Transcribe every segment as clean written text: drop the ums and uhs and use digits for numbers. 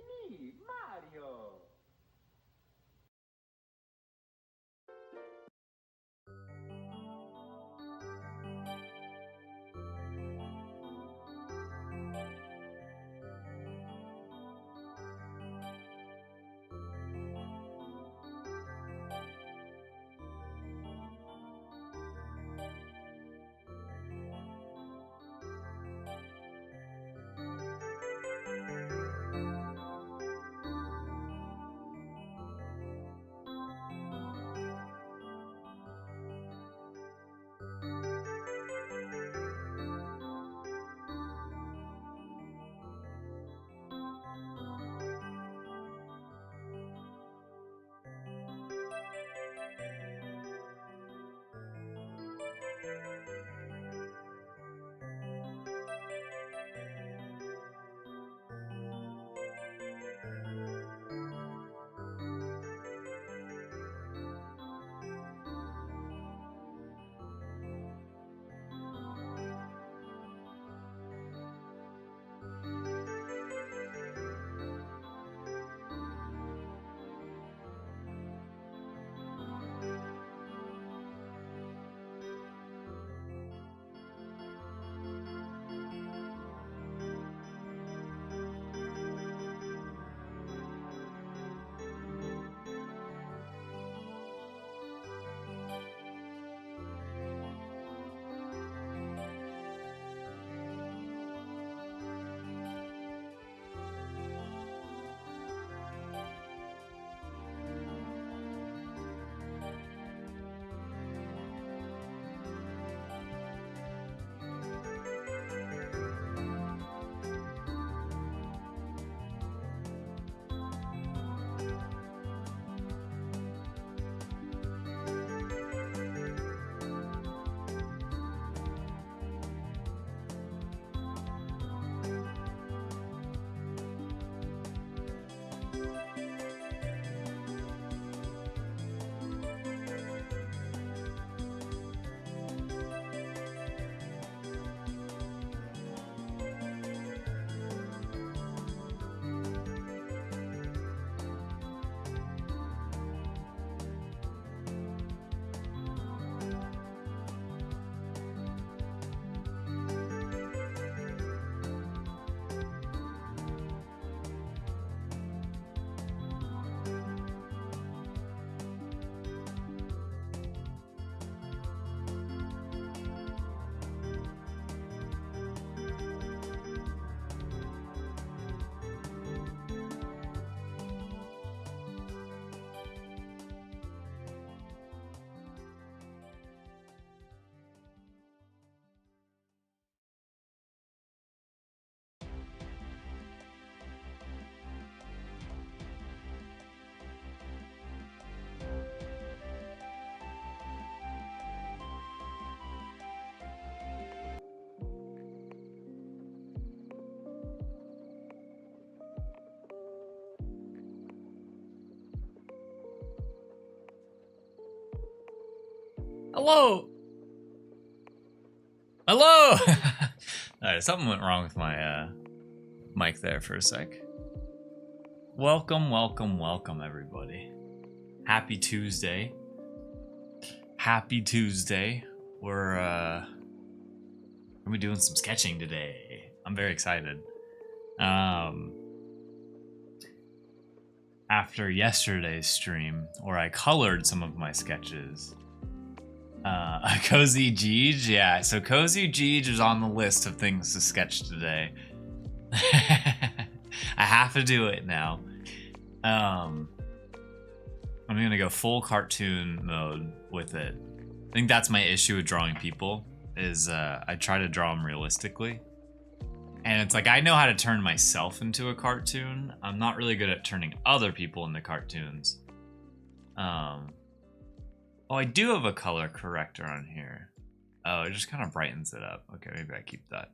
me, Mario. Hello. Hello. All right, something went wrong with my mic there for a sec. Welcome, welcome, welcome, everybody. Happy Tuesday. Happy Tuesday. We're gonna be doing some sketching today. I'm very excited. After yesterday's stream, where I colored some of my sketches. Cozy Jeej, yeah. So Cozy Jeej is on the list of things to sketch today. I have to do it now. I'm gonna go full cartoon mode with it. I think that's my issue with drawing people, is I try to draw them realistically. And it's like, I know how to turn myself into a cartoon. I'm not really good at turning other people into cartoons. Oh, I do have a color corrector on here. Oh, it just kind of brightens it up. Okay, maybe I keep that.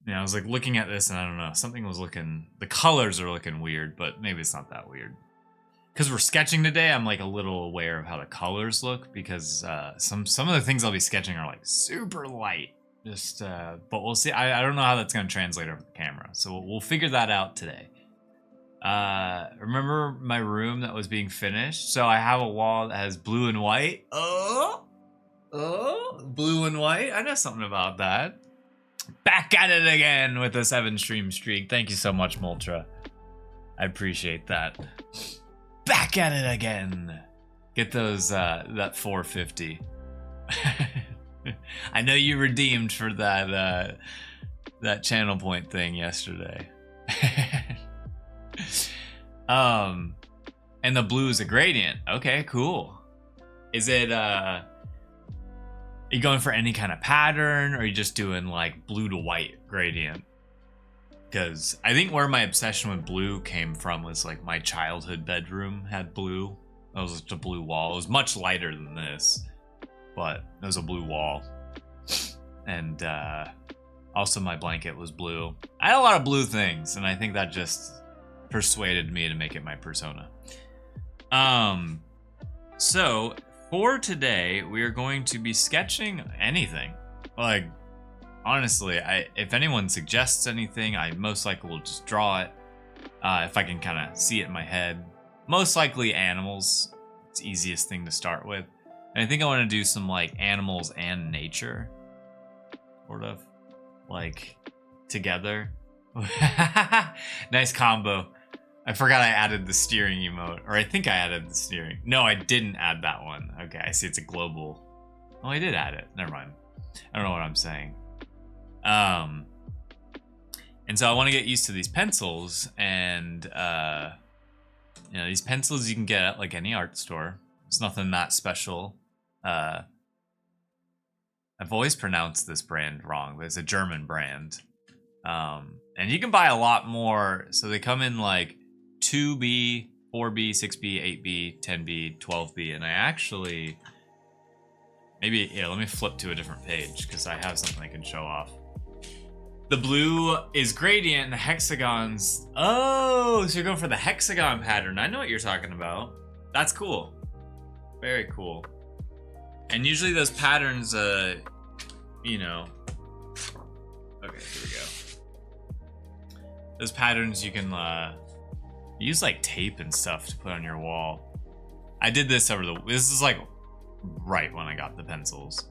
Yeah, I was like looking at this and I don't know, something was looking, the colors are looking weird, but maybe it's not that weird. Because we're sketching today, I'm like a little aware of how the colors look, because some of the things I'll be sketching are like super light. Just, but we'll see. I don't know how that's going to translate over the camera. So we'll figure that out today. Remember my room that was being finished? So I have a wall that has blue and white. Oh, blue and white. I know something about that. Back at it again with a 7-stream streak. Thank you so much, Moltra. I appreciate that. Back at it again. Get those, that 450. I know you redeemed for that, that channel point thing yesterday. And the blue is a gradient. Okay, cool. Is it, are you going for any kind of pattern, or are you just doing like blue to white gradient? Because I think where my obsession with blue came from was like my childhood bedroom had blue. It was just a blue wall. It was much lighter than this, but it was a blue wall. And also my blanket was blue. I had a lot of blue things, and I think that just persuaded me to make it my persona. So for today, we are going to be sketching anything. Like, honestly, if anyone suggests anything, I most likely will just draw it. If I can kind of see it in my head. Most likely animals. It's the easiest thing to start with. And I think I want to do some like animals and nature. Sort of. Like, together. Nice combo. I forgot I added the steering emote. Or I think I added the steering. No, I didn't add that one. Okay, I see it's a global. Oh, I did add it. Never mind. I don't know what I'm saying. And so I want to get used to these pencils. And, you know, these pencils you can get at like any art store. It's nothing that special. I've always pronounced this brand wrong, but it's a German brand. And you can buy a lot more. So they come in like 2B, 4B, 6B, 8B, 10B, 12B. And I actually, maybe, yeah, let me flip to a different page because I have something I can show off. The blue is gradient and the hexagons. Oh, so you're going for the hexagon pattern. I know what you're talking about. That's cool. Very cool. And usually those patterns, you know. Okay, here we go. Those patterns you can use like tape and stuff to put on your wall. I did this over the. This is like right when I got the pencils.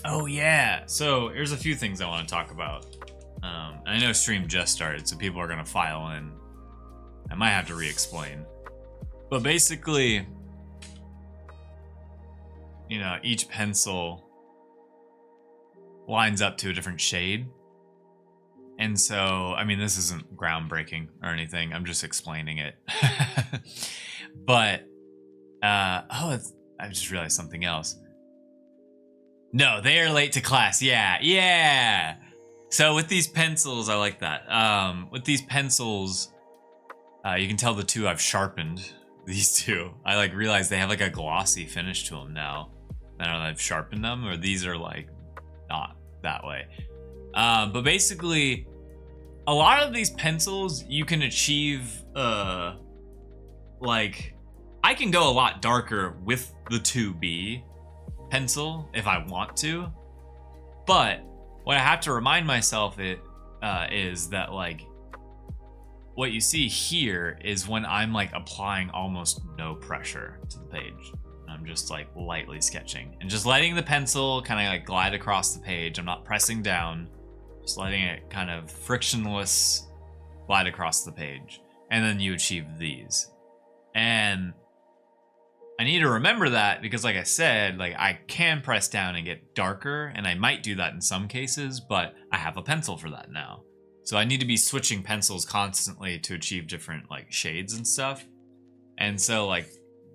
Oh yeah. So here's a few things I want to talk about. I know stream just started, so people are gonna file in. I might have to re-explain. But basically, you know, each pencil lines up to a different shade. And so, I mean, this isn't groundbreaking or anything. I'm just explaining it. But, I just realized something else. No, they are late to class. Yeah, yeah. So with these pencils, I like that. With these pencils, you can tell the two I've sharpened. These two. I like realized they have like a glossy finish to them now. I don't know if I've sharpened them, or these are like not that way. But basically, a lot of these pencils you can achieve, like, I can go a lot darker with the 2B pencil if I want to. But what I have to remind myself is that, like, what you see here is when I'm like applying almost no pressure to the page. I'm just like lightly sketching and just letting the pencil kind of like glide across the page. I'm not pressing down, just letting it kind of frictionless glide across the page. And then you achieve these. And I need to remember that because, like I said, like I can press down and get darker, and I might do that in some cases, but I have a pencil for that now. So I need to be switching pencils constantly to achieve different like shades and stuff. And so like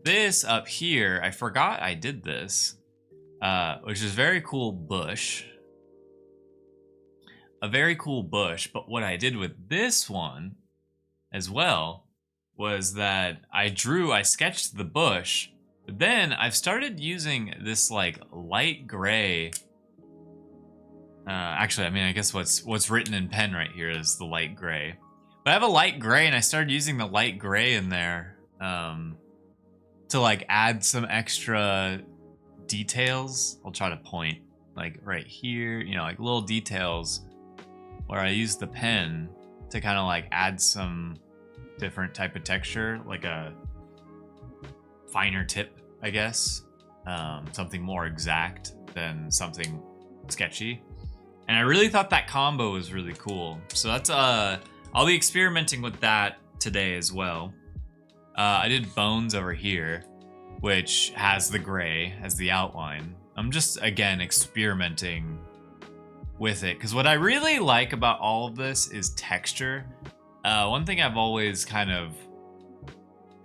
this up here, I forgot I did this, which is very cool bush. A very cool bush, but what I did with this one as well was that I sketched the bush, but then I've started using this like light gray. Actually, I mean, I guess what's written in pen right here is the light gray. But I have a light gray, and I started using the light gray in there to like add some extra details. I'll try to point. like right here, you know, like little details where I use the pen to kind of like add some different type of texture, like a finer tip, I guess. Something more exact than something sketchy. And I really thought that combo was really cool. So that's I'll be experimenting with that today as well. I did bones over here, which has the gray as the outline. I'm just, again, experimenting with it, because what I really like about all of this is texture. One thing I've always kind of,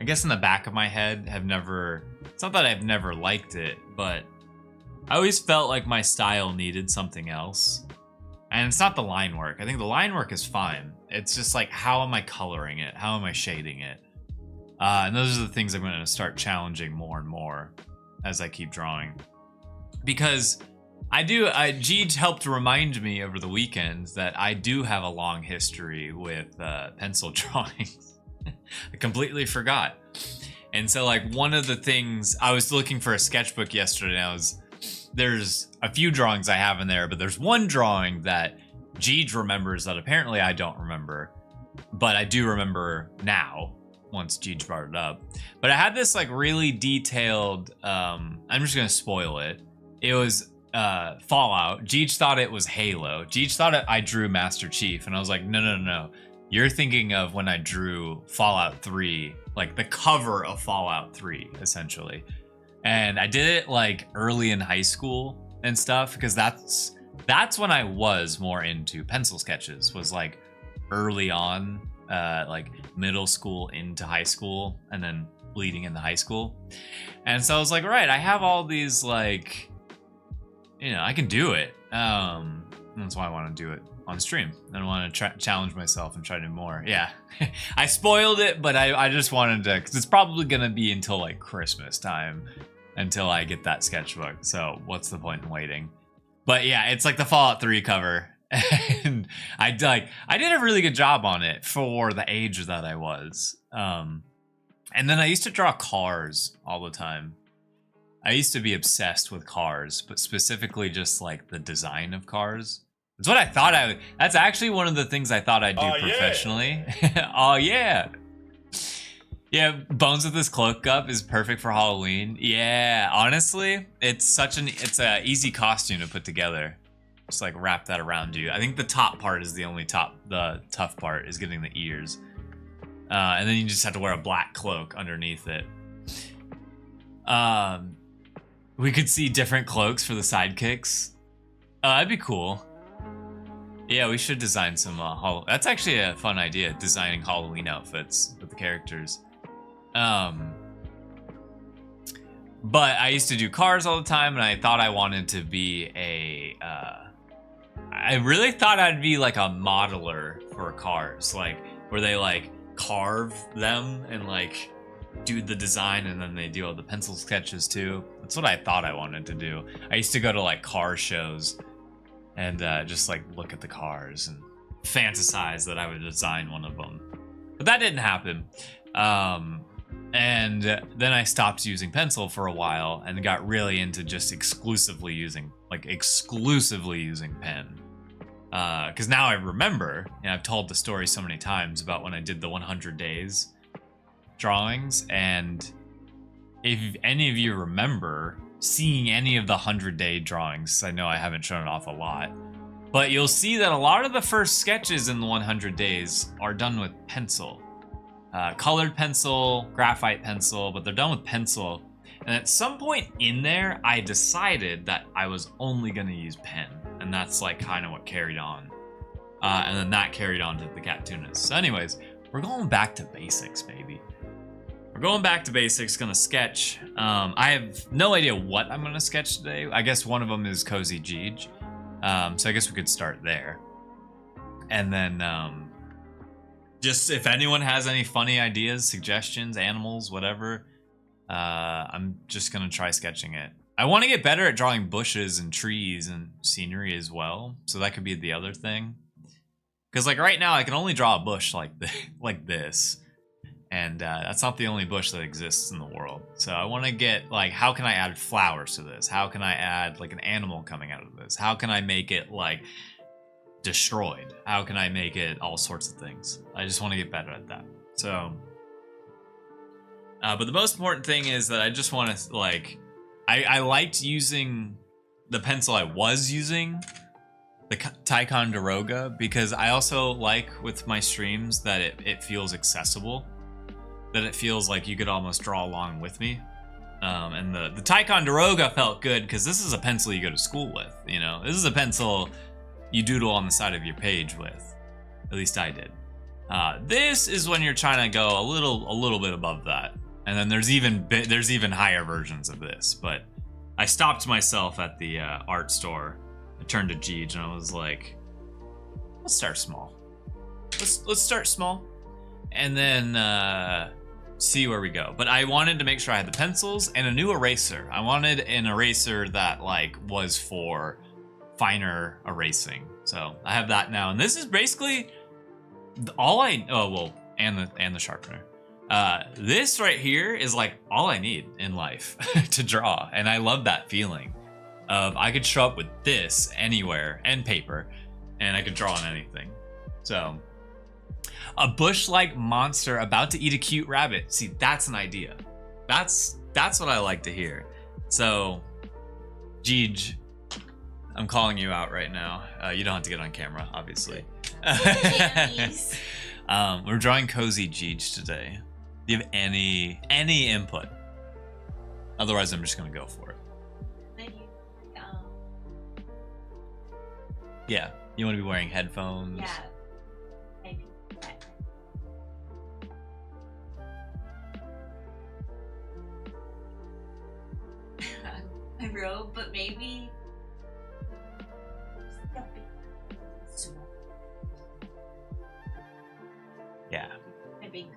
I guess in the back of my head, have never, it's not that I've never liked it, but I always felt like my style needed something else. And it's not the line work. I think the line work is fine. It's just like, how am I coloring it? How am I shading it? And those are the things I'm going to start challenging more and more as I keep drawing. Because Jeej helped remind me over the weekend that I do have a long history with pencil drawings. I completely forgot. And so like one of the things, I was looking for a sketchbook yesterday, and there's a few drawings I have in there, but there's one drawing that Jeej remembers that apparently I don't remember, but I do remember now once Jeej brought it up. But I had this like really detailed, I'm just gonna spoil it. It was Fallout. Jeej thought it was Halo. Jeej thought I drew Master Chief, and I was like, no. You're thinking of when I drew Fallout 3, like the cover of Fallout 3, essentially. And I did it like early in high school and stuff, because that's when I was more into pencil sketches, was like early on, like middle school into high school, and then bleeding into high school. And so I was like, right, I have all these like, you know, I can do it. That's why I want to do it on stream. I want to challenge myself and try to do more. Yeah, I spoiled it, but I just wanted to, because it's probably going to be until like Christmas time until I get that sketchbook. So what's the point in waiting? But yeah, it's like the Fallout 3 cover. And I did a really good job on it for the age that I was. And then I used to draw cars all the time. I used to be obsessed with cars, but specifically just like the design of cars. That's what I thought I would. That's actually one of the things I thought I'd do professionally. Yeah. Oh yeah. Yeah, Bones with his cloak up is perfect for Halloween. Yeah, honestly, it's a easy costume to put together. Just like wrap that around you. I think the top part is the tough part is getting the ears. And then you just have to wear a black cloak underneath it. We could see different cloaks for the sidekicks. That'd be cool. Yeah, we should design some that's actually a fun idea, designing Halloween outfits with the characters. But I used to do cars all the time, and I thought I wanted to be I really thought I'd be like a modeler for cars, like where they like carve them and like do the design, and then they do all the pencil sketches too. That's what I thought I wanted to do. I used to go to like car shows and just like look at the cars and fantasize that I would design one of them. But that didn't happen. And then I stopped using pencil for a while and got really into just exclusively using pen. Because now I remember, and I've told the story so many times about when I did the 100 days drawings, and if any of you remember seeing any of the 100-day drawings, I know I haven't shown it off a lot, but you'll see that a lot of the first sketches in the 100 days are done with pencil. Colored pencil, graphite pencil, but they're done with pencil. And at some point in there, I decided that I was only going to use pen, and that's like kind of what carried on. And then that carried on to the cartoonist. So anyways, we're going back to basics, baby. We're going back to basics, gonna sketch. I have no idea what I'm gonna sketch today. I guess one of them is Cozy Jeej. So I guess we could start there. And then just if anyone has any funny ideas, suggestions, animals, whatever, I'm just gonna try sketching it. I want to get better at drawing bushes and trees and scenery as well. So that could be the other thing. Because like right now I can only draw a bush like this. And that's not the only bush that exists in the world. So I want to get, like, how can I add flowers to this? How can I add, like, an animal coming out of this? How can I make it, like, destroyed? How can I make it all sorts of things? I just want to get better at that. So, but the most important thing is that I just want to, like, I liked using the pencil I was using, the Ticonderoga, because I also like with my streams that it feels accessible. That it feels like you could almost draw along with me. And the Ticonderoga felt good because this is a pencil you go to school with, you know? This is a pencil you doodle on the side of your page with. At least I did. This is when you're trying to go a little bit above that. And then there's even higher versions of this, but I stopped myself at the art store. I turned to Jeej and I was like, let's start small. Let's start small. And then see where we go. But I wanted to make sure I had the pencils and a new eraser. I wanted an eraser that like was for finer erasing. So I have that now, and this is basically all I. Oh well, and the sharpener. This right here is like all I need in life to draw, and I love that feeling of I could show up with this anywhere and paper, and I could draw on anything. So. A bush-like monster about to eat a cute rabbit. See, that's an idea. That's what I like to hear. So, Jeej, I'm calling you out right now. You don't have to get on camera, obviously. We're drawing Cozy Jeej today. Do you have any input? Otherwise, I'm just gonna go for it. Yeah, you want to be wearing headphones. Yeah. My robe, but maybe yeah. A big green.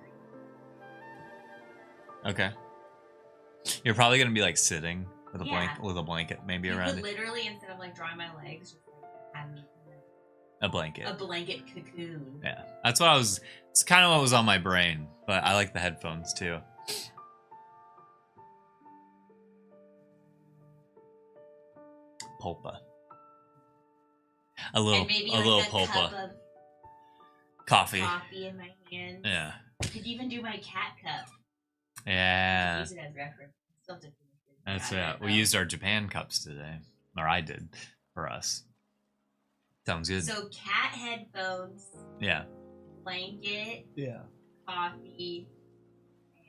Okay. You're probably gonna be like sitting with a Yeah. with a blanket maybe You around could it. literally, instead of like drawing my legs, just like have me A blanket. a blanket cocoon. Yeah, that's what I was. It's kind of what was on my brain, but I like the headphones too. Pulpa. A little And maybe little like a pulpa. cup of Coffee. coffee in my hand. Yeah. Could even do my cat cup. Yeah. Use it as reference. Still have to finish it. That's Yeah, it. We used our Japan cups today, or I did, for us. Sounds good. So cat headphones, Yeah. blanket, Yeah. coffee, and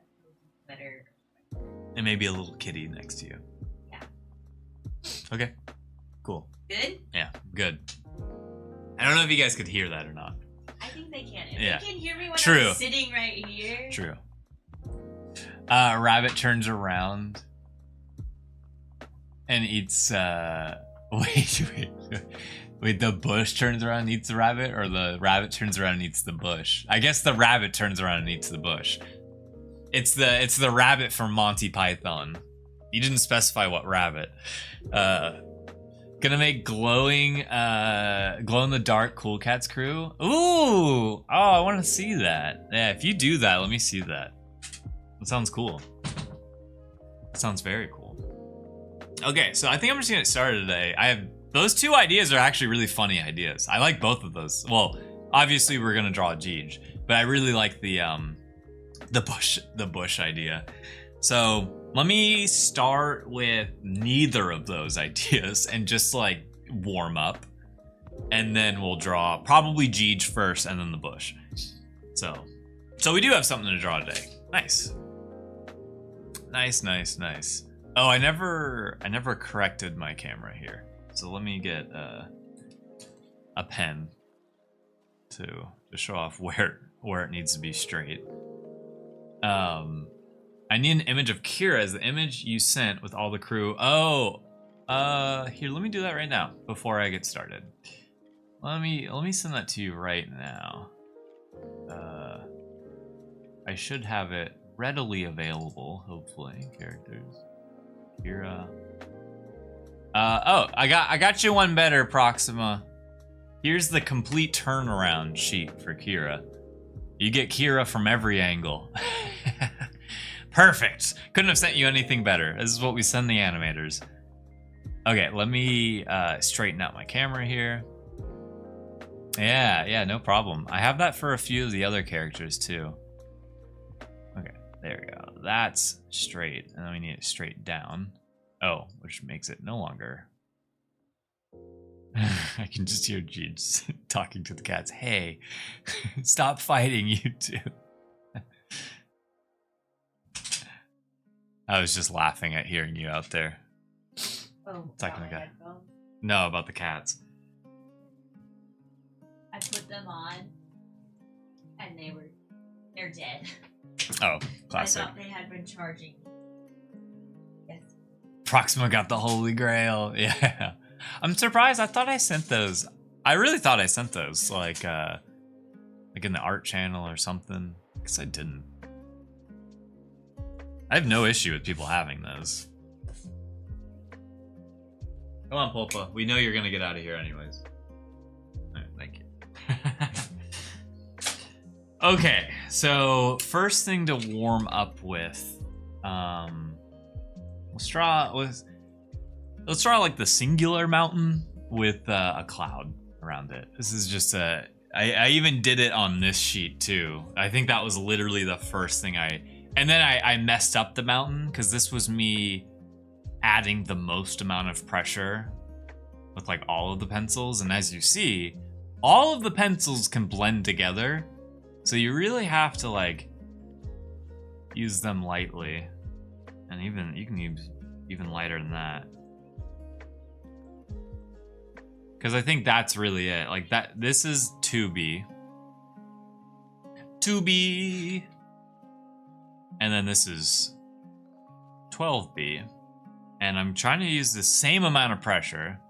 a cozy sweater. And maybe a little kitty next to you. Yeah. Okay. Cool. Good? Yeah. Good. I don't know if you guys could hear that or not. I think they can. If Yeah. they can hear me when True. I'm sitting right here. True. Rabbit turns around and eats wait, the bush turns around and eats the rabbit, or the rabbit turns around and eats the bush? I guess the rabbit turns around and eats the bush. It's the rabbit from Monty Python. You didn't specify what rabbit. Gonna make glow in the dark Cool Cats crew. Ooh! Oh, I want to see that. Yeah, if you do that, let me see that. That sounds cool. That sounds very cool. Okay, so I think I'm just gonna get started today. Those two ideas are actually really funny ideas. I like both of those. Well, obviously we're gonna draw a Jeej, but I really like the bush idea. So let me start with neither of those ideas and just like warm up, and then we'll draw probably Jeej first and then the bush. So we do have something to draw today. Nice. Nice. Oh, I never corrected my camera here. So let me get a pen to show off where it needs to be straight. I need an image of Kira as the image you sent with all the crew. Oh, here, let me do that right now before I get started. Let me send that to you right now. I should have it readily available, hopefully. Characters, Kira. Oh, I got you one better, Proxima. Here's the complete turnaround sheet for Kira. You get Kira from every angle. Perfect. Couldn't have sent you anything better. This is what we send the animators. Okay, let me straighten out my camera here. Yeah, no problem. I have that for a few of the other characters too. Okay, there we go. That's straight, and then we need it straight down. Oh, which makes it no longer. I can just hear Jeeves talking to the cats. Hey, stop fighting, you two. I was just laughing at hearing you out there. Oh, Talking about to my the cat. headphones. No, about the cats. I put them on, and they're dead. Oh, classic. I thought they had been charging. Yes. Proxima got the Holy Grail. Yeah. I'm surprised. I thought I sent those. I really thought I sent those, like in the art channel or something. I guess I didn't. I have no issue with people having those. Come on, Pulpa. We know you're gonna get out of here anyways. All right, thank you. Okay, so first thing to warm up with, let's draw like the singular mountain with a cloud around it. This is just a. I even did it on this sheet too. I think that was literally the first thing and then I messed up the mountain because this was me adding the most amount of pressure with like all of the pencils, and as you see, all of the pencils can blend together, so you really have to like use them lightly, and even you can use even lighter than that, because I think that's really it. Like that, this is 2B, and then this is 12B. And I'm trying to use the same amount of pressure.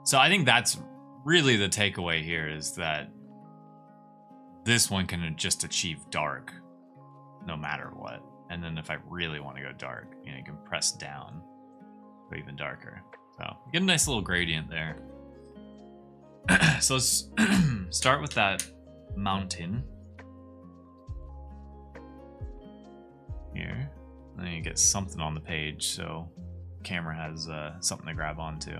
So I think that's really the takeaway here, is that this one can just achieve dark no matter what. And then if I really want to go dark, you know, you can press down, go even darker. So get a nice little gradient there. So let's start with that mountain here. And then you get something on the page, so camera has something to grab onto.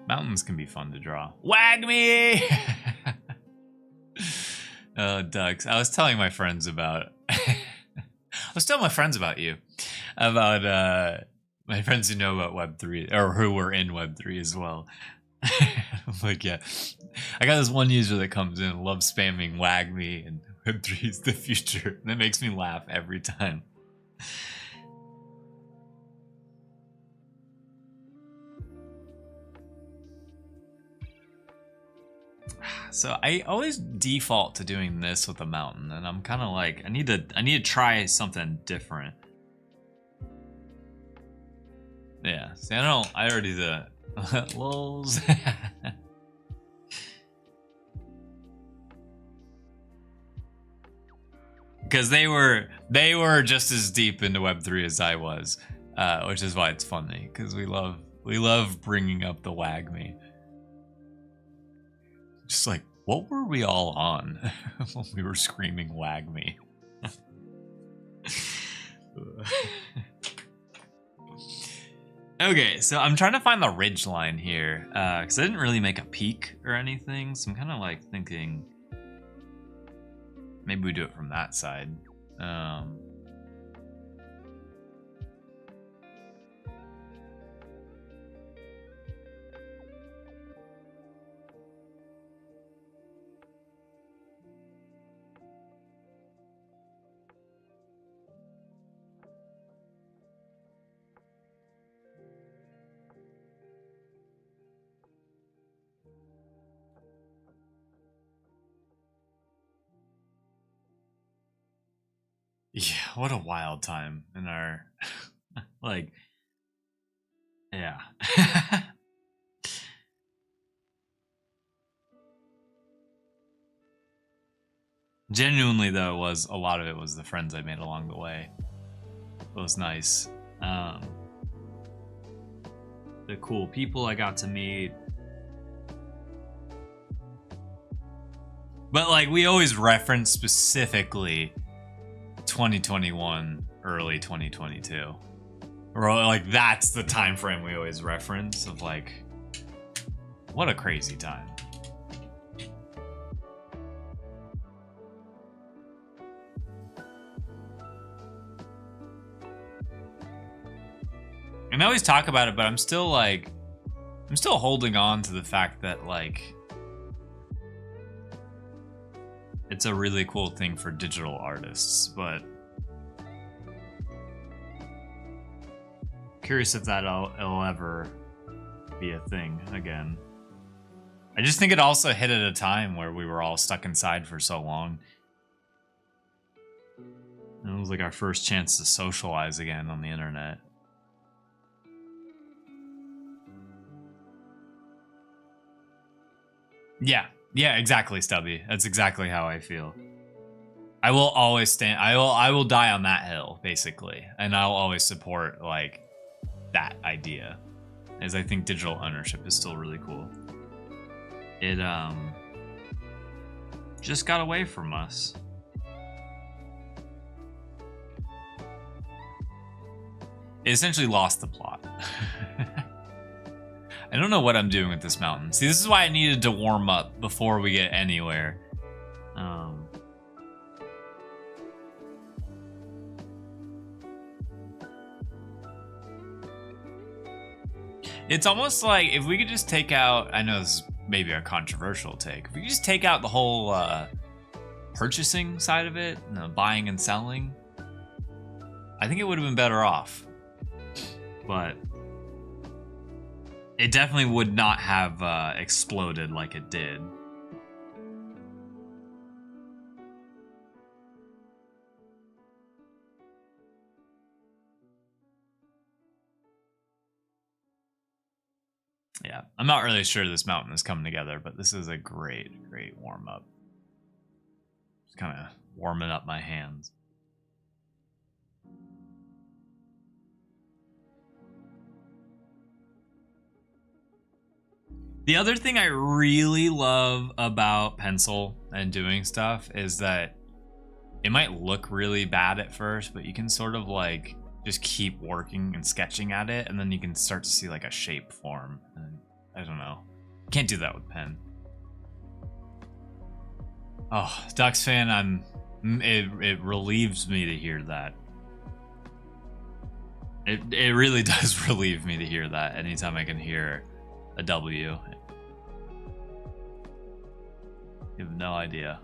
Mountains can be fun to draw. Wag me! Oh, ducks. I was telling my friends about... I was telling my friends about you. About my friends who know about Web3, or who were in Web3 as well. I'm like, yeah. I got this one user that comes in, loves spamming wag me, and Web3 is the future. And it makes me laugh every time. So I always default to doing this with a mountain, and I'm kind of like, I need to try something different. Yeah, see, I already did the lols. Because they were just as deep into Web3 as I was, which is why it's funny, because we love bringing up the wag me. Just like, what were we all on when we were screaming wag me? Okay, so I'm trying to find the ridge line here, because I didn't really make a peak or anything, so I'm kind of like thinking maybe we do it from that side. Yeah, what a wild time in our, like, yeah. Genuinely though, a lot of it was the friends I made along the way. It was nice. The cool people I got to meet. But like we always reference specifically 2021, early 2022. Or like that's the time frame we always reference of like what a crazy time. And I always talk about it, but I'm still holding on to the fact that like it's a really cool thing for digital artists, but curious if it'll ever be a thing again. I just think it also hit at a time where we were all stuck inside for so long. And it was like our first chance to socialize again on the internet. Yeah, exactly, Stubby. That's exactly how I feel. I will always stand. I will die on that hill, basically, and I'll always support like that idea, as I think digital ownership is still really cool. It just got away from us. It essentially lost the plot. I don't know what I'm doing with this mountain. See, this is why I needed to warm up before we get anywhere. It's almost like if we could just take out, I know this is maybe a controversial take, if we could just take out the whole purchasing side of it, buying and selling, I think it would have been better off. But it definitely would not have exploded like it did. Yeah, I'm not really sure this mountain is coming together, but this is a great warm-up. Just kind of warming up my hands. The other thing I really love about pencil and doing stuff is that it might look really bad at first, but you can sort of like just keep working and sketching at it, and then you can start to see like a shape form. And I don't know. Can't do that with pen. Oh, Ducks fan, it relieves me to hear that. It really does relieve me to hear that anytime I can hear a W. You have no idea.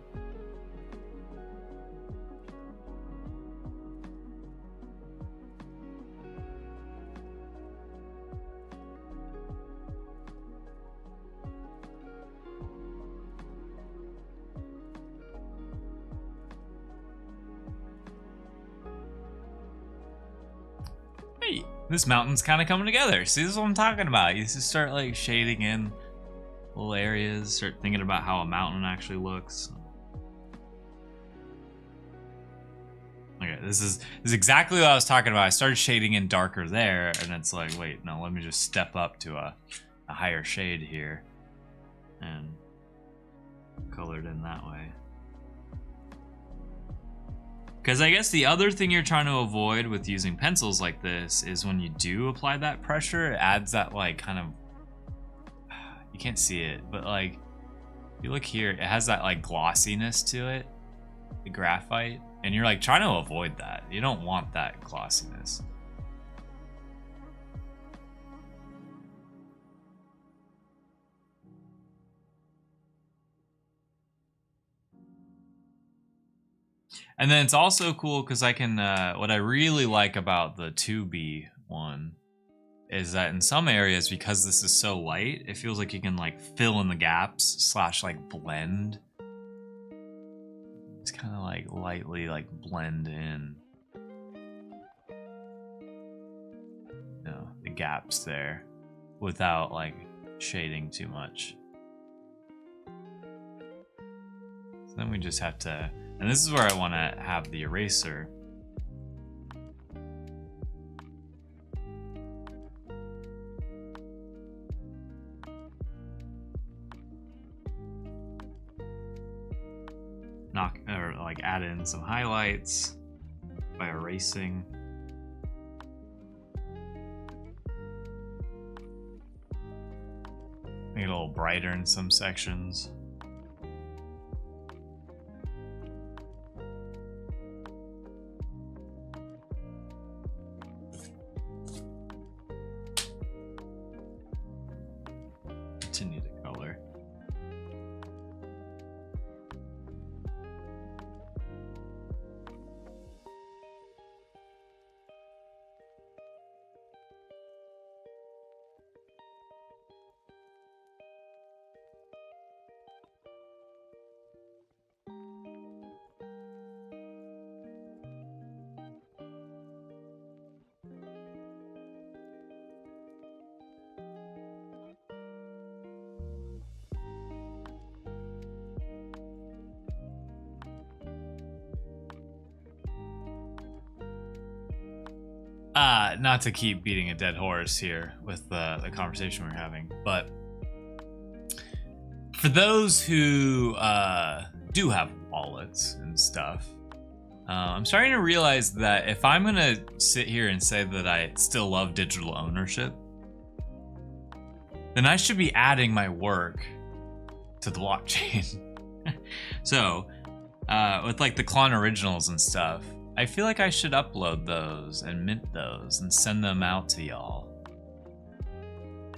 Hey, this mountain's kind of coming together. See, this is what I'm talking about. You just start like shading in little areas, start thinking about how a mountain actually looks. Okay, this is exactly what I was talking about. I started shading in darker there, and it's like, wait, no, let me just step up to a higher shade here and colored in that way. Because I guess the other thing you're trying to avoid with using pencils like this is when you do apply that pressure, it adds that like kind of, you can't see it, but like if you look here, it has that like glossiness to it, the graphite, and you're like trying to avoid that. You don't want that glossiness. And then it's also cool because I can, what I really like about the 2B one is that in some areas, because this is so light, it feels like you can like fill in the gaps / like blend. It's kind of like lightly like blend in, you know, the gaps there without like shading too much. So then we just have to, And this is where I want to have the eraser. Or like add in some highlights by erasing. Make it a little brighter in some sections. Continue to color. Not to keep beating a dead horse here with the conversation we're having, but for those who do have wallets and stuff, I'm starting to realize that if I'm gonna sit here and say that I still love digital ownership, then I should be adding my work to the blockchain. So with like the Klon originals and stuff, I feel like I should upload those and mint those and send them out to y'all.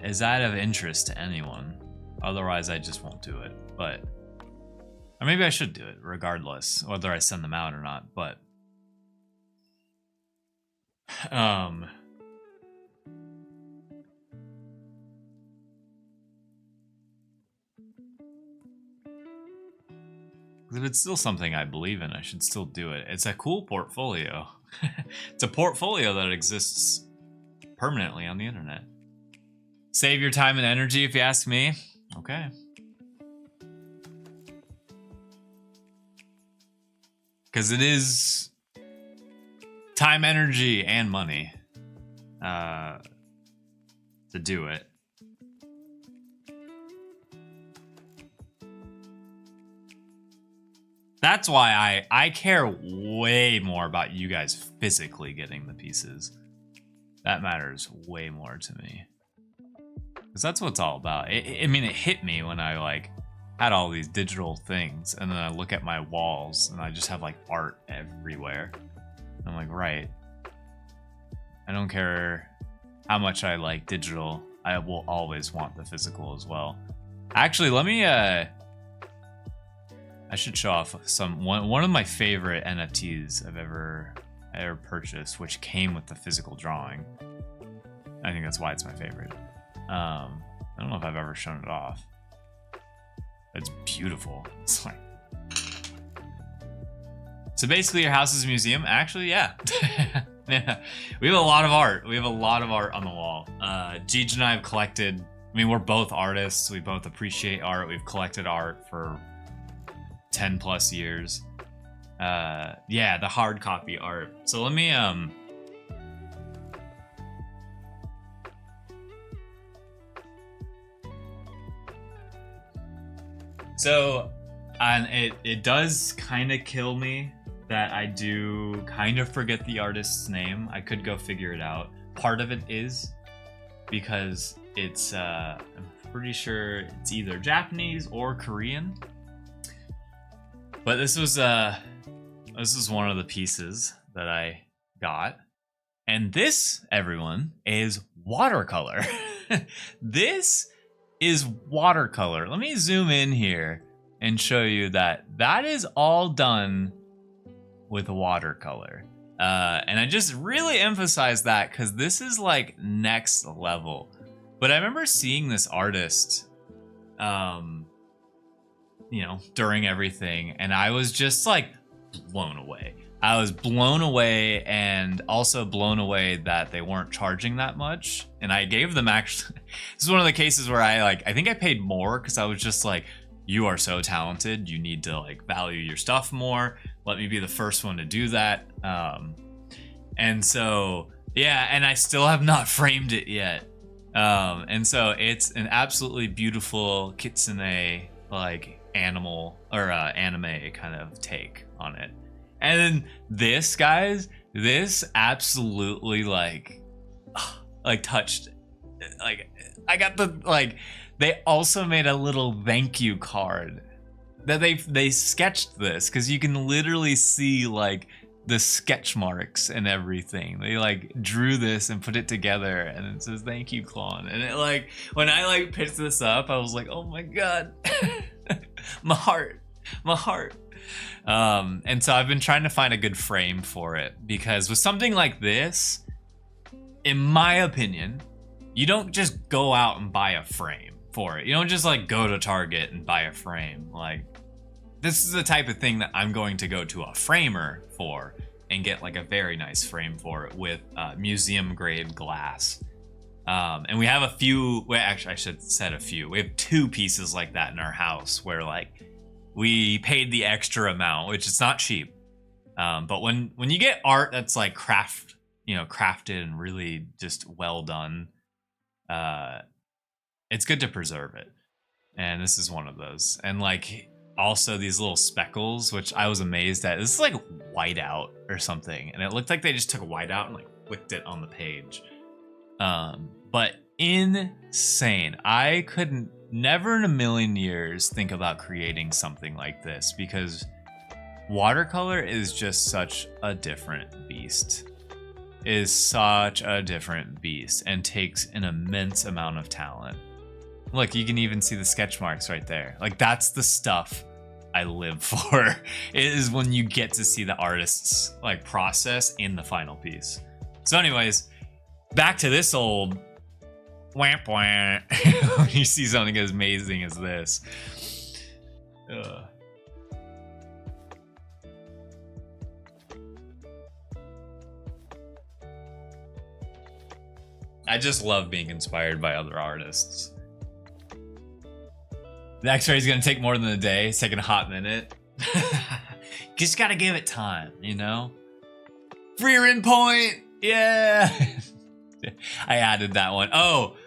Is that of interest to anyone? Otherwise, I just won't do it. But, or maybe I should do it regardless, whether I send them out or not. But, if it's still something I believe in, I should still do it. It's a cool portfolio. It's a portfolio that exists permanently on the internet. Save your time and energy, if you ask me. Okay. Because it is time, energy, and money to do it. That's why I care way more about you guys physically getting the pieces. That matters way more to me. Because that's what it's all about. I mean, it hit me when I like had all these digital things, and then I look at my walls and I just have like art everywhere. And I'm like, right. I don't care how much I like digital. I will always want the physical as well. Actually, let me I should show off one of my favorite NFTs I've ever purchased, which came with the physical drawing. I think that's why it's my favorite. I don't know if I've ever shown it off. It's beautiful. It's like, so basically your house is a museum. Actually, yeah. Yeah. We have a lot of art. We have a lot of art on the wall. Jeej and I have collected, I mean, we're both artists. We both appreciate art. We've collected art for 10 plus years. Yeah, the hard copy art. So let me so and it does kind of kill me that I do kind of forget the artist's name. I could go figure it out. Part of it is because it's I'm pretty sure it's either Japanese or Korean. But this was one of the pieces that I got. And this, everyone, is watercolor. This is watercolor. Let me zoom in here and show you that that is all done with watercolor. And I just really emphasize that because this is like next level. But I remember seeing this artist, you know, during everything, and I was just like blown away. I was blown away, and also blown away that they weren't charging that much. And I gave them, actually, this is one of the cases where I think I paid more because I was just like, you are so talented. You need to like value your stuff more. Let me be the first one to do that. And so, yeah, and I still have not framed it yet. And so it's an absolutely beautiful kitsune like animal or anime kind of take on it. And then this, guys, this absolutely like touched, like I got the like. They also made a little thank you card that they sketched this, because you can literally see like the sketch marks and everything. They like drew this and put it together, and it says thank you, Klon. And it like, when I like picked this up, I was like, oh my god, my heart. And so I've been trying to find a good frame for it, because with something like this, in my opinion, you don't just go out and buy a frame for it. You don't just like go to Target and buy a frame. Like, this is the type of thing that I'm going to go to a framer for and get like a very nice frame for it with museum grade glass. And we have a few, well, actually I should have said a few. We have 2 pieces like that in our house where like we paid the extra amount, which is not cheap. But when you get art that's like crafted and really just well done, it's good to preserve it. And this is one of those. And like also these little speckles, which I was amazed at. This is like whiteout or something, and it looked like they just took whiteout and like flicked it on the page. But insane. I couldn't never in a million years think about creating something like this, because watercolor is just such a different beast. Is such a different beast and takes an immense amount of talent. Look, you can even see the sketch marks right there. Like, that's the stuff I live for. It is when you get to see the artist's like process in the final piece. So anyways, back to this old whamp whamp. When you see something as amazing as this. I just love being inspired by other artists. The x-ray is going to take more than a day. It's taking a hot minute. Just got to give it time, you know? Free run point! Yeah! I added that one. Oh!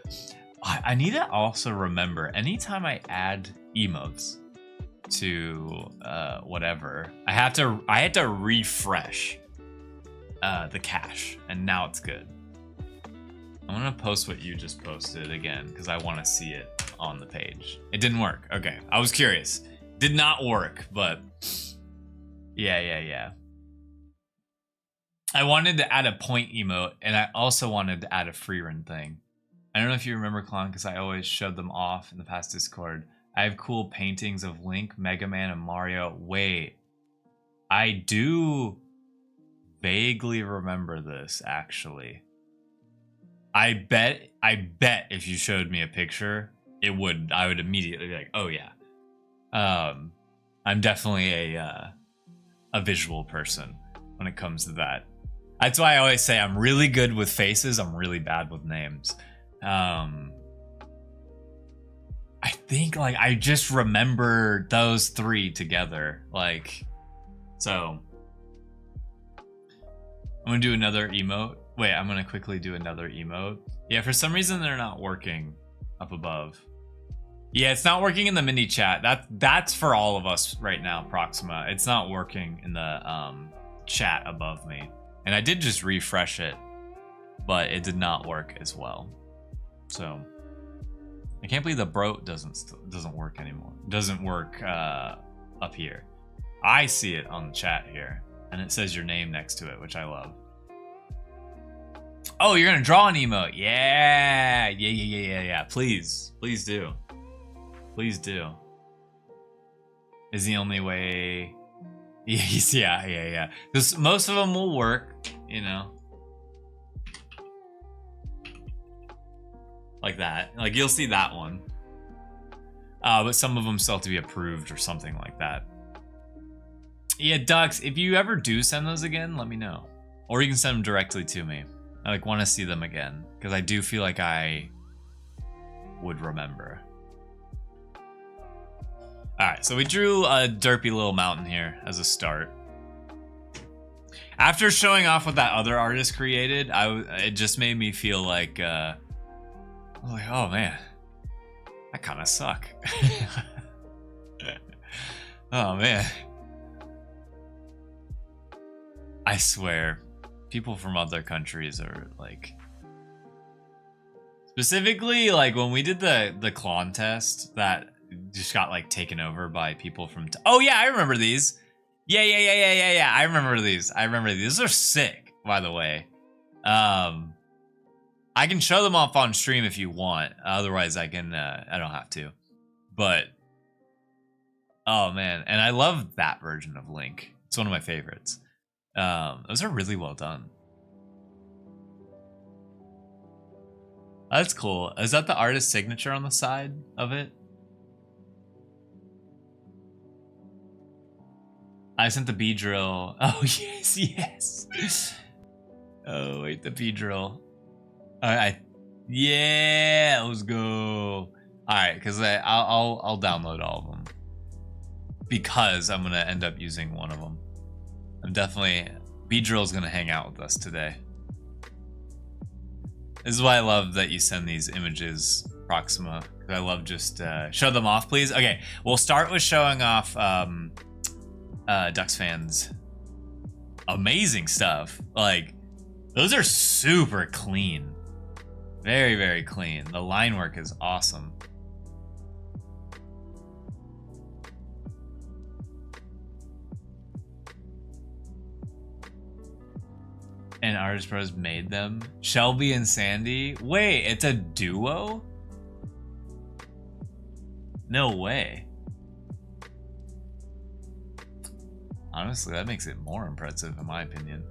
I need to also remember, anytime I add emotes to whatever, I had to refresh the cache, and now it's good. I'm gonna post what you just posted again, because I want to see it on the page. It didn't work. Okay, I was curious. Did not work, but yeah. I wanted to add a point emote, and I also wanted to add a free run thing. I don't know if you remember, Klon, because I always showed them off in the past Discord. I have cool paintings of Link, Mega Man, and Mario. Wait, I do vaguely remember this, actually. I bet if you showed me a picture, I would immediately be like, oh yeah. I'm definitely a visual person when it comes to that. That's why I always say I'm really good with faces, I'm really bad with names. I think like I just remember those 3 together. Like, so I'm gonna do another emote. Wait, I'm gonna quickly do another emote. Yeah, for some reason they're not working up above. Yeah, it's not working in the mini chat. That's for all of us right now, Proxima. It's not working in the chat above me. And I did just refresh it, but it did not work as well. So I can't believe the bro doesn't work anymore. It doesn't work up here. I see it on the chat here, and it says your name next to it, which I love. Oh, you're gonna draw an emote. Yeah. Please do. Please do. Is the only way. Yeah. Because most of them will work, you know. Like that. Like, you'll see that one. But some of them still have to be approved or something like that. Yeah, Ducks, if you ever do send those again, let me know. Or you can send them directly to me. I like want to see them again, because I do feel like I would remember. Alright, so we drew a derpy little mountain here as a start. After showing off what that other artist created, it just made me feel like, I was like, oh man, I kind of suck. Oh man. I swear, people from other countries are like... Specifically, like when we did the clone test that just got like taken over by people from... Oh yeah, I remember these. Yeah. I remember these. These are sick, by the way. I can show them off on stream if you want. Otherwise, I don't have to. But, oh man, and I love that version of Link. It's one of my favorites. Those are really well done. That's cool. Is that the artist's signature on the side of it? I sent the B drill. Oh yes. Oh wait, the B drill. Yeah, let's go. All right, because I'll download all of them because I'm gonna end up using one of them. I'm definitely B drill's gonna hang out with us today. This is why I love that you send these images, Proxima. Because I love just show them off, please. Okay, we'll start with showing off Ducks fans. Amazing stuff. Like, those are super clean. Very, very clean. The line work is awesome. And Artist Bros made them. Shelby and Sandy. Wait, it's a duo? No way. Honestly, that makes it more impressive in my opinion.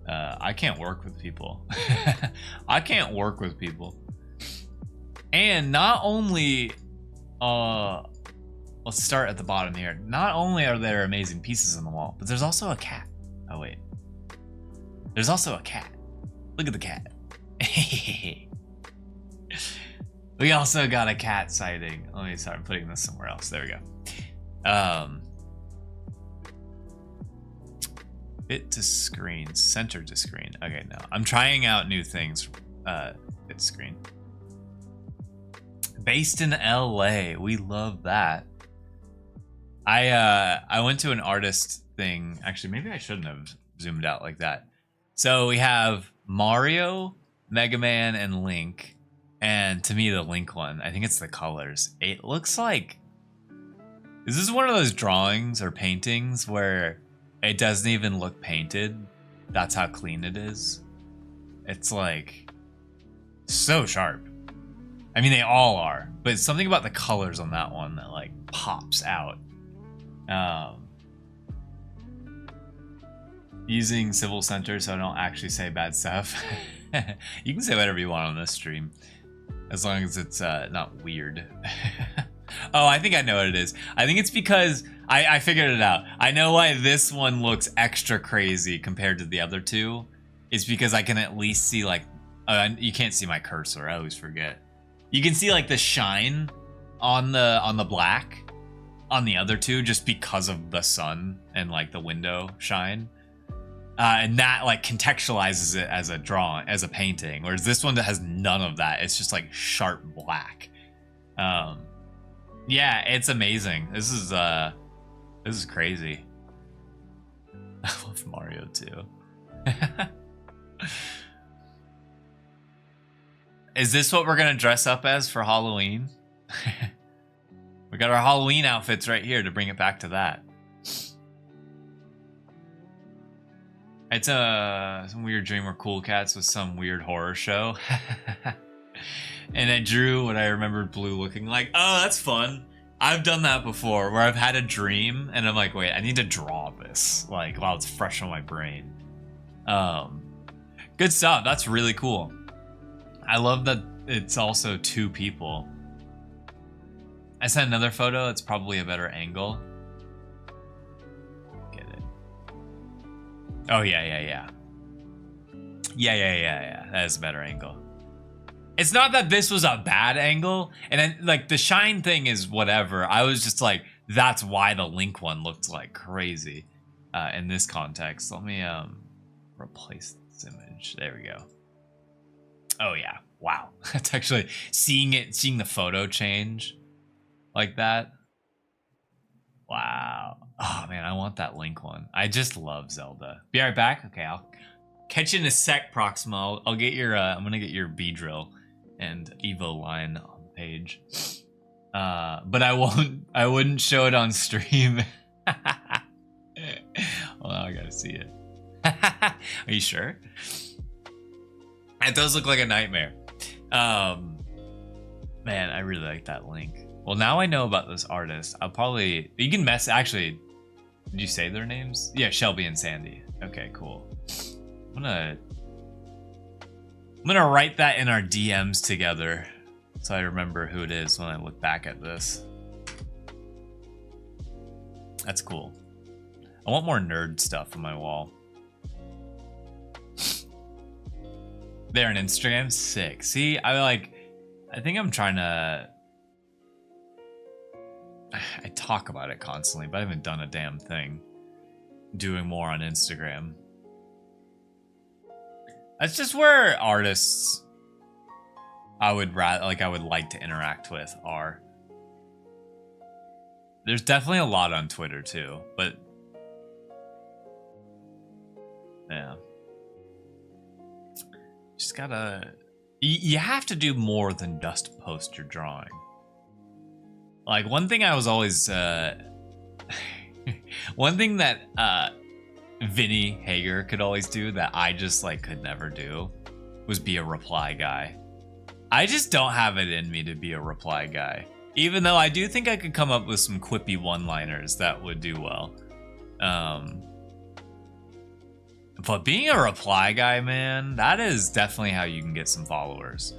I can't work with people. I can't work with people. And not only, let's start at the bottom here. Not only are there amazing pieces on the wall, but there's also a cat. Oh wait. There's also a cat. Look at the cat. We also got a cat sighting. Let me start putting this somewhere else. There we go. Fit to screen, center to screen. Okay, no, I'm trying out new things. Fit to screen. Based in LA, we love that. I went to an artist thing. Actually, maybe I shouldn't have zoomed out like that. So we have Mario, Mega Man, and Link. And to me, the Link one, I think it's the colors. It looks like... Is this one of those drawings or paintings where it doesn't even look painted? That's how clean it is. It's like... so sharp. I mean, they all are. But it's something about the colors on that one that like pops out. Using Civil Center so I don't actually say bad stuff. You can say whatever you want on this stream, as long as it's not weird. Oh, I think I know what it is. I think it's because I figured it out. I know why this one looks extra crazy compared to the other two. It's because I can at least see like, you can't see my cursor. I always forget. You can see like the shine on the black on the other two just because of the sun and like the window shine. And that like contextualizes it as a drawing, as a painting, whereas this one that has none of that. It's just like sharp black. Yeah, it's amazing. This is crazy. I love Mario too. Is this what we're gonna dress up as for Halloween? We got our Halloween outfits right here to bring it back to that. It's some weird dream where Cool Cats was some weird horror show. And I drew what I remembered Blue looking like. Oh, that's fun. I've done that before where I've had a dream and I'm like, wait, I need to draw this like while it's fresh on my brain. Good stuff. That's really cool. I love that it's also two people. I sent another photo. It's probably a better angle. Get it. Oh, yeah. Yeah. That is a better angle. It's not that this was a bad angle. And then, like, the shine thing is whatever. I was just like, that's why the link one looked like crazy in this context. Let me replace this image. There we go. Oh yeah, wow. That's actually seeing the photo change like that. Wow. Oh man, I want that Link one. I just love Zelda. Be right back. Okay, I'll catch you in a sec, Proximo. I'll get your I'm gonna get your B-drill and Evo line on the page. But I wouldn't show it on stream. Well, now I gotta see it. Are you sure? It does look like a nightmare. Man, I really like that Link. Well, now I know about this artist. I'll probably... You can actually, did you say their names? Yeah, Shelby and Sandy. Okay, cool. I'm gonna write that in our DMs together so I remember who it is when I look back at this. That's cool. I want more nerd stuff on my wall. There on Instagram? Sick. See, I think I'm trying to... I talk about it constantly, but I haven't done a damn thing. Doing more on Instagram. That's just where artists I would like to interact with are. There's definitely a lot on Twitter too, but yeah. Just gotta... You have to do more than just post your drawing. Like, one thing I was always... one thing that Vinny Hager could always do that I just, like, could never do was be a reply guy. I just don't have it in me to be a reply guy. Even though I do think I could come up with some quippy one-liners that would do well. But being a reply guy, man, that is definitely how you can get some followers.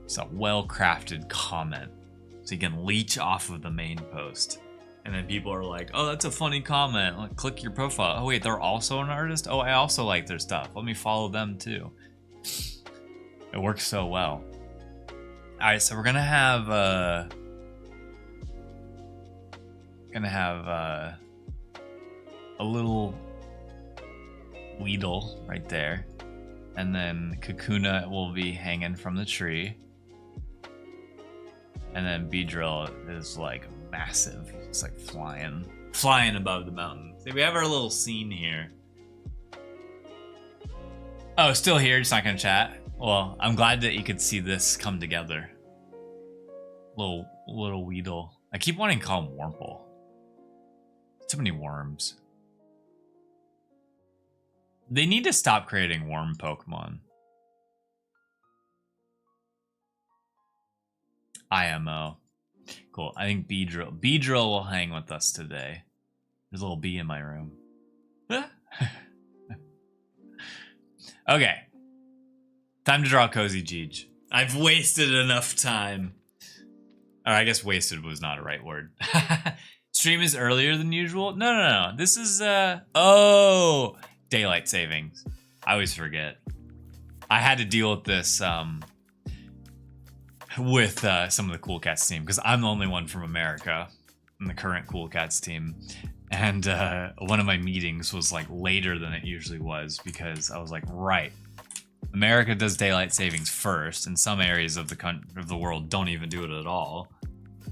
It's a well-crafted comment. So you can leech off of the main post. And then people are like, oh, that's a funny comment. Like, click your profile. Oh, wait, they're also an artist? Oh, I also like their stuff. Let me follow them, too. It works so well. All right, so we're going to have... a little... Weedle right there, and then Kakuna will be hanging from the tree, and then Beedrill is like massive. It's like flying above the mountain. See, we have our little scene here. Oh, still here, just not gonna chat. Well, I'm glad that you could see this come together. Little Weedle. I keep wanting to call him Wurmple. Too many worms. They need to stop creating worm Pokemon. IMO. Cool. I think Beedrill will hang with us today. There's a little bee in my room. Okay. Time to draw Cozy Jeej. I've wasted enough time. Or I guess wasted was not a right word. Stream is earlier than usual? No. This is, oh... Daylight savings. I always forget. I had to deal with this with some of the Cool Cats team because I'm the only one from America in the current Cool Cats team, and one of my meetings was like later than it usually was because I was like, right, America does daylight savings first, and some areas of the world don't even do it at all,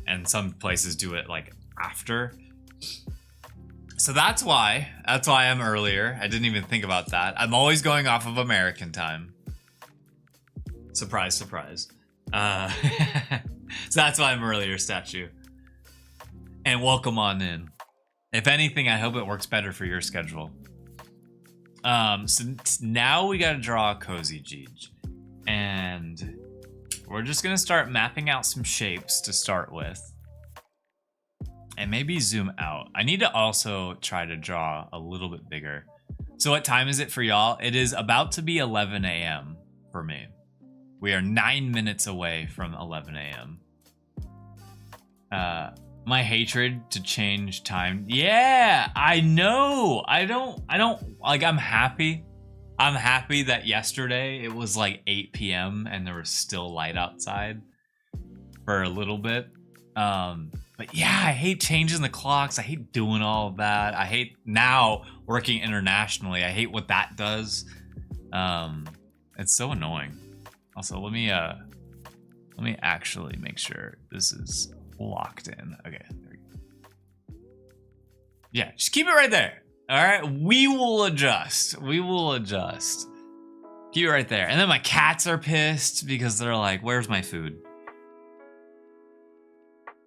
and some places do it like after. So that's why I'm earlier. I didn't even think about that. I'm always going off of American time. Surprise, surprise. So that's why I'm earlier, statue. And welcome on in. If anything, I hope it works better for your schedule. So now we gotta draw a Cozy Jeej. And we're just gonna start mapping out some shapes to start with. And maybe zoom out. I need to also try to draw a little bit bigger. So what time is it for y'all? It is about to be 11 a.m. for me. We are 9 minutes away from 11 a.m. My hatred to change time. Yeah, I know. I don't like, I'm happy. I'm happy that yesterday it was like 8 p.m. and there was still light outside for a little bit. But yeah, I hate changing the clocks. I hate doing all of that. I hate now working internationally. I hate what that does. It's so annoying. Also, let me actually make sure this is locked in. Okay, there we go. Yeah, just keep it right there. All right, we will adjust. We will adjust. Keep it right there. And then my cats are pissed because they're like, "Where's my food?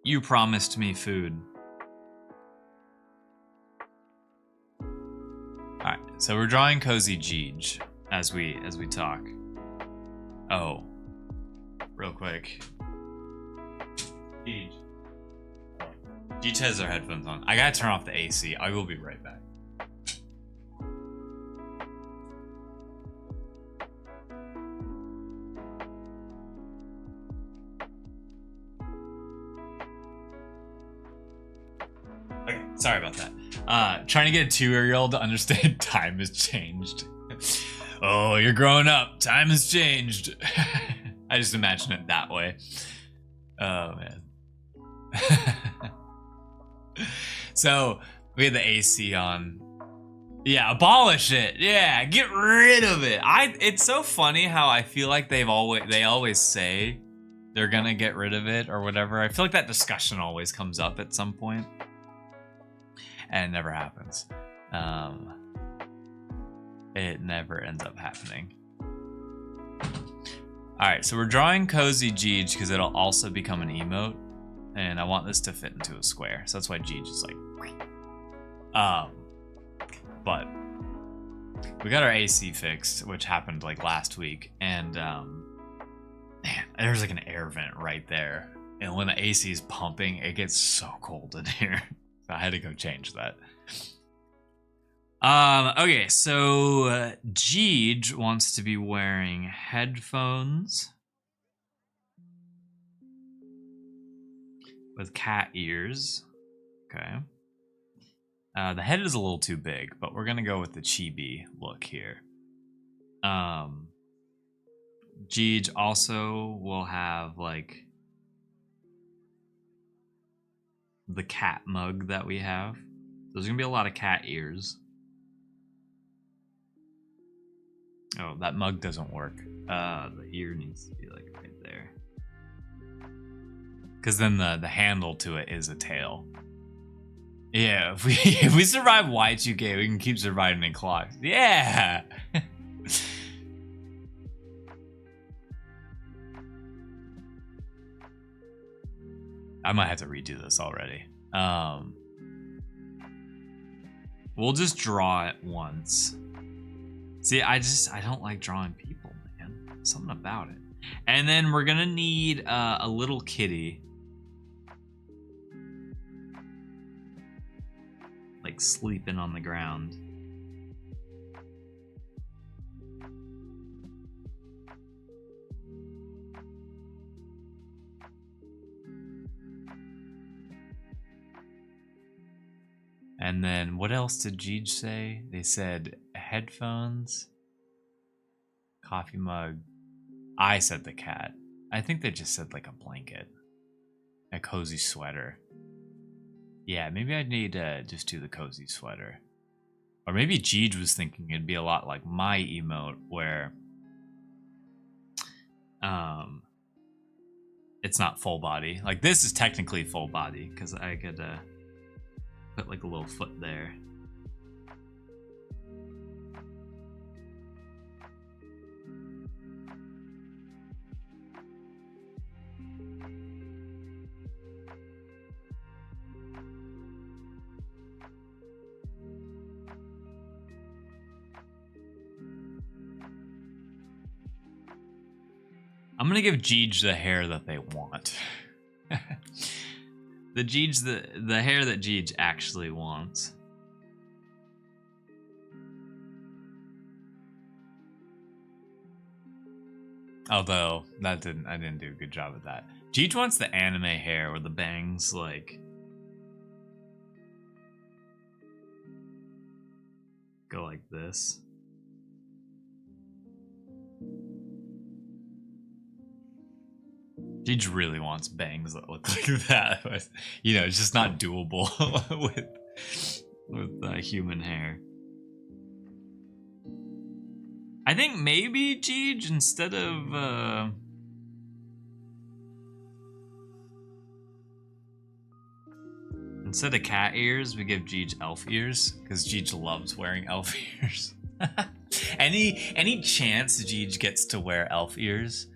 You promised me food." All right, so we're drawing Cozy Jeej as we talk. Oh, real quick. Jeej. Jeej has their headphones on. I gotta turn off the AC. I will be right back. Okay, sorry about that. Trying to get a 2-year-old to understand time has changed. Oh, you're growing up. Time has changed. I just imagine it that way. Oh, man. So, we had the AC on. Yeah, abolish it. Yeah, get rid of it. It's so funny how I feel like they always say they're gonna get rid of it or whatever. I feel like that discussion always comes up at some point. And it never happens. It never ends up happening. Alright, so we're drawing Cozy Jeej because it'll also become an emote. And I want this to fit into a square. So that's why Jeej is like... But we got our AC fixed, which happened like last week. And man, there's like an air vent right there. And when the AC is pumping, it gets so cold in here. So I had to go change that. Okay, so Jeej wants to be wearing headphones with cat ears. Okay. The head is a little too big, but we're gonna go with the chibi look here. Jeej also will have like the cat mug that we have. There's gonna be a lot of cat ears. Oh, that mug doesn't work. The ear needs to be like right there. Cause then the handle to it is a tail. Yeah, if we survive Y2K, we can keep surviving in clocks. Yeah. I might have to redo this already. We'll just draw it once. See, I don't like drawing people, man. Something about it. And then we're gonna need a little kitty. Like sleeping on the ground. And then what else did Jeej say? They said headphones, coffee mug. I said the cat. I think they just said like a blanket, a cozy sweater. Yeah, maybe I need to just do the cozy sweater. Or maybe Jeej was thinking it'd be a lot like my emote where it's not full body. Like this is technically full body because I could put like a little foot there. I'm gonna give Jeej the hair that they want. The hair that Jeej actually wants. Although I didn't do a good job at that. Jeej wants the anime hair where the bangs like go like this. Deej really wants bangs that look like that, but you know, it's just not doable with human hair. I think maybe Jeej, instead of cat ears, we give Jeej elf ears, because Jeej loves wearing elf ears. Any chance Jeej gets to wear elf ears,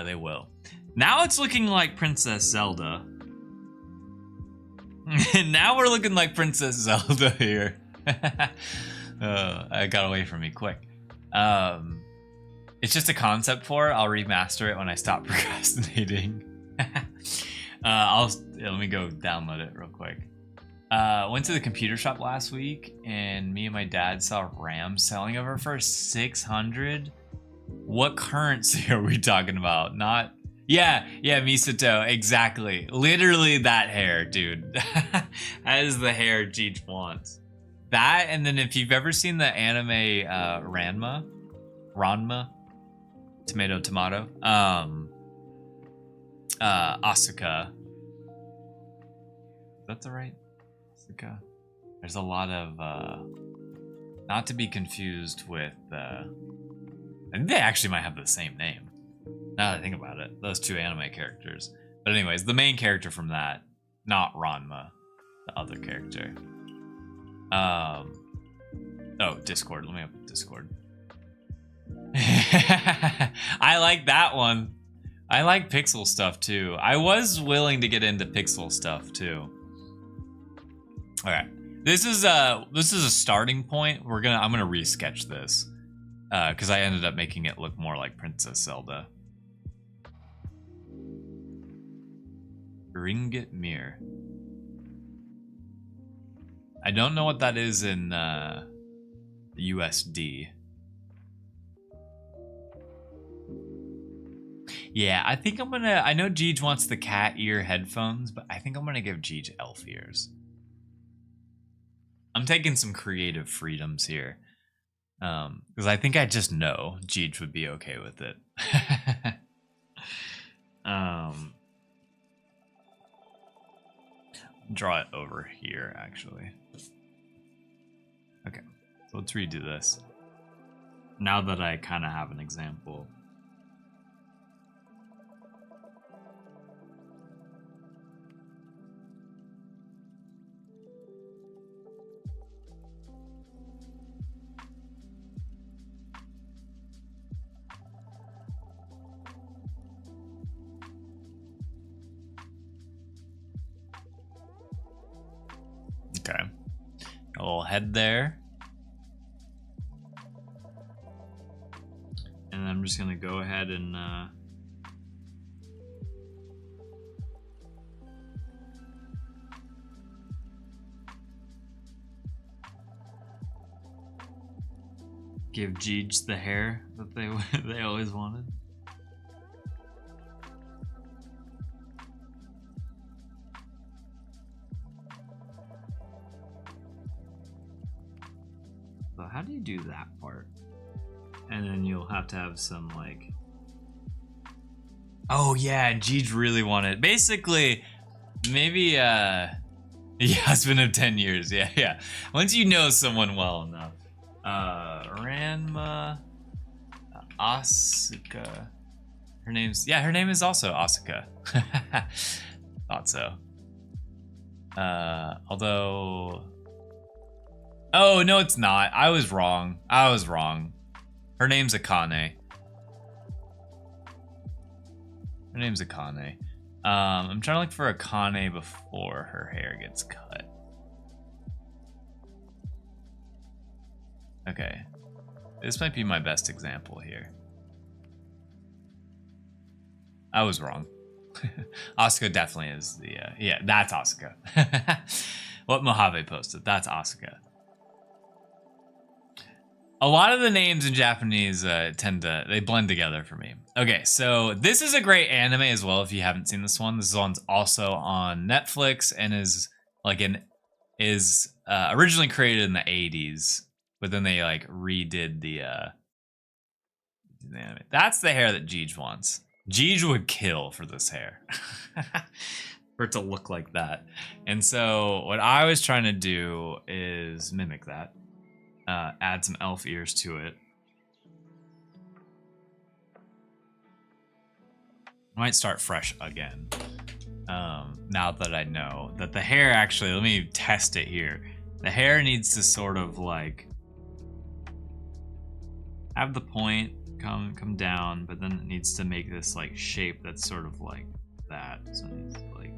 they will. Now it's looking like Princess Zelda. Now we're looking like Princess Zelda here. It got away from me quick. It's just a concept for it. I'll remaster it when I stop procrastinating. Let me go download it real quick. Went to the computer shop last week, and me and my dad saw RAM selling over for 600. What currency are we talking about? Not yeah, Misato, exactly. Literally that hair, dude. That is the hair Jeej wants. That, and then if you've ever seen the anime Ranma, tomato, Asuka. Is that the right Asuka? There's a lot of not to be confused with I think they actually might have the same name. Now that I think about it, those two anime characters. But anyways, the main character from that, not Ranma, the other character. Oh, Discord. Let me open Discord. I like that one. I like pixel stuff too. I was willing to get into pixel stuff too. All right, this is a starting point. I'm gonna resketch this because I ended up making it look more like Princess Zelda. Ringgit mirror. I don't know what that is in USD. Yeah, I think I'm gonna. I know Jeej wants the cat ear headphones, but I think I'm gonna give Jeej elf ears. I'm taking some creative freedoms here, because I think I just know Jeej would be okay with it. Draw it over here, actually. Okay, so let's redo this. Now that I kind of have an example. Okay, a little head there. And I'm just gonna go ahead and give Jeej the hair that they always wanted. So how do you do that part? And then you'll have to have some like, oh yeah, Jeej really wanted, basically, maybe yeah, it's been 10 years, yeah. Once you know someone well enough. Ranma, Asuka. Her name is also Asuka. Thought so. Although, oh no, it's not. I was wrong. Her name's Akane. I'm trying to look for Akane before her hair gets cut. Okay. This might be my best example here. I was wrong. Asuka definitely is the, yeah, that's Asuka. What Mojave posted, that's Asuka. A lot of the names in Japanese they blend together for me. Okay, so this is a great anime as well if you haven't seen this one. This one's also on Netflix and is like originally created in the 80s, but then they like redid the anime. That's the hair that Jeej wants. Jeej would kill for this hair. For it to look like that. And so what I was trying to do is mimic that. Add some elf ears to it. Might start fresh again. Now that I know that the hair actually, let me test it here. The hair needs to sort of like have the point come down, but then it needs to make this like shape that's sort of like that. So it needs to like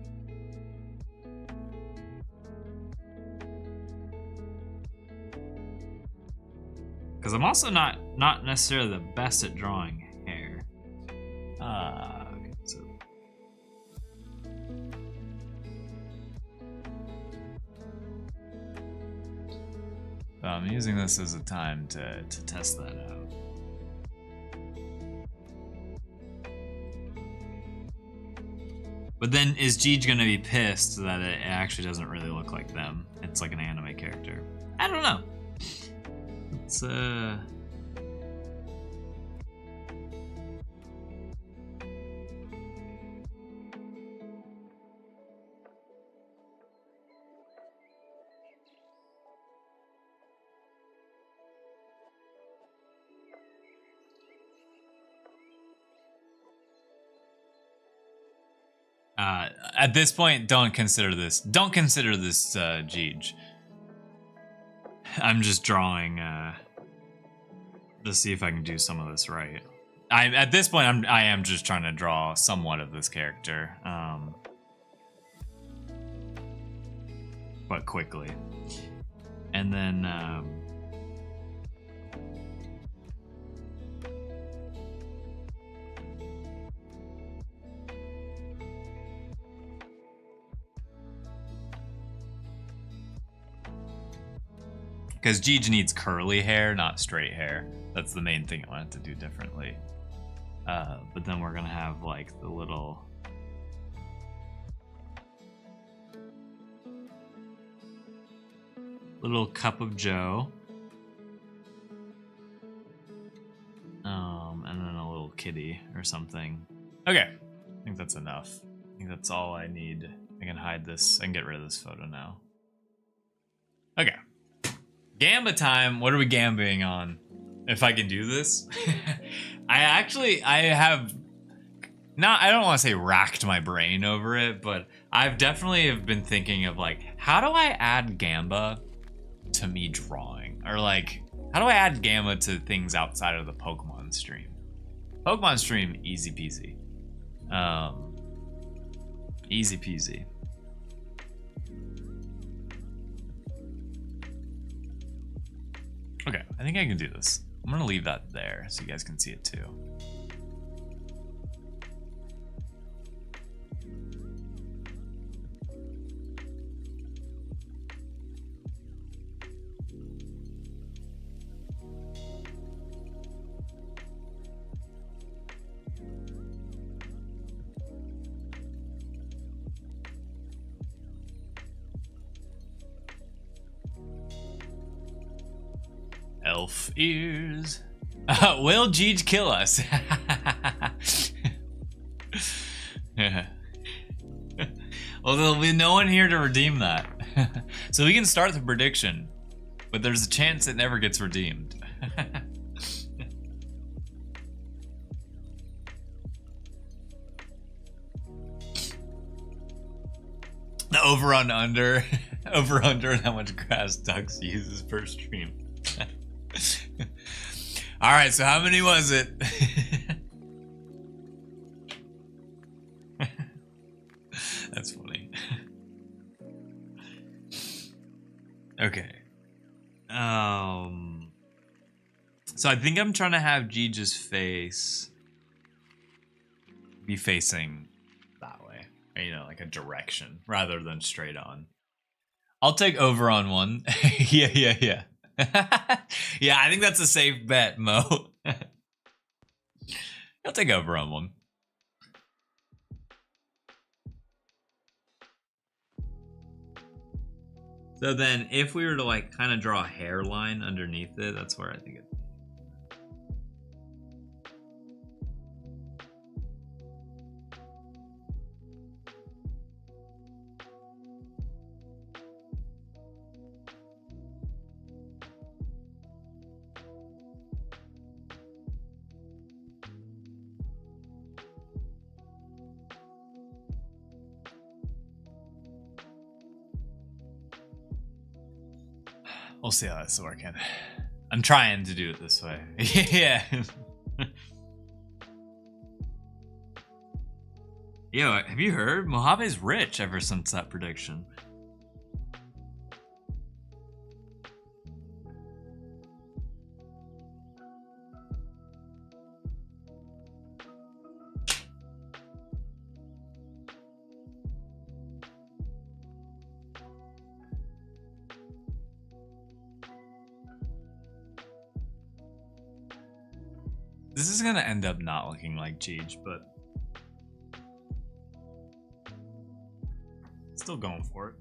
because I'm also not necessarily the best at drawing hair. Okay, so I'm using this as a time to test that out. But then is Jeej gonna be pissed that it actually doesn't really look like them? It's like an anime character. I don't know. It's at this point, don't consider this Jeej. I'm just drawing to see if I can do some of this right. At this point I am just trying to draw somewhat of this character, but quickly. And then because Jeej needs curly hair, not straight hair. That's the main thing I wanted to do differently. But then we're gonna have like the little cup of Joe. And then a little kitty or something. Okay, I think that's enough. I think that's all I need. I can hide this. I can get rid of this photo now. Okay. Gamba time. What are we gambaing on? If I can do this. I have not, I don't want to say racked my brain over it, but I've definitely have been thinking of like, how do I add Gamba to me drawing? Or like, how do I add Gamba to things outside of the Pokemon stream? Pokemon stream, easy peasy. Easy peasy. Okay, I think I can do this. I'm gonna leave that there so you guys can see it too. Elf ears. Will Jeej kill us? Yeah. Well, there'll be no one here to redeem that. So we can start the prediction, but there's a chance it never gets redeemed. The over on under and how much grass Dux uses per stream. All right, so how many was it? That's funny. Okay. So I think I'm trying to have Jeej's face be facing that way, you know, like a direction rather than straight on. I'll take over on one. Yeah. Yeah, I think that's a safe bet, Mo. I'll take over on one. So then if we were to like kind of draw a hairline underneath it, that's where I think it. We'll see how this is working. I'm trying to do it this way. Yeah. Yo, have you heard? Mojave's rich ever since that prediction. This is gonna end up not looking like Cheech, but still going for it.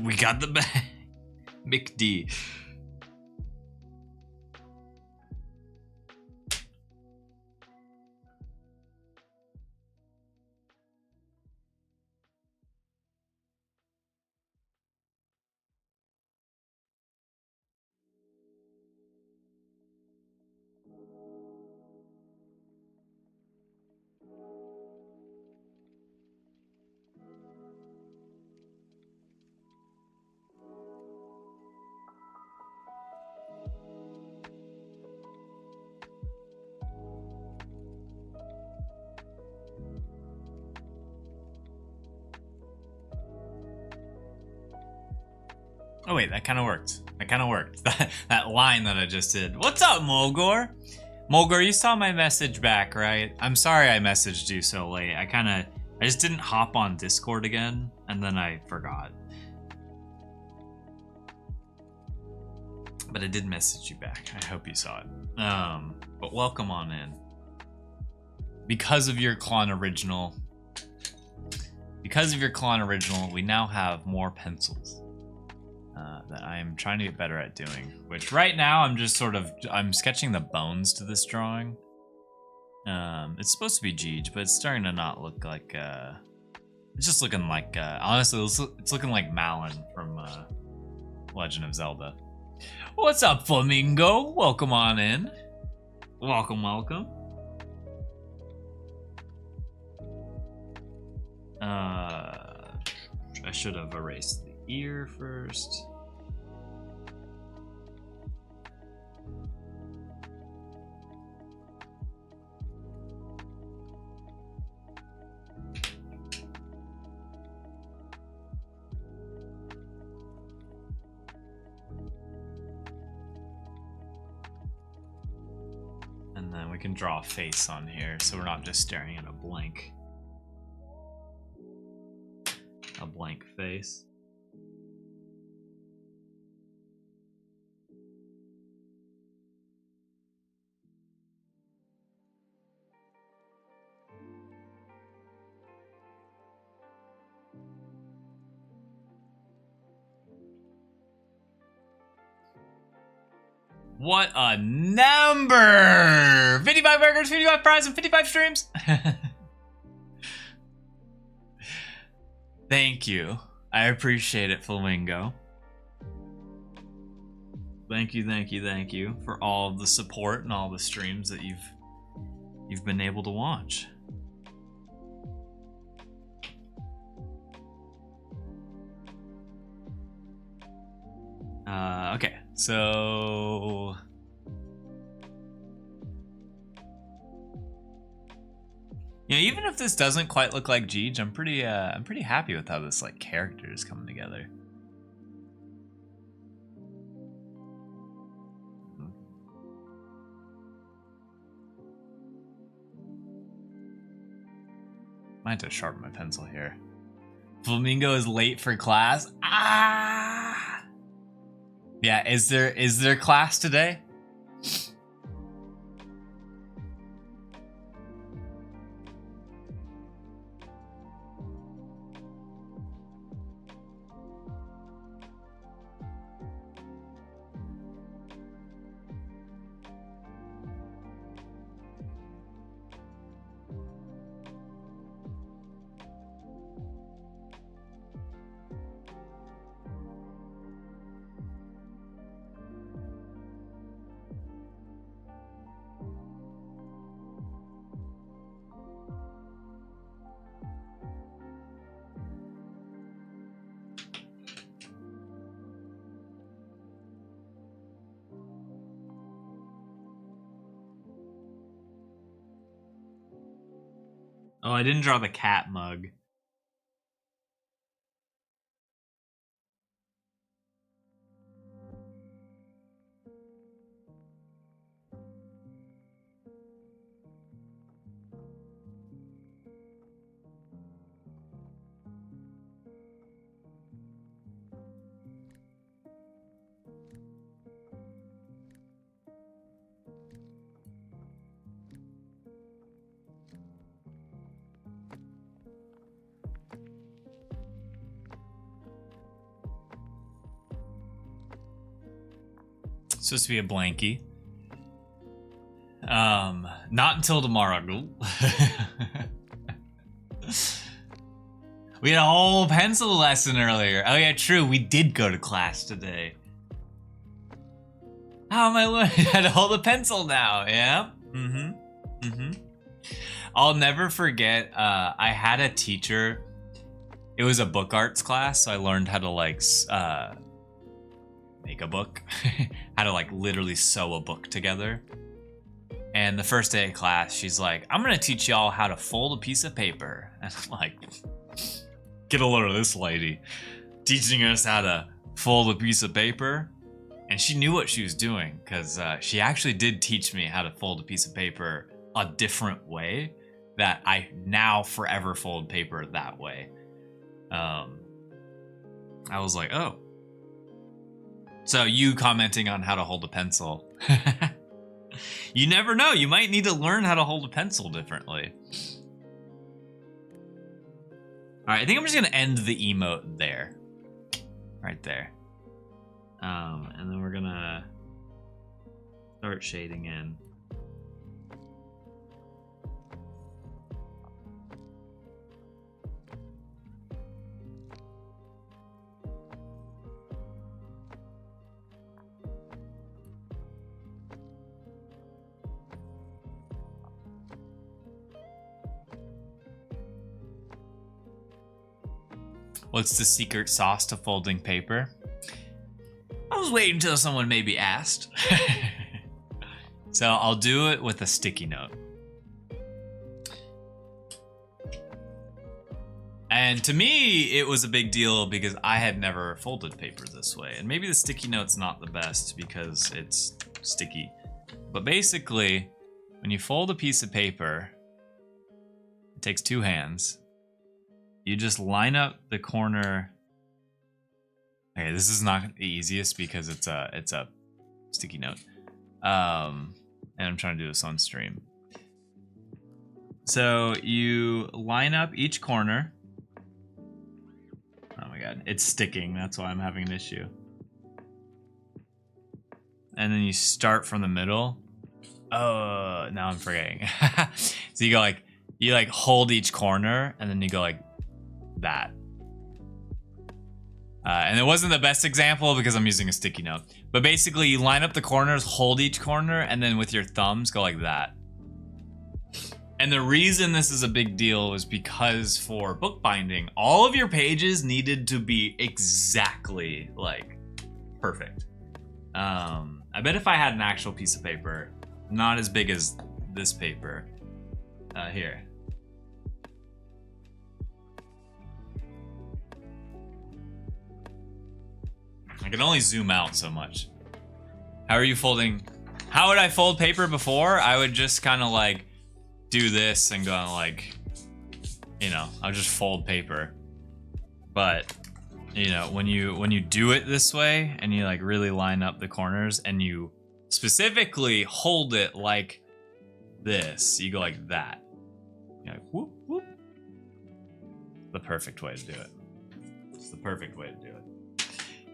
We got the bag. McD. Oh wait, that kind of worked. That kind of worked. That line that I just did. What's up, Mulgore? Mulgore, you saw my message back, right? I'm sorry I messaged you so late. I just didn't hop on Discord again, and then I forgot. But I did message you back. I hope you saw it. But welcome on in. Because of your Klon original, we now have more pencils. That I'm trying to get better at doing, which right now I'm sketching the bones to this drawing. It's supposed to be Jeej, but it's starting to not look like, it's just looking like, honestly, it's looking like Malin from, Legend of Zelda. What's up, Flamingo? Welcome on in. Welcome, welcome. I should have erased the ear first. And then we can draw a face on here so we're not just staring at a blank face. What a number! 55 burgers, 55 fries, and 55 streams. Thank you. I appreciate it, Flamingo. Thank you for all of the support and all the streams that you've been able to watch. Okay, so yeah, even if this doesn't quite look like Jeej, I'm pretty happy with how this like character is coming together. Might have to sharpen my pencil here. Flamingo is late for class. Ah! Yeah, is there class today? Oh, I didn't draw the cat mug. It's supposed to be a blankie. Not until tomorrow. We had a whole pencil lesson earlier. Oh yeah, true. We did go to class today. How am I learning how to hold a pencil now? Yeah. I'll never forget. I had a teacher. It was a book arts class, so I learned how to like make a book, how to like literally sew a book together. And the first day of class, she's like, "I'm gonna teach y'all how to fold a piece of paper." And I'm like, get a load of this lady teaching us how to fold a piece of paper. And she knew what she was doing, because she actually did teach me how to fold a piece of paper a different way that I now forever fold paper that way. I was like, oh. So you commenting on how to hold a pencil. You never know. You might need to learn how to hold a pencil differently. All right, I think I'm just going to end the emote there. Right there. And then we're going to start shading in. What's the secret sauce to folding paper? I was waiting until someone maybe asked. So I'll do it with a sticky note. And to me, it was a big deal because I had never folded paper this way. And maybe the sticky note's not the best because it's sticky. But basically, when you fold a piece of paper, it takes two hands. You just line up the corner. Okay, this is not the easiest because it's a sticky note. And I'm trying to do this on stream. So you line up each corner. Oh my god, it's sticking. That's why I'm having an issue. And then you start from the middle. Oh, now I'm forgetting. So you go like, you like hold each corner and then you go like that. And it wasn't the best example because I'm using a sticky note. But basically you line up the corners, hold each corner, and then with your thumbs go like that. And the reason this is a big deal is because for bookbinding, all of your pages needed to be exactly like perfect. I bet if I had an actual piece of paper, not as big as this paper, here. I can only zoom out so much. How are you folding? How would I fold paper before? I would just kind of like do this and go like, you know, I'll just fold paper. But, you know, when you do it this way and you like really line up the corners and you specifically hold it like this, you go like that. You're like, whoop, whoop. The perfect way to do it. It's the perfect way to do it.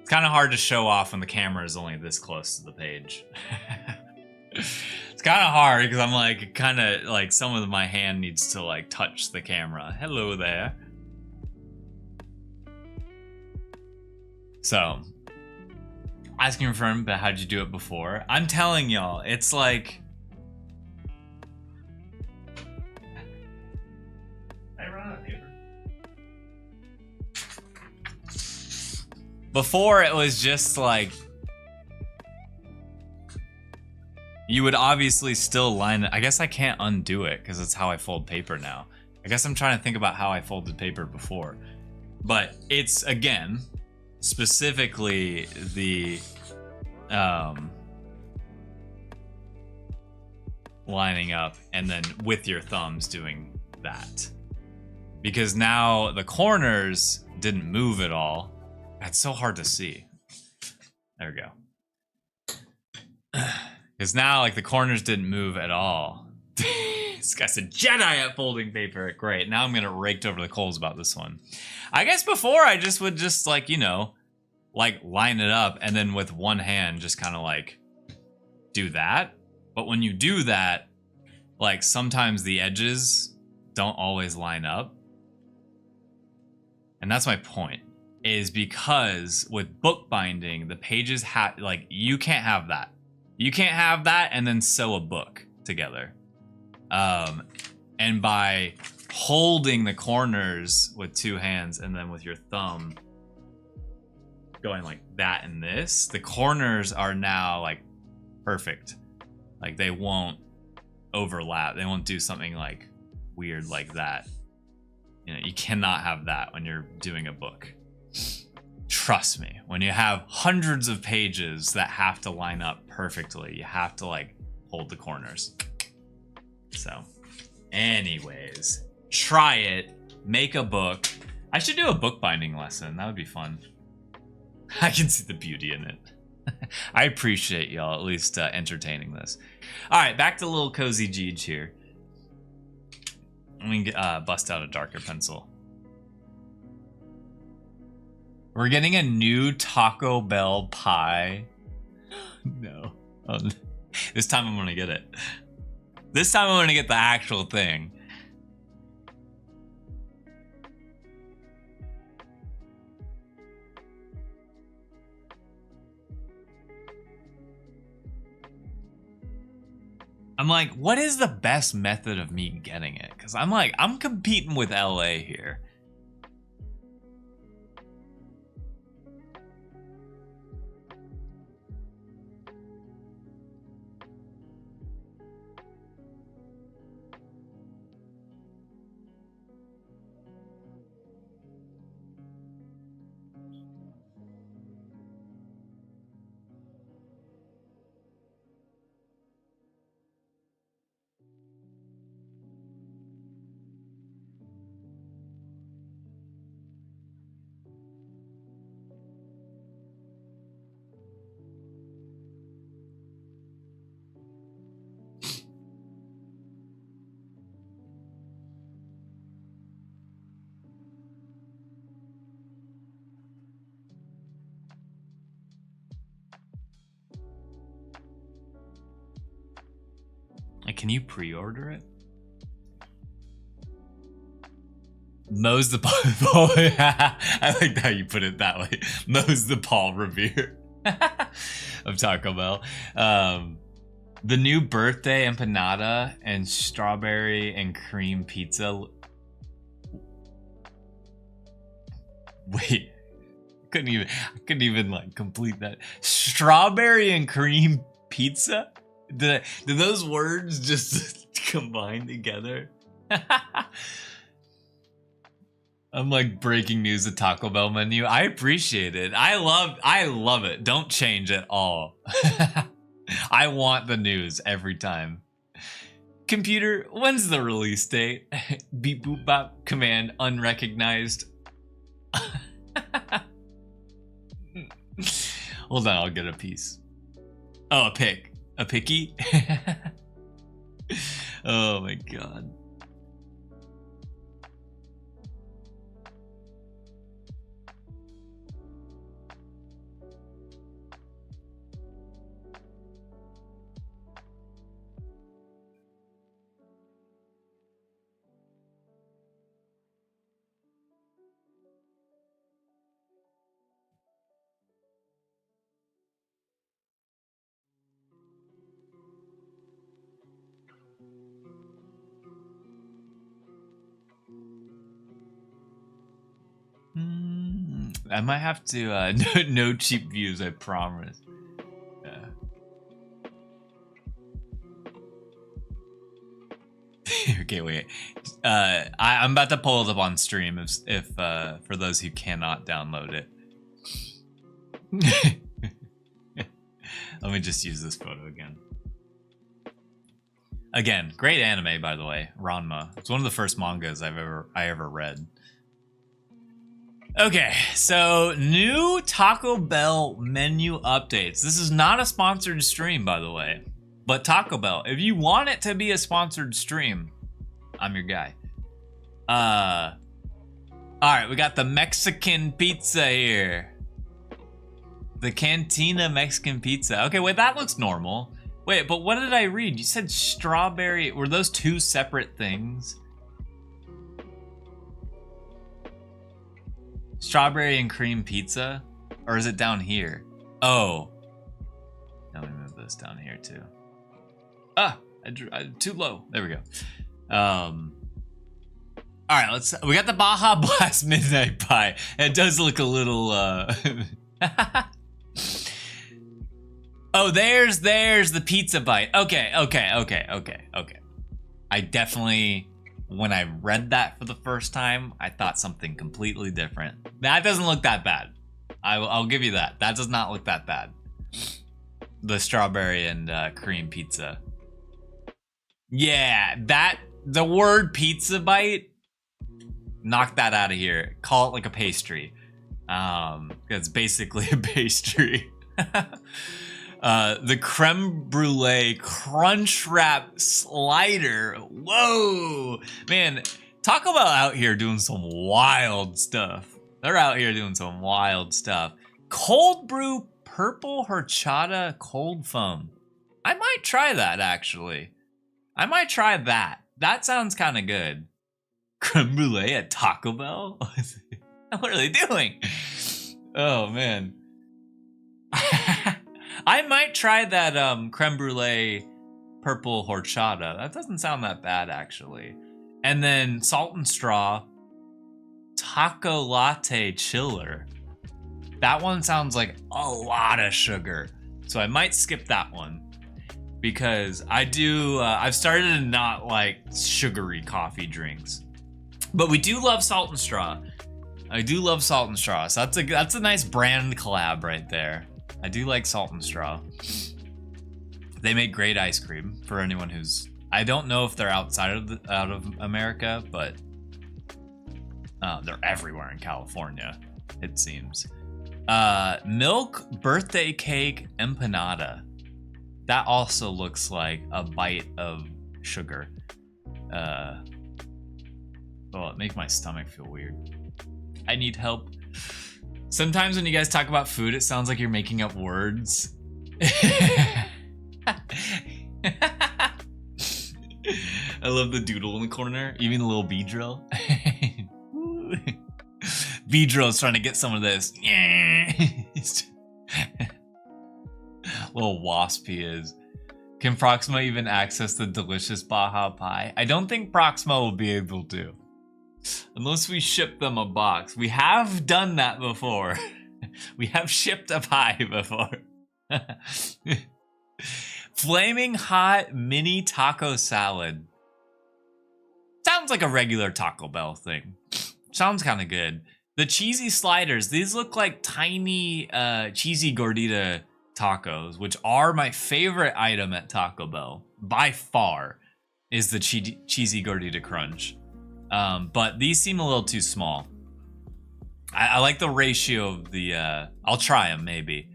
It's kind of hard to show off when the camera is only this close to the page. It's kind of hard because I'm like, kind of like some of my hand needs to like touch the camera. Hello there. So, asking your friend, but how'd you do it before? I'm telling y'all, it's like, I run out of paper. Before it was just like, you would obviously still line it. I guess I can't undo it because it's how I fold paper now. I guess I'm trying to think about how I folded paper before. But it's, again, specifically the lining up and then with your thumbs doing that. Because now the corners didn't move at all. That's so hard to see. There we go. Because now, like, the corners didn't move at all. This guy's a Jedi at folding paper. Great. Now I'm gonna raked over the coals about this one. I guess before I just would just, like, you know, like, line it up and then with one hand just kind of like do that. But when you do that, like, sometimes the edges don't always line up. And that's my point, is because with bookbinding, the pages have, like, you can't have that. You can't have that and then sew a book together. And by holding the corners with two hands and then with your thumb going like that and this, the corners are now like perfect. Like, they won't overlap. They won't do something like weird like that. You know, you cannot have that when you're doing a book. Trust me, when you have hundreds of pages that have to line up perfectly, you have to, like, hold the corners. So, anyways, try it, make a book. I should do a bookbinding lesson. That would be fun. I can see the beauty in it. I appreciate y'all at least entertaining this. All right, back to little Cozy Jeej here. Let me bust out a darker pencil. We're getting a new Taco Bell pie. No. This time I'm gonna get it. This time I'm gonna get the actual thing. I'm like, what is the best method of me getting it? Because I'm like, I'm competing with LA here. Like, can you pre-order it? Mo's the Paul. I like how you put it that way. Mo's the Paul Revere of Taco Bell. The new birthday empanada and strawberry and cream pizza. Wait, I couldn't even like complete that. Strawberry and cream pizza? Did those words just combine together? I'm like breaking news, the Taco Bell menu. I appreciate it. I love it. Don't change at all. I want the news every time. Computer, when's the release date? Beep boop bop, command unrecognized. Hold on, I'll get a piece. Oh, a pick. A picky? Oh my god. I might have to no cheap views, I promise. Yeah. Okay, wait. I'm about to pull it up on stream if for those who cannot download it. Let me just use this photo again. Again, great anime, by the way. Ranma. It's one of the first mangas I ever read. Okay, so new Taco Bell menu updates. This is not a sponsored stream, by the way. But Taco Bell, if you want it to be a sponsored stream, I'm your guy. Alright, we got the Mexican pizza here. The Cantina Mexican pizza. Okay, wait, that looks normal. Wait, but what did I read? You said strawberry. Were those two separate things? Strawberry and cream pizza? Or is it down here? Oh. Let me move this down here too. Ah, I too low. There we go. All right, we got the Baja Blast Midnight Pie. It does look a little, Oh, there's the pizza bite. Okay. I definitely, when I read that for the first time, I thought something completely different. That doesn't look that bad. I'll give you that. That does not look that bad. The strawberry and cream pizza. Yeah, the word pizza bite, knock that out of here. Call it like a pastry. It's basically a pastry. The creme brulee crunch wrap slider. Whoa, man, Taco Bell out here doing some wild stuff. They're out here doing some wild stuff. Cold brew purple horchata cold foam. I might try that, actually. I might try that. That sounds kind of good. Creme brulee at Taco Bell? What are they doing? Oh, man. I might try that creme brulee purple horchata. That doesn't sound that bad, actually. And then salt and straw taco latte chiller. That one sounds like a lot of sugar. So I might skip that one. Because I've started to not like sugary coffee drinks. But we do love salt and straw. I do love salt and straw. So that's a nice brand collab right there. I do like salt and straw. They make great ice cream for anyone who's... I don't know if they're out of America, but they're everywhere in California, it seems. Milk birthday cake empanada. That also looks like a bite of sugar. Oh, it makes my stomach feel weird. I need help. Sometimes when you guys talk about food, it sounds like you're making up words. I love the doodle in the corner. You mean the little bee drill? Bee drill's trying to get some of this. Little wasp he is. Can Proxima even access the delicious Baja pie? I don't think Proxima will be able to. Unless we ship them a box. We have done that before. We have shipped a pie before. Flaming hot mini taco salad. Sounds like a regular Taco Bell thing. Sounds kind of good. The cheesy sliders. These look like tiny cheesy gordita tacos, which are my favorite item at Taco Bell. By far is the cheesy gordita crunch. But these seem a little too small. I like the ratio of the, I'll try them maybe.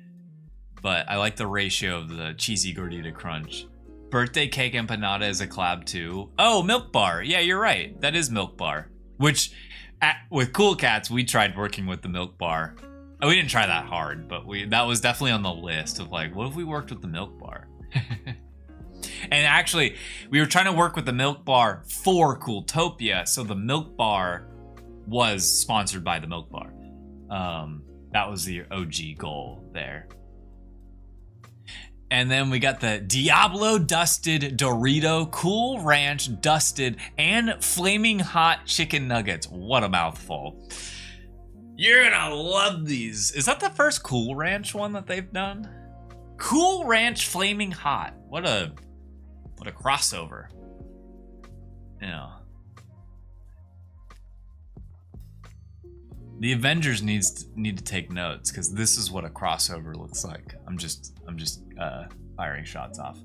But I like the ratio of the cheesy gordita crunch. Birthday cake empanada is a collab too. Oh, Milk Bar. Yeah, you're right. That is Milk Bar. Which, with Cool Cats, we tried working with the Milk Bar. We didn't try that hard, but that was definitely on the list of like, what if we worked with the Milk Bar? And actually, we were trying to work with the Milk Bar for Cooltopia, so the Milk Bar was sponsored by the Milk Bar. That was the OG goal there. And then we got the Diablo Dusted Dorito Cool Ranch Dusted and Flaming Hot Chicken Nuggets. What a mouthful. You're gonna love these. Is that the first Cool Ranch one that they've done? Cool Ranch Flaming Hot. What a crossover. you know. The Avengers need to take notes, because this is what a crossover looks like. I'm just firing shots off.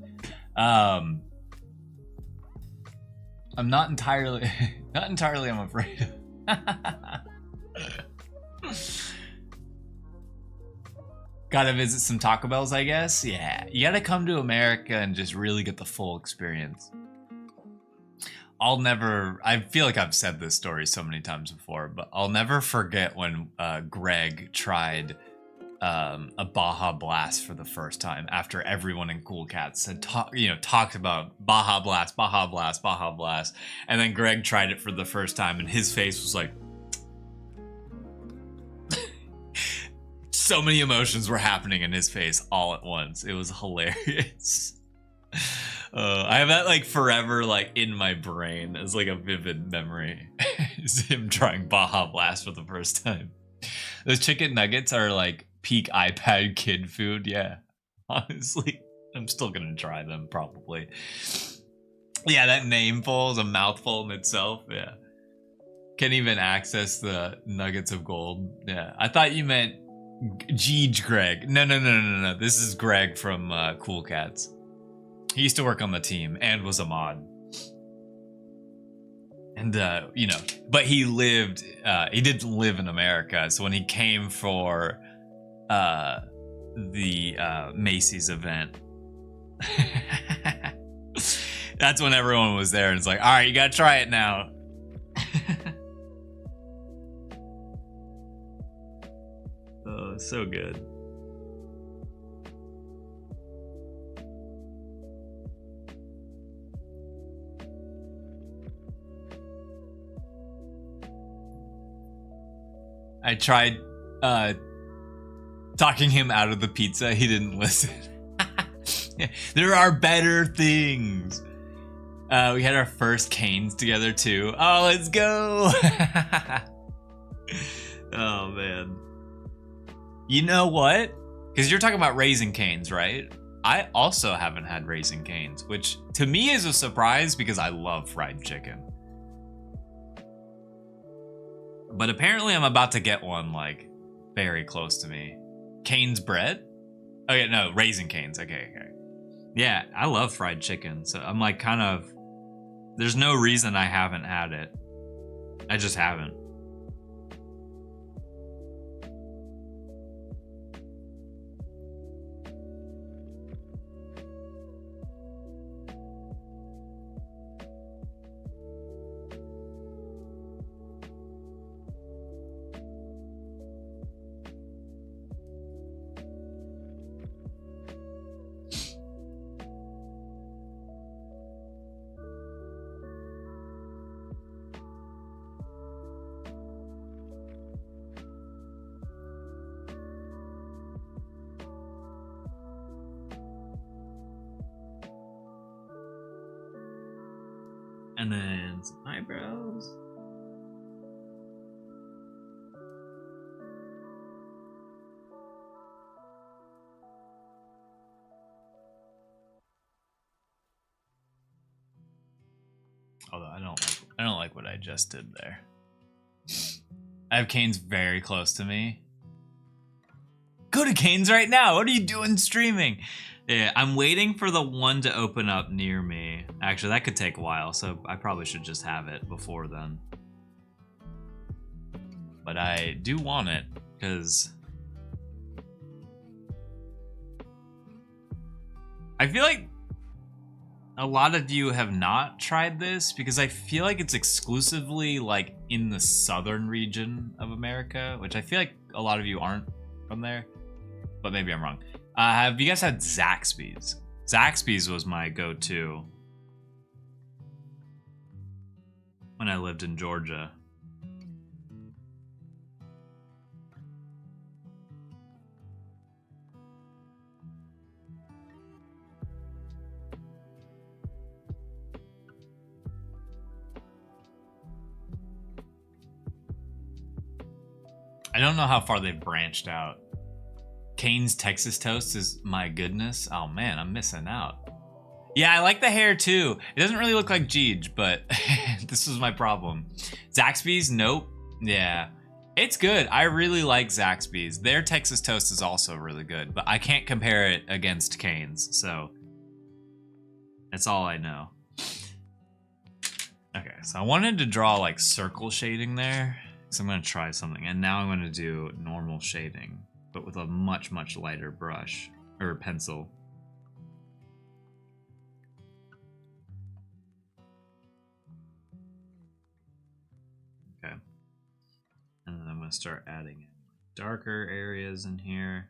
I'm not entirely I'm afraid. Gotta visit some Taco Bells, I guess. Yeah, you gotta come to America and just really get the full experience. I feel like I've said this story so many times before, but I'll never forget when Greg tried a Baja Blast for the first time after everyone in Cool Cats had talked about Baja Blast, Baja Blast, Baja Blast, and then Greg tried it for the first time, and his face was like, so many emotions were happening in his face all at once. It was hilarious. I have that like forever like in my brain as like a vivid memory. Is him trying Baja Blast for the first time. Those chicken nuggets are like peak iPad kid food. Yeah, honestly, I'm still gonna try them probably. Yeah, that nameful is a mouthful in itself. Yeah, can't even access the nuggets of gold. Yeah, I thought you meant Jeej Greg. No. This is Greg from Cool Cats. He used to work on the team and was a mod. And, but he didn't live in America. So when he came for the Macy's event, that's when everyone was there. And it's like, all right, you got to try it now. Oh, so good. I tried talking him out of the pizza. He didn't listen. There are better things. We had our first canes together too. Oh, let's go. Oh, man. You know what? Because you're talking about Raising Canes, right? I also haven't had Raising Canes, which to me is a surprise because I love fried chicken. But apparently I'm about to get one, like, very close to me. Cane's bread? Oh, yeah, no, Raising Canes. Okay. Yeah, I love fried chicken. So I'm, like, kind of... There's no reason I haven't had it. I just haven't. And then some eyebrows. Although I don't like what I just did there. I have Cane's very close to me. Go to Cane's right now. What are you doing streaming? Yeah, I'm waiting for the one to open up near me. Actually, that could take a while, so I probably should just have it before then. But I do want it, because I feel like a lot of you have not tried this, because I feel like it's exclusively like in the southern region of America, which I feel like a lot of you aren't from there, but maybe I'm wrong. Have you guys had Zaxby's? Zaxby's was my go-to when I lived in Georgia. I don't know how far they've branched out. Cane's Texas Toast is my goodness. Oh man, I'm missing out. Yeah, I like the hair too. It doesn't really look like Jeej, but this was my problem. Zaxby's, nope. Yeah, it's good. I really like Zaxby's. Their Texas toast is also really good, but I can't compare it against Cane's, so that's all I know. Okay, so I wanted to draw like circle shading there, so I'm gonna try something, and now I'm gonna do normal shading, but with a much, much lighter brush or pencil. Okay, and then I'm gonna start adding in darker areas in here.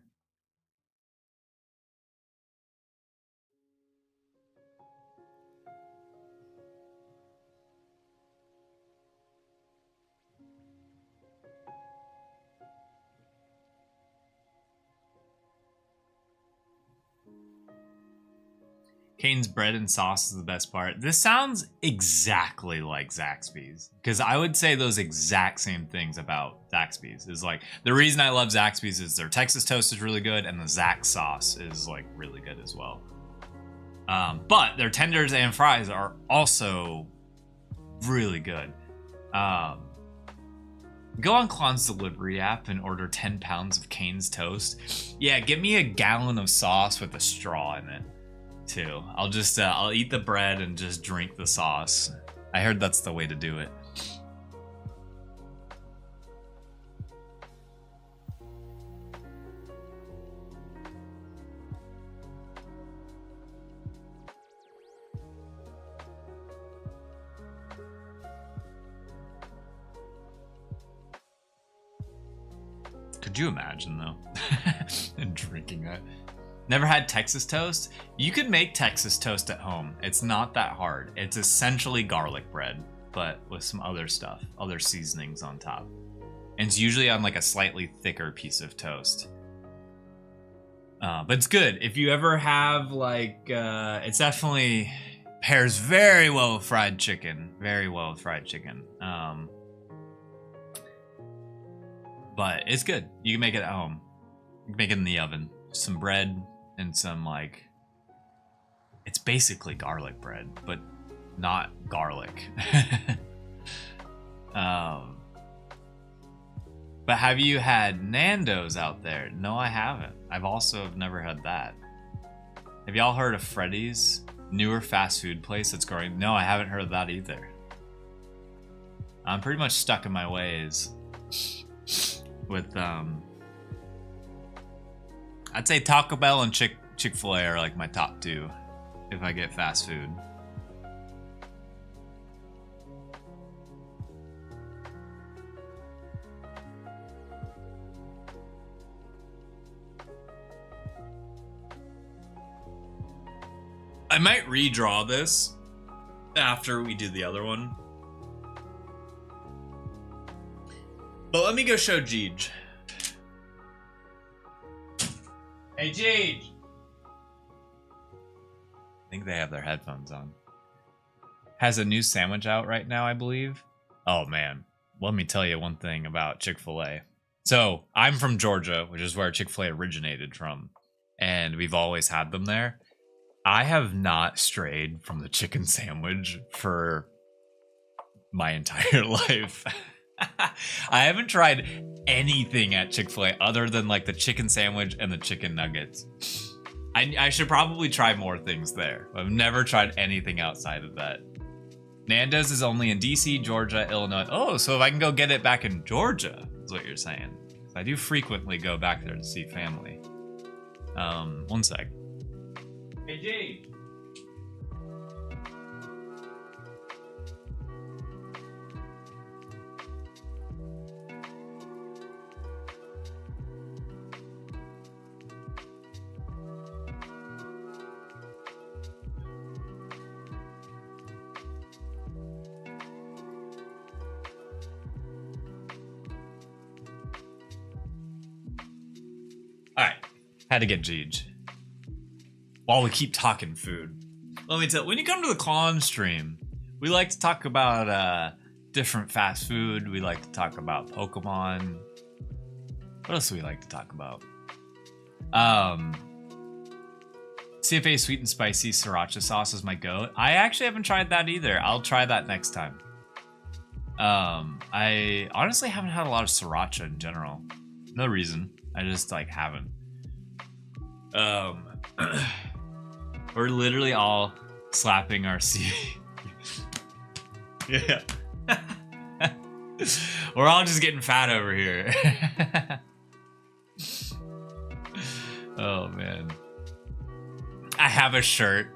Cane's bread and sauce is the best part. This sounds exactly like Zaxby's, because I would say those exact same things about Zaxby's. Is like, the reason I love Zaxby's is their Texas toast is really good, and the Zax sauce is like really good as well. But their tenders and fries are also really good. Go on Klon's delivery app and order 10 pounds of Cane's toast. Yeah, give me a gallon of sauce with a straw in it too. I'll just I'll eat the bread and just drink the sauce. I heard that's the way to do it. Could you imagine though? And drinking that. Never had Texas toast? You could make Texas toast at home. It's not that hard. It's essentially garlic bread, but with some other stuff, other seasonings on top. And it's usually on like a slightly thicker piece of toast. But it's good. If you ever have like, it's definitely pairs very well with fried chicken. Very well with fried chicken. But it's good. You can make it at home. You can make it in the oven. Some bread and some like, it's basically garlic bread, but not garlic. But have you had Nando's out there? No, I haven't. I've also never had that. Have y'all heard of Freddy's? Newer fast food place that's growing? No, I haven't heard of that either. I'm pretty much stuck in my ways with I'd say Taco Bell and Chick-fil-A are like my top two if I get fast food. I might redraw this after we do the other one. But let me go show Jeej. Hey, Jeej! I think they have their headphones on. Has a new sandwich out right now, I believe. Oh, man. Let me tell you one thing about Chick-fil-A. So, I'm from Georgia, which is where Chick-fil-A originated from. And we've always had them there. I have not strayed from the chicken sandwich for my entire life. I haven't tried anything at Chick-fil-A other than like the chicken sandwich and the chicken nuggets. I should probably try more things there. I've never tried anything outside of that. Nando's is only in DC, Georgia, Illinois. Oh, so if I can go get it back in Georgia, is what you're saying. I do frequently go back there to see family. One sec. Hey, G. Alright, had to get Jeej. While we keep talking food, let me tell you, when you come to the Klon stream, we like to talk about different fast food. We like to talk about Pokemon. What else do we like to talk about? CFA sweet and spicy sriracha sauce is my goat. I actually haven't tried that either. I'll try that next time. I honestly haven't had a lot of sriracha in general. No reason. I just like haven't. We're literally all slapping our C. Yeah. We're all just getting fat over here. Oh man. I have a shirt.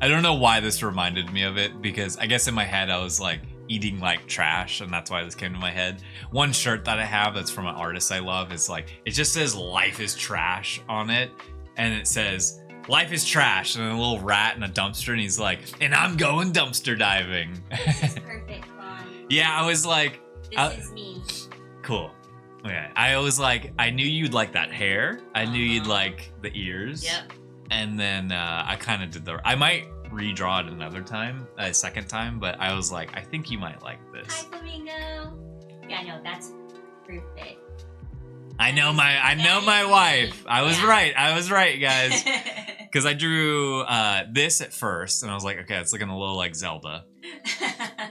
I don't know why this reminded me of it, because I guess in my head I was like eating like trash, and that's why this came to my head. One shirt that I have that's from an artist I love is like, it just says "Life is trash" on it, and it says "Life is trash" and a little rat in a dumpster, and he's like, "And I'm going dumpster diving." This is perfect, Vaughn. Yeah, I was like, This is me. cool. Okay, I was like, I knew you'd like that hair. I knew you'd like the ears. Yep. And then I kind of did I might redraw it another time, a second time, but I was like, I think you might like this. Hi, Flamingo. Yeah, no, that's perfect. I know my wife. I was right, guys. Because I drew this at first, and I was like, okay, it's looking a little like Zelda.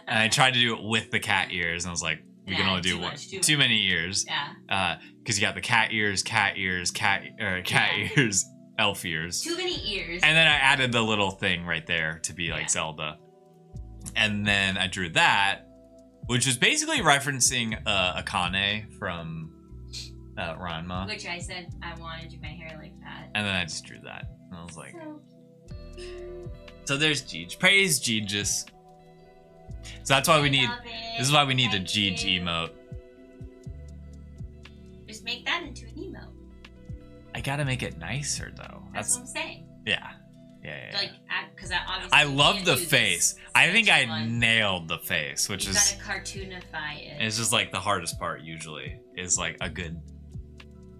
And I tried to do it with the cat ears, and I was like, we can only do too many ears. Yeah. Because you got the cat ears, ears, elf ears. Too many ears. And then I added the little thing right there to be like Zelda. And then I drew that, which is basically referencing Akane from Ranma. Which I said I wanted to do my hair like that. And then I just drew that. And I was like... So there's Jeej. Praise Jeejus. So that's why we need... This is why we need a Jeej emote. Just make that into an emote. I gotta make it nicer, though. That's what I'm saying. Yeah. Like, because obviously I love the face. I think I nailed the face, which is... You gotta cartoonify it. It's just like the hardest part usually is like a good,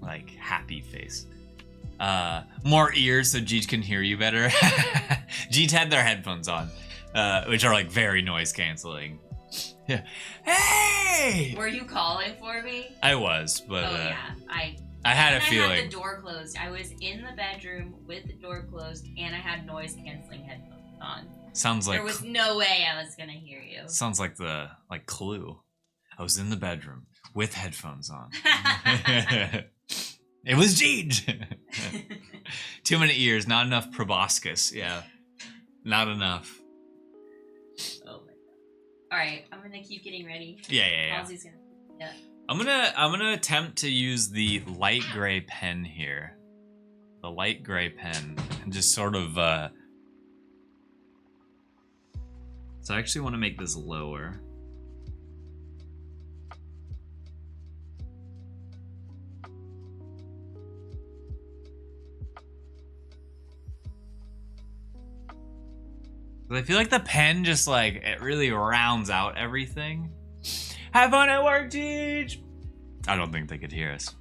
like happy face. More ears so Jeej can hear you better. Jeej had their headphones on, which are like very noise canceling. Yeah. Hey! Were you calling for me? I was, but yeah, I had a feeling. I had the door closed. I was in the bedroom with the door closed, and I had noise canceling headphones on. Sounds like there was no way I was gonna hear you. Sounds like the Clue. I was in the bedroom with headphones on. It was Jeej. Too many ears, not enough proboscis. Yeah, not enough. Oh my god! All right, I'm gonna keep getting ready. Yeah. Ozzy's gonna. Yeah. I'm gonna attempt to use the light gray pen here. The light gray pen, and just sort of so I actually want to make this lower. But I feel like the pen just like it really rounds out everything. Have fun at work, Jeej! I don't think they could hear us.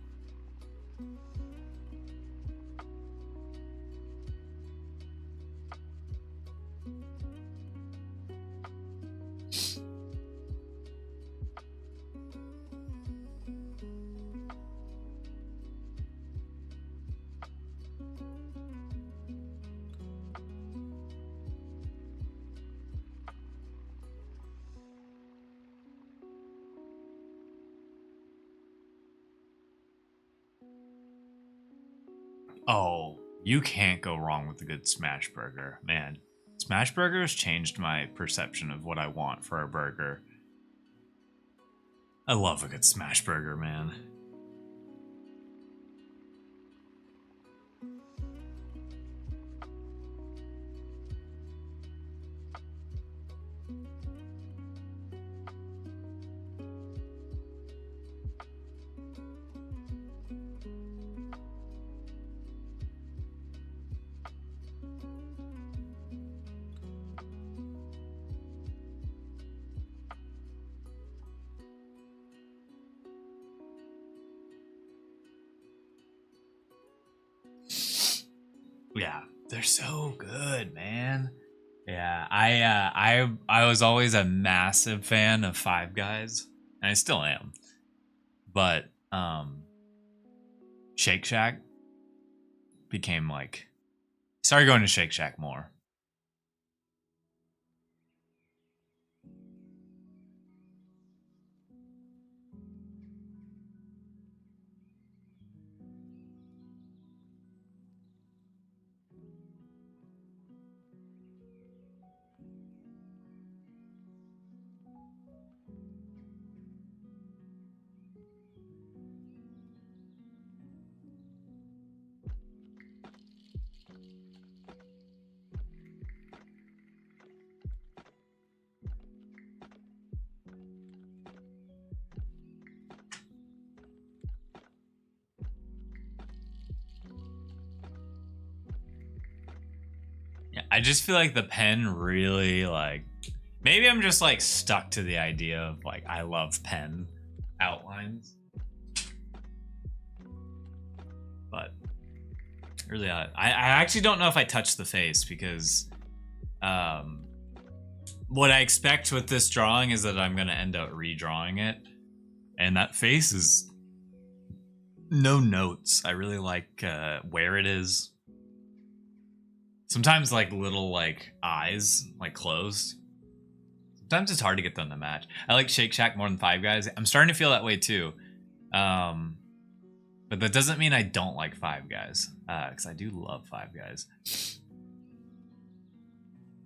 Oh, you can't go wrong with a good smash burger. Man, smash burgers changed my perception of what I want for a burger. I love a good smash burger, man. Yeah, they're so good, man. Yeah, I was always a massive fan of Five Guys, and I still am. But Shake Shack became like Started going to Shake Shack more. Yeah, I just feel like the pen really like, maybe I'm just like stuck to the idea of like I love pen outlines, but really I actually don't know if I touched the face because what I expect with this drawing is that I'm gonna end up redrawing it, and that face is no notes. I really like where it is. Sometimes like little like eyes like closed. Sometimes it's hard to get them to match. I like Shake Shack more than Five Guys. I'm starting to feel that way too. But that doesn't mean I don't like Five Guys. Because I do love Five Guys.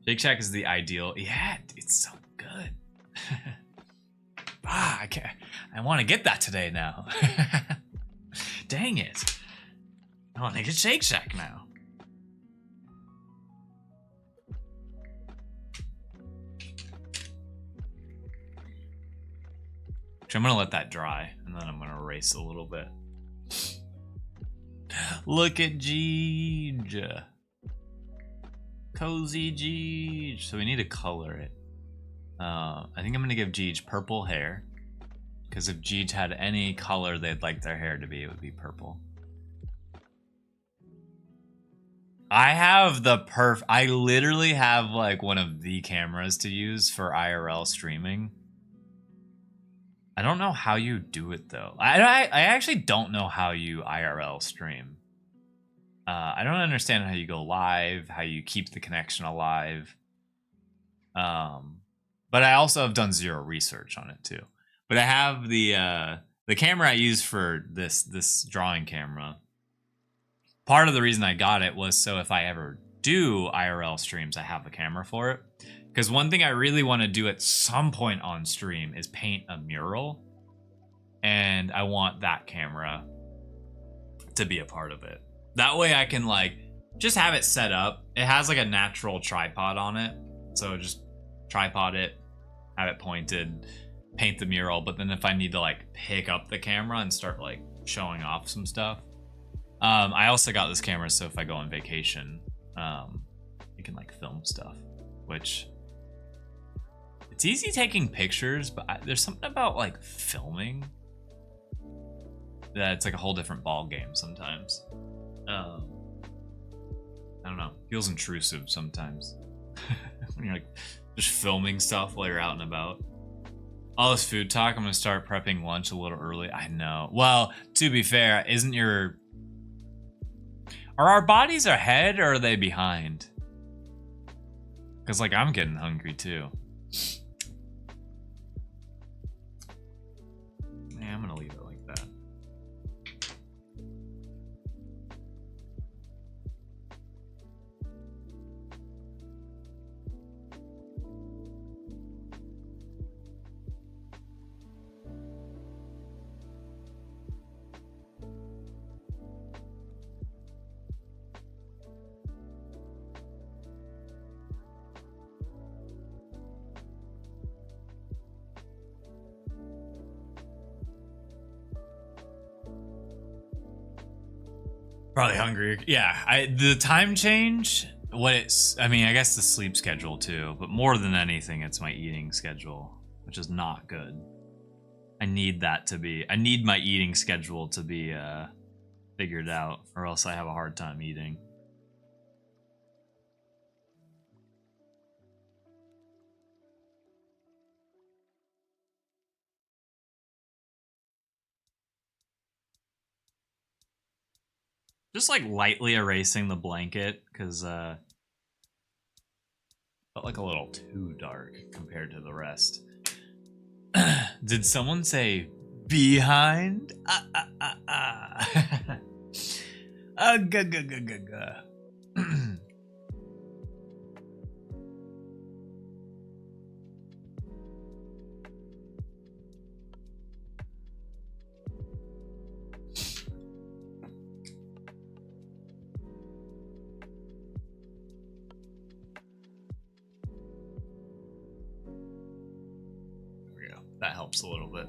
Shake Shack is the ideal. Yeah, it's so good. I can't. I want to get that today now. Dang it. I want to get Shake Shack now. I'm gonna let that dry, and then I'm gonna erase a little bit. Look at Jeej. Cozy Jeej. So we need to color it. I think I'm gonna give Jeej purple hair, because if Jeej had any color they'd like their hair to be, it would be purple. I have the I literally have like one of the cameras to use for IRL streaming. I don't know how you do it though. I actually don't know how you IRL stream. I don't understand how you go live, how you keep the connection alive. But I also have done zero research on it too. But I have the camera I use for this drawing camera. Part of the reason I got it was so if I ever do IRL streams, I have a camera for it. Because one thing I really want to do at some point on stream is paint a mural. And I want that camera to be a part of it. That way I can like just have it set up. It has like a natural tripod on it. So just tripod it, have it pointed, paint the mural. But then if I need to like pick up the camera and start like showing off some stuff. I also got this camera so if I go on vacation, you can like film stuff, which it's easy taking pictures, but there's something about like filming that it's like a whole different ball game sometimes. I don't know, feels intrusive sometimes when you're like just filming stuff while you're out and about. All this food talk, I'm gonna start prepping lunch a little early. I know. Well, to be fair, are our bodies ahead or are they behind? Because like I'm getting hungry too. Yeah, I'm gonna leave it like that. Probably hungry. Yeah, the time change, I mean, I guess the sleep schedule too, but more than anything, it's my eating schedule, which is not good. I need my eating schedule to be figured out, or else I have a hard time eating. Just like lightly erasing the blanket because felt like a little too dark compared to the rest. Did someone say behind? Guh, guh, guh, guh, guh. That helps a little bit.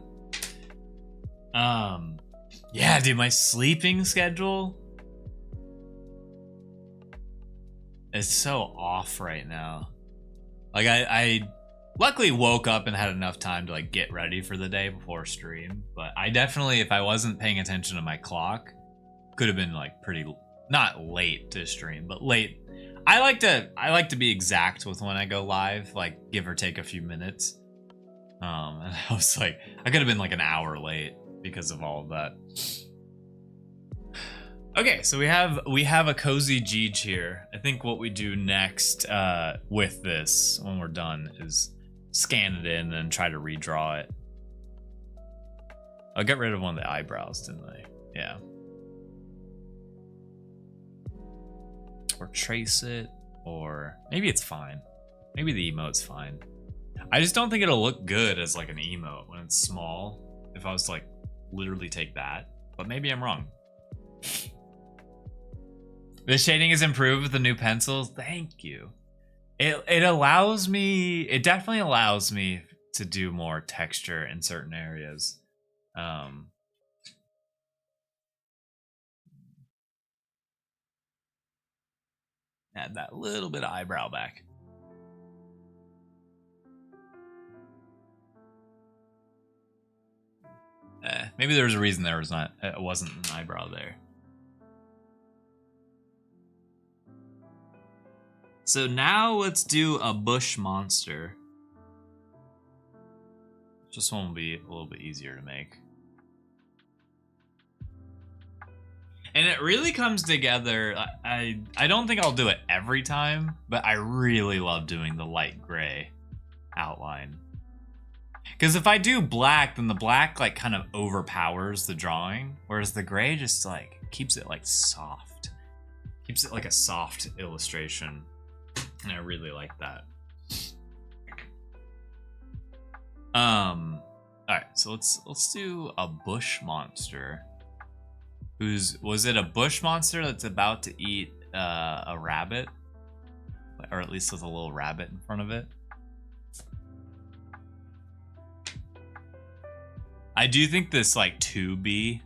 Yeah, dude, my sleeping schedule is so off right now. Like I luckily woke up and had enough time to like get ready for the day before stream, but I definitely, if I wasn't paying attention to my clock, could have been like pretty, not late to stream, but late. I like to be exact with when I go live, like give or take a few minutes. And I was like, I could have been like an hour late because of all of that. Okay, so we have a cozy Jeej here. I think what we do next with this when we're done is scan it in and try to redraw it. I'll get rid of one of the eyebrows, didn't I? Yeah. Or trace it, or maybe it's fine. Maybe the emote's fine. I just don't think it'll look good as like an emote when it's small. If I was to like literally take that, but maybe I'm wrong. The shading is improved with the new pencils. Thank you. It allows me, it definitely allows me to do more texture in certain areas. Add that little bit of eyebrow back. Maybe there was a reason there was not, it wasn't an eyebrow there. So now let's do a bush monster. This one will be a little bit easier to make. And it really comes together. I don't think I'll do it every time, but I really love doing the light gray outline. Because if I do black, then the black like kind of overpowers the drawing, whereas the gray just like keeps it like soft. Keeps it like a soft illustration. And I really like that. Alright, so let's do a bush monster. Was it a bush monster that's about to eat a rabbit? Or at least with a little rabbit in front of it? I do think this like 2B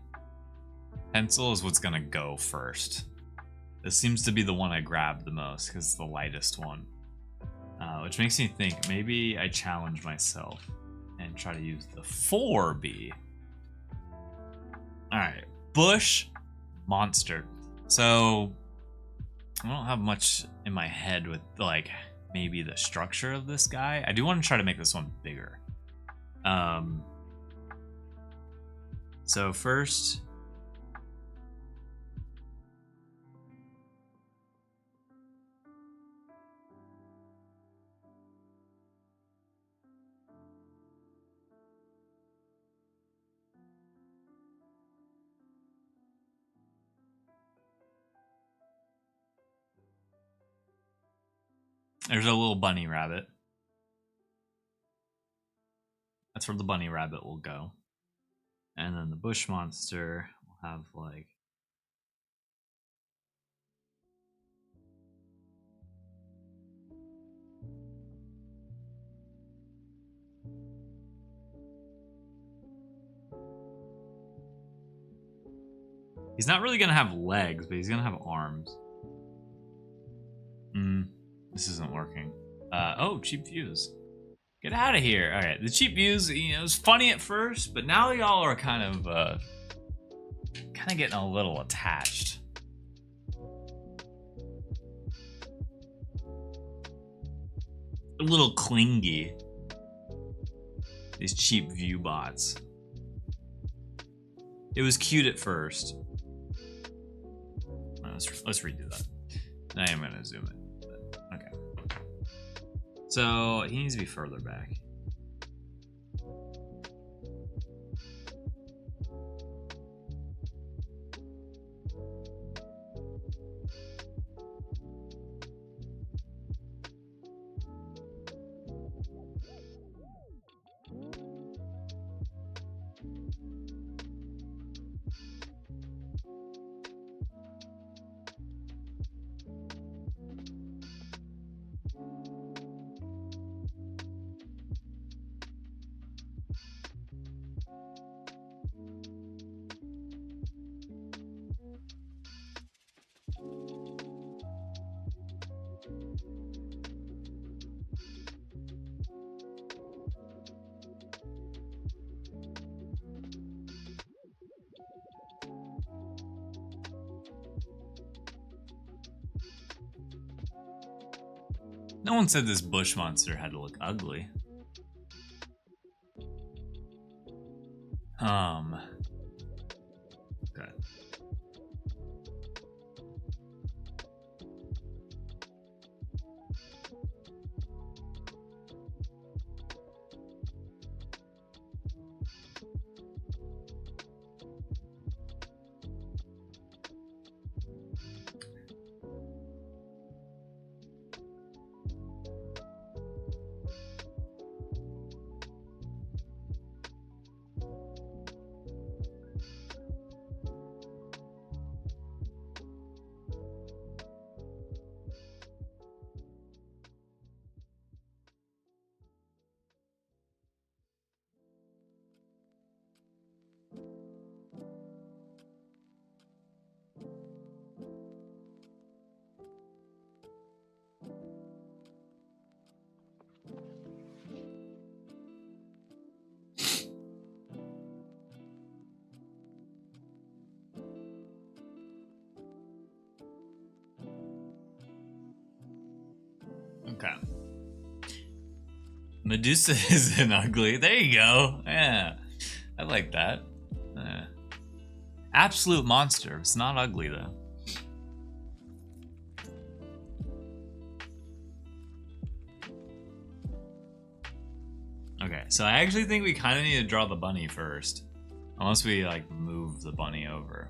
pencil is what's gonna go first. This seems to be the one I grabbed the most because it's the lightest one. Which makes me think maybe I challenge myself and try to use the 4B. Alright, bush monster. So I don't have much in my head with like maybe the structure of this guy. I do want to try to make this one bigger. So first, there's a little bunny rabbit. That's where the bunny rabbit will go. And then the bush monster will have like he's not really gonna have legs, but he's gonna have arms. This isn't working. Oh, cheap views. Get out of here. All right, the cheap views, you know, it was funny at first, but now y'all are kind of getting a little attached. A little clingy. These cheap view bots. It was cute at first. let's redo that. Now I'm gonna zoom it. Okay. So he needs to be further back. No one said this bush monster had to look ugly. Okay. Okay. Medusa isn't ugly. There you go. Yeah. I like that. Absolute monster. It's not ugly though. Okay, so I actually think we kind of need to draw the bunny first. Unless we like move the bunny over.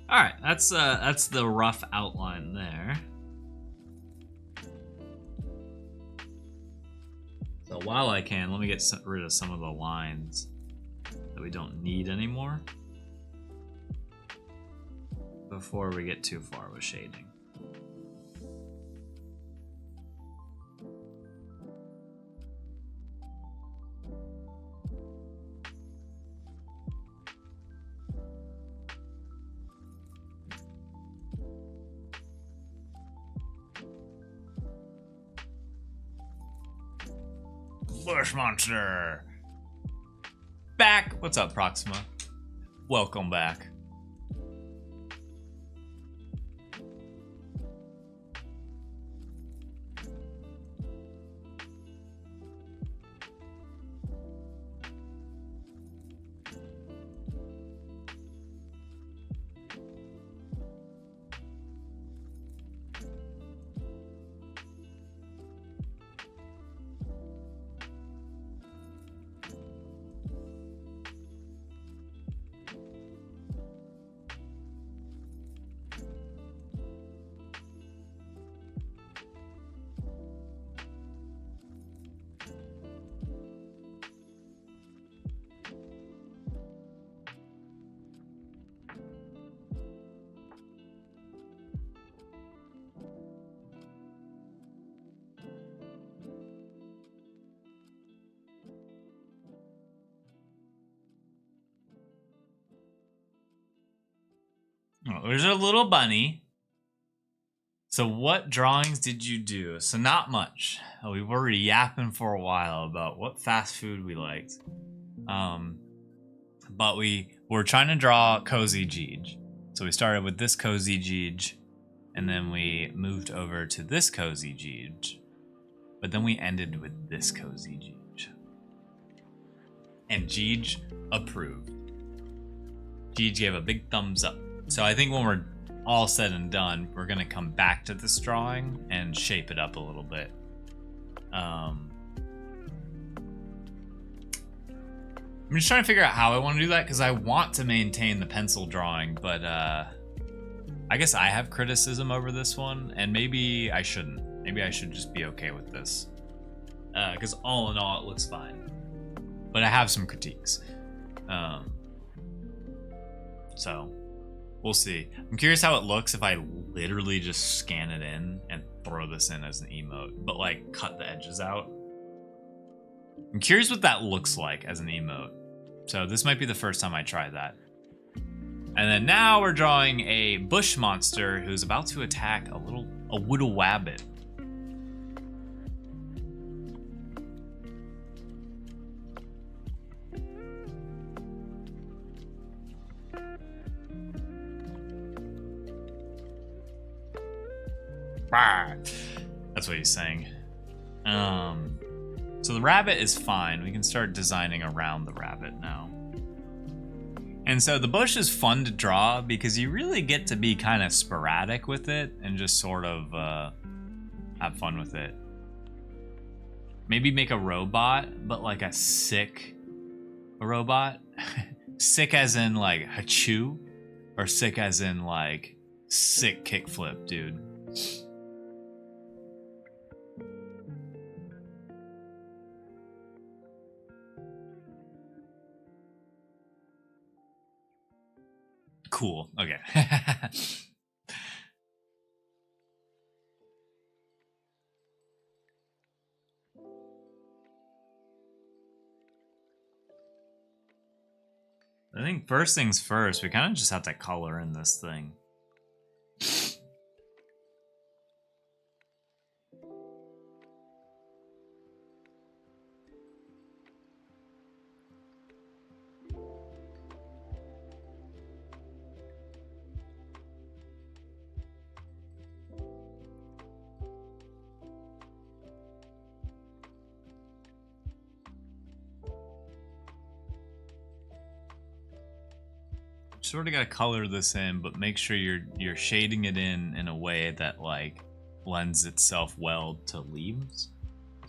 All right, that's the rough outline there. So while I can, let me get rid of some of the lines that we don't need anymore before we get too far with shading. Bush monster back. What's up, Proxima? Welcome back. Oh, there's a little bunny. So what drawings did you do? So not much. We were yapping for a while about what fast food we liked. But we were trying to draw Cozy Jeej. So we started with this Cozy Jeej, and then we moved over to this Cozy Jeej. But then we ended with this cozy Jeej. And Jeej approved. Jeej gave a big thumbs up. So I think when we're all said and done, we're gonna come back to this drawing and shape it up a little bit. I'm just trying to figure out how I want to do that, because I want to maintain the pencil drawing, but I guess I have criticism over this one, and maybe I shouldn't. Maybe I should just be okay with this, because all in all, it looks fine. But I have some critiques. So we'll see. I'm curious how it looks if I literally just scan it in and throw this in as an emote, but like cut the edges out. I'm curious what that looks like as an emote. So this might be the first time I try that. And then now we're drawing a bush monster who's about to attack a woodle wabbit. That's what he's saying. So the rabbit is fine. We can start designing around the rabbit now. And so the bush is fun to draw because you really get to be kind of sporadic with it and just sort of have fun with it. Maybe make a robot, but like a sick robot. Sick as in like Hachu, or sick as in like sick kickflip, dude. Cool. Okay. I think first things first, we kind of just have to color in this thing. Sort of got to color this in, but make sure you're shading it in a way that like lends itself well to leaves.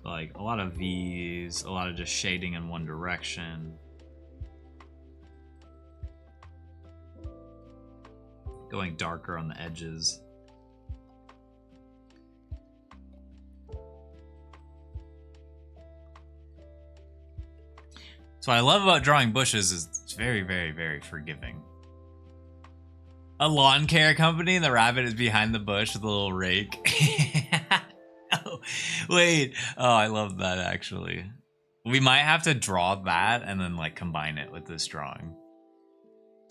So, like a lot of V's, a lot of just shading in one direction. Going darker on the edges. So what I love about drawing bushes is it's very, very, very forgiving. A lawn care company, and the rabbit is behind the bush with a little rake. Oh, wait. Oh, I love that, actually. We might have to draw that and then, like, combine it with this drawing.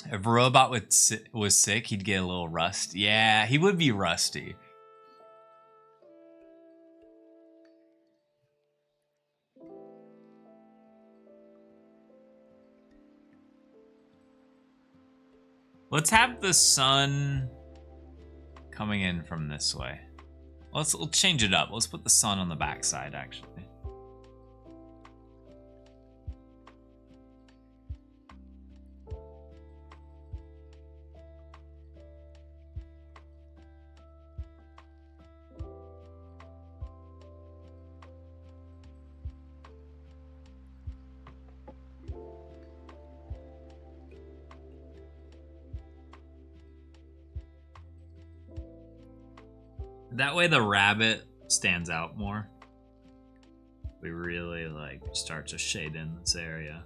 If a robot was sick, he'd get a little rusty. Yeah, he would be rusty. Let's have the sun coming in from this way. Let's change it up. Let's put the sun on the backside, actually. That way the rabbit stands out more. We really like start to shade in this area.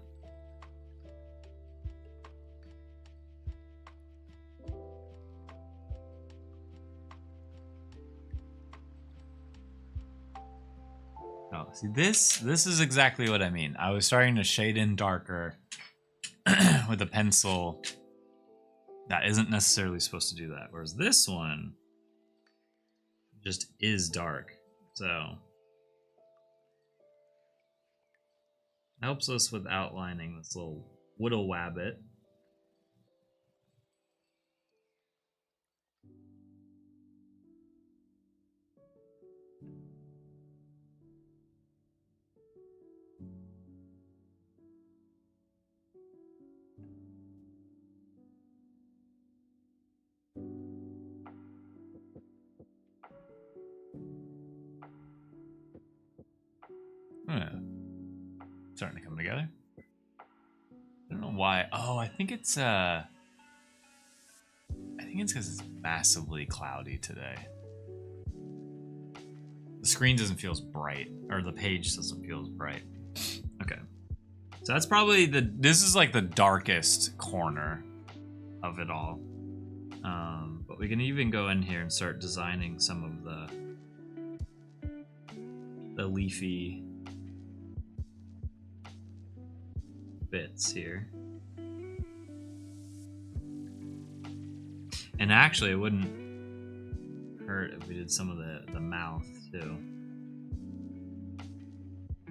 Oh, see this is exactly what I mean. I was starting to shade in darker with a pencil that isn't necessarily supposed to do that. Whereas this one just is dark, so helps us with outlining this little woodle wabbit. Yeah. Starting to come together. I don't know why. Oh, I think it's because it's massively cloudy today. The screen doesn't feel as bright, or the page doesn't feel as bright. Okay. So that's probably this is like the darkest corner of it all. But we can even go in here and start designing some of the leafy bits here. And actually, it wouldn't hurt if we did some of the mouth too.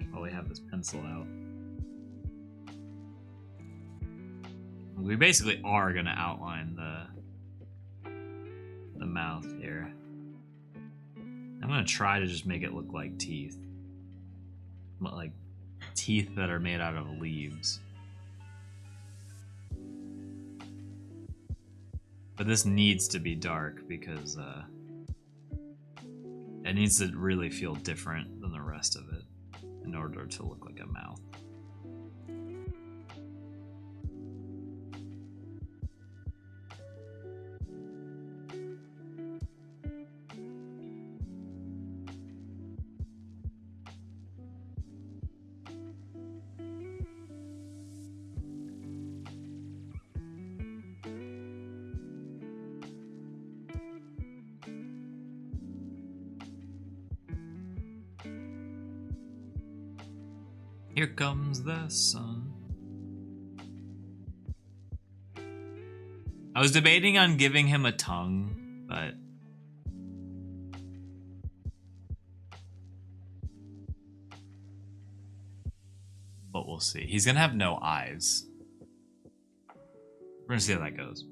While we have this pencil out. We basically are gonna outline the mouth here. I'm gonna try to just make it look like teeth. Like teeth that are made out of leaves. But this needs to be dark because it needs to really feel different than the rest of it in order to look like a mouth. Here comes the sun. I was debating on giving him a tongue, but we'll see. He's gonna have no eyes. We're gonna see how that goes.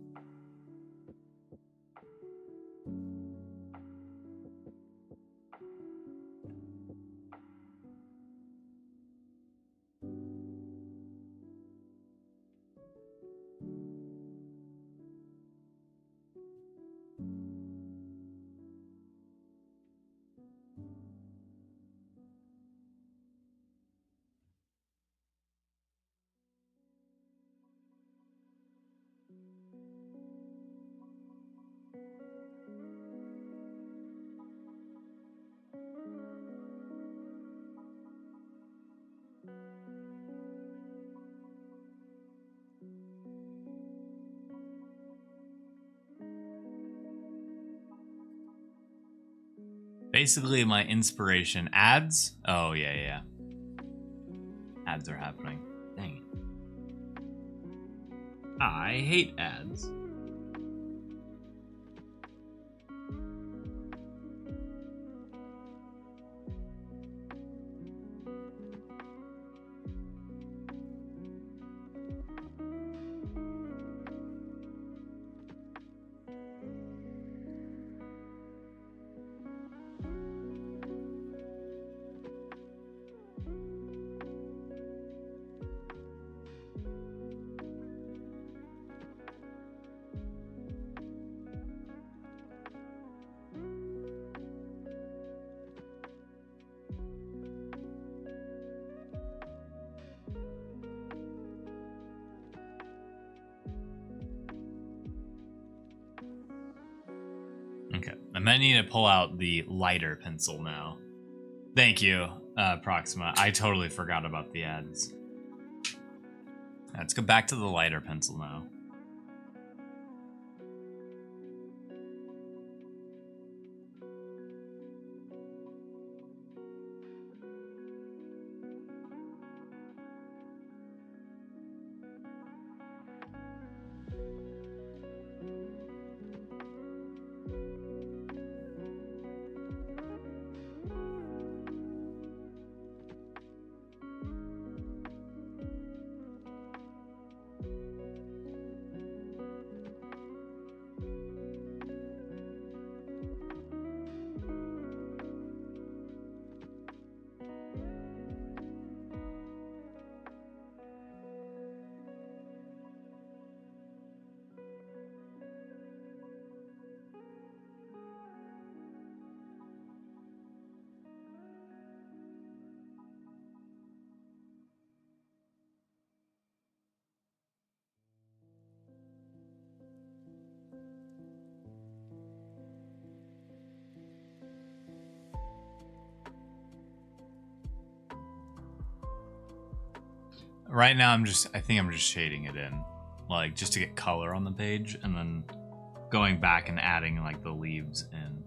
Basically, my inspiration ads. Oh yeah. Ads are happening. Dang it. I hate ads. Okay, I might need to pull out the lighter pencil now. Thank you, Proxima. I totally forgot about the ads. Let's go back to the lighter pencil now. Right now I think I'm just shading it in, like just to get color on the page, and then going back and adding like the leaves in.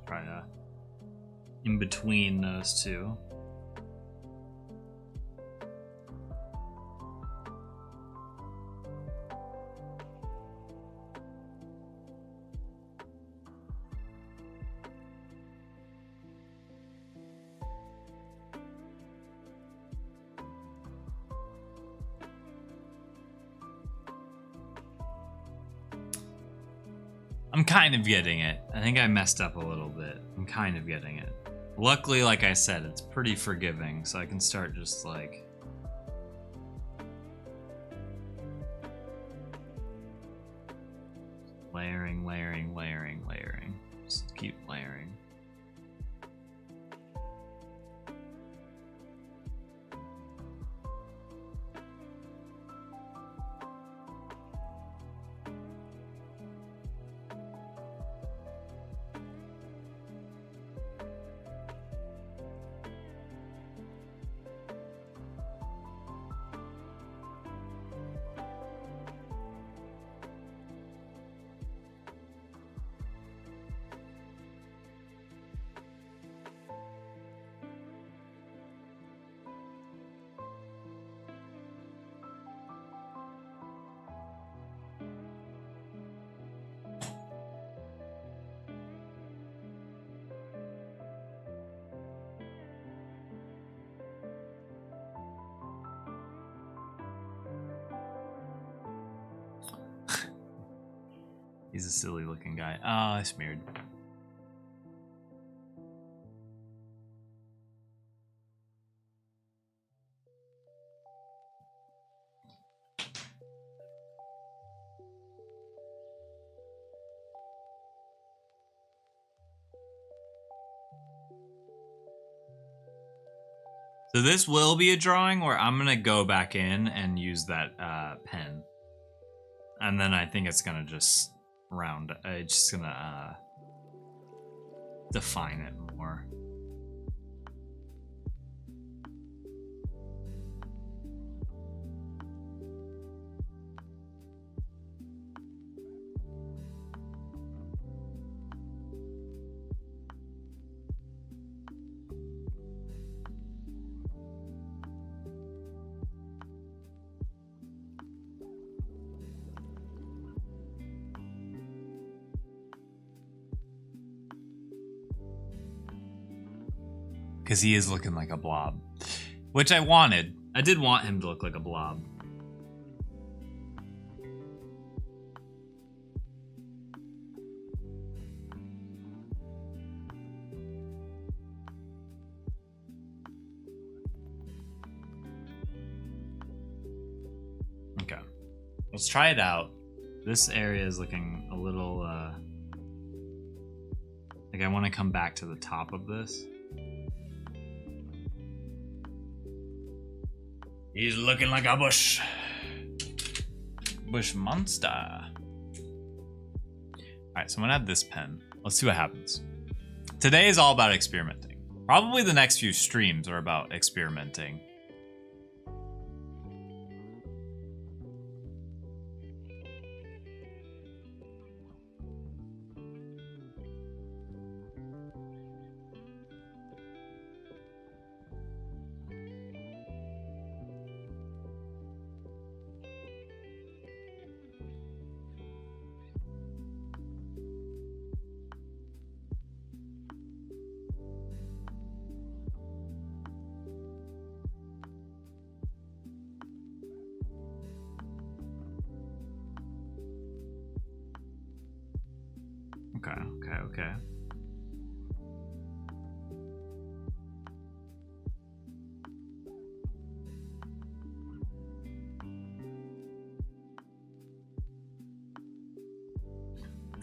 Try in between those two. I'm kind of getting it. I think I messed up a little bit. I'm kind of getting it. Luckily, like I said, it's pretty forgiving, so I can start just like... layering, layering, layering, layering. Just keep layering. He's a silly looking guy. Oh, I smeared. So this will be a drawing where I'm gonna go back in and use that pen. And then I think it's gonna just it's just gonna define it more. Because he is looking like a blob. Which I wanted. I did want him to look like a blob. Okay. Let's try it out. This area is looking a little, like I want to come back to the top of this. He's looking like a bush monster. Alright, so I'm gonna add this pen. Let's see what happens. Today is all about experimenting. Probably the next few streams are about experimenting. Okay.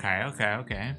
Okay, okay, okay.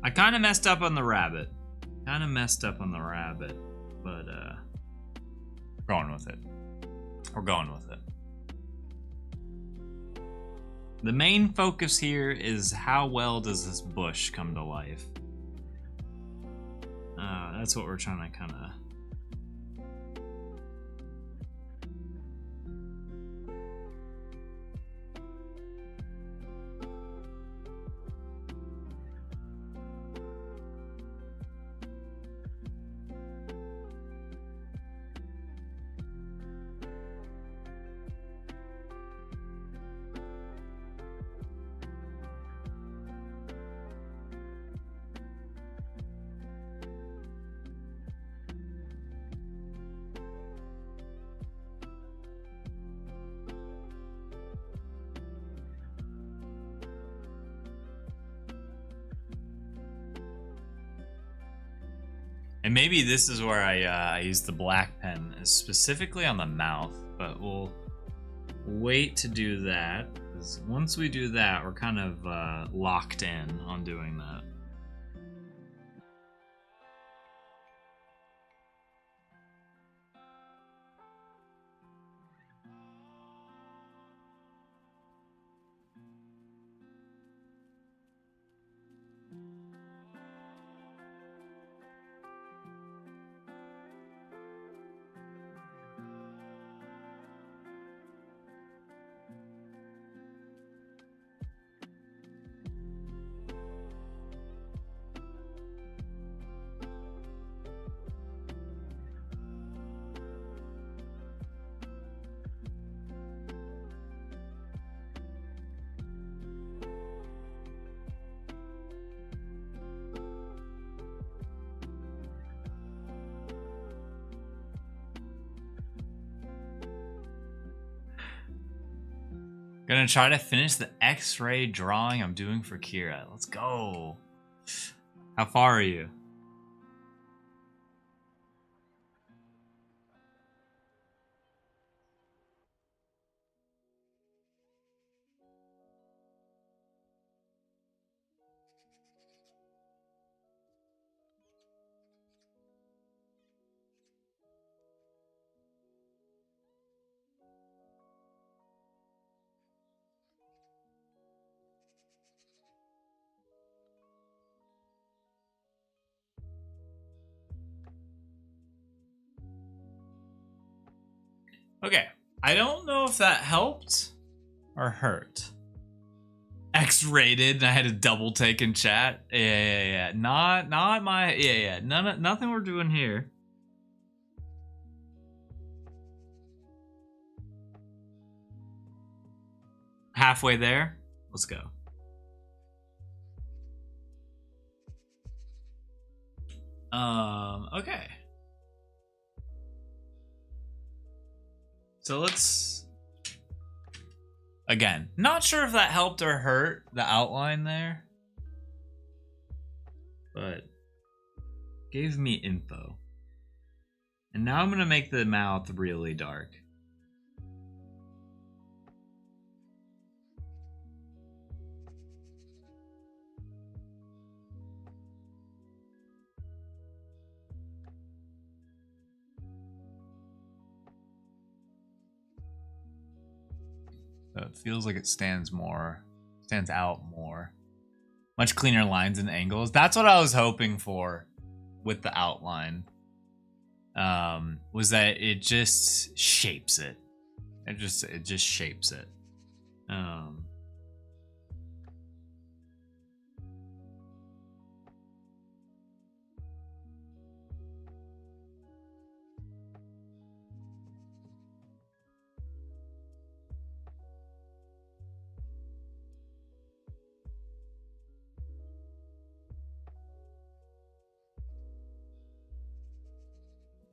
I kind of messed up on the rabbit. But we're going with it. We're going with it. The main focus here is how well does this bush come to life. That's what we're trying to kind of... And maybe this is where I use the black pen, specifically on the mouth, but we'll wait to do that, because once we do that, we're kind of locked in on doing that. Gonna try to finish the X-ray drawing I'm doing for Kira. Let's go. How far are you? Okay, I don't know if that helped or hurt. X-rated, and I had a double take in chat. Yeah. Not my. Yeah. Nothing we're doing here. Halfway there. Let's go. Okay. So let's... Again, not sure if that helped or hurt the outline there. But gave me info. And now I'm going to make the mouth really dark. So it feels like it stands out more. Much cleaner lines and angles. That's what I was hoping for with the outline. Was that it just shapes it. It just shapes it.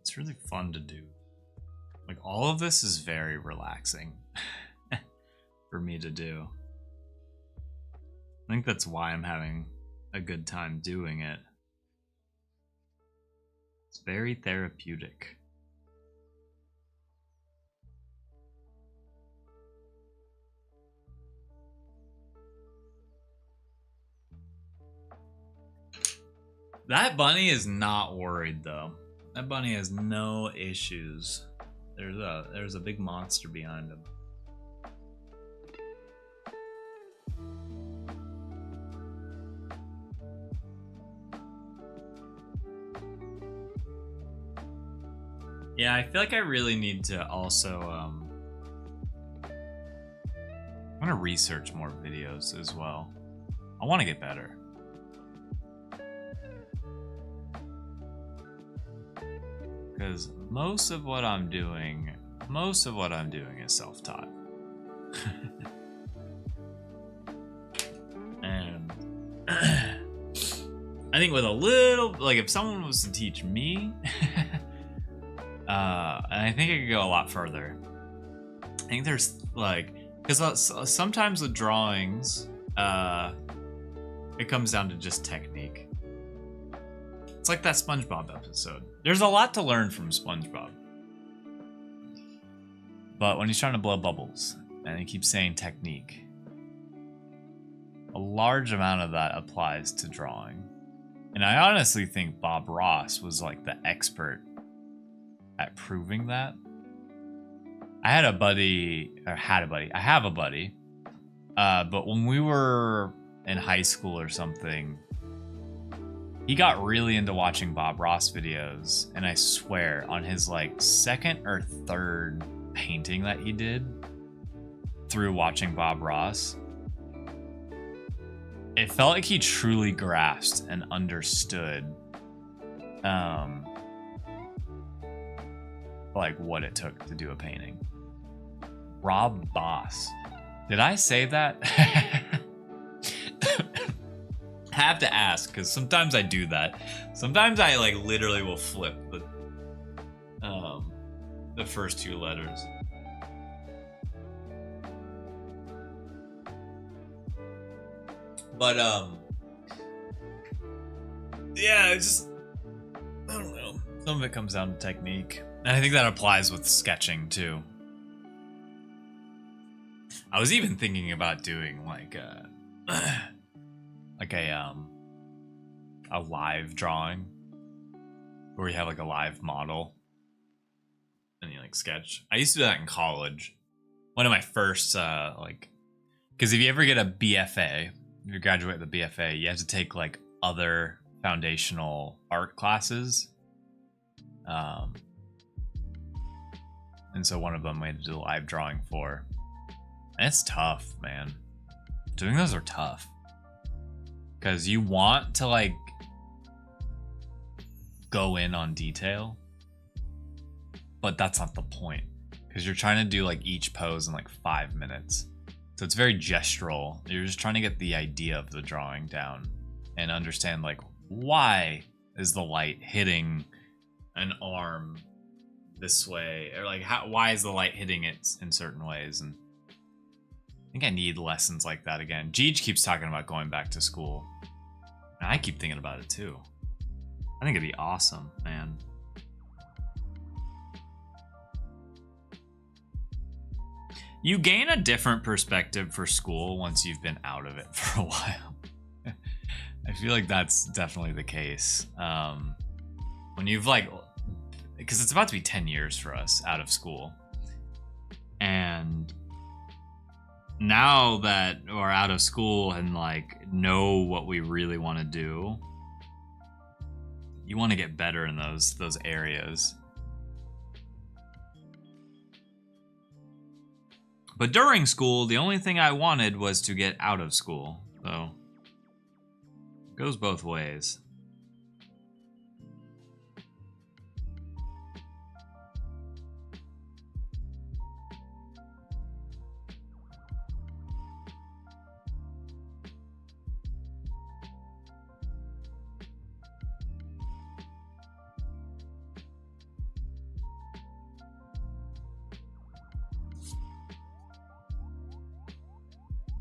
It's really fun to do. Like, all of this is very relaxing for me to do. I think that's why I'm having a good time doing it. It's very therapeutic. That bunny is not worried though. That bunny has no issues. There's a big monster behind him. Yeah, I feel like I really need to also I want to research more videos as well. I want to get better. Because most of what I'm doing is self-taught. And I think with a little, like, if someone was to teach me, and I think it could go a lot further. I think there's, like, because sometimes with drawings, it comes down to just technique. It's like that SpongeBob episode. There's a lot to learn from SpongeBob. But when he's trying to blow bubbles, and he keeps saying technique, a large amount of that applies to drawing. And I honestly think Bob Ross was like the expert at proving that. I have a buddy, but when we were in high school or something, he got really into watching Bob Ross videos, and I swear on his like second or third painting that he did through watching Bob Ross, it felt like he truly grasped and understood like what it took to do a painting. Rob Boss. Did I say that? I have to ask, because sometimes I do that. Sometimes I like literally will flip the first two letters. But yeah, it's just, I don't know. Some of it comes down to technique. And I think that applies with sketching too. I was even thinking about doing like a live drawing where you have like a live model and you like sketch. I used to do that in college. One of my first because if you ever get a BFA, if you graduate with a BFA, you have to take like other foundational art classes. And so one of them we had to do live drawing for. And it's tough, man. Doing those are tough. Because you want to like go in on detail, but that's not the point. Because you're trying to do like each pose in like 5 minutes. So it's very gestural. You're just trying to get the idea of the drawing down and understand like why is the light hitting an arm this way, or like why is the light hitting it in certain ways. And I think I need lessons like that again. Jeej keeps talking about going back to school, and I keep thinking about it too. I think it'd be awesome, man. You gain a different perspective for school once you've been out of it for a while. I feel like that's definitely the case. When you've like, because it's about to be 10 years for us out of school. And now that we're out of school and like know what we really want to do, you want to get better in those areas. But during school, the only thing I wanted was to get out of school. So it goes both ways.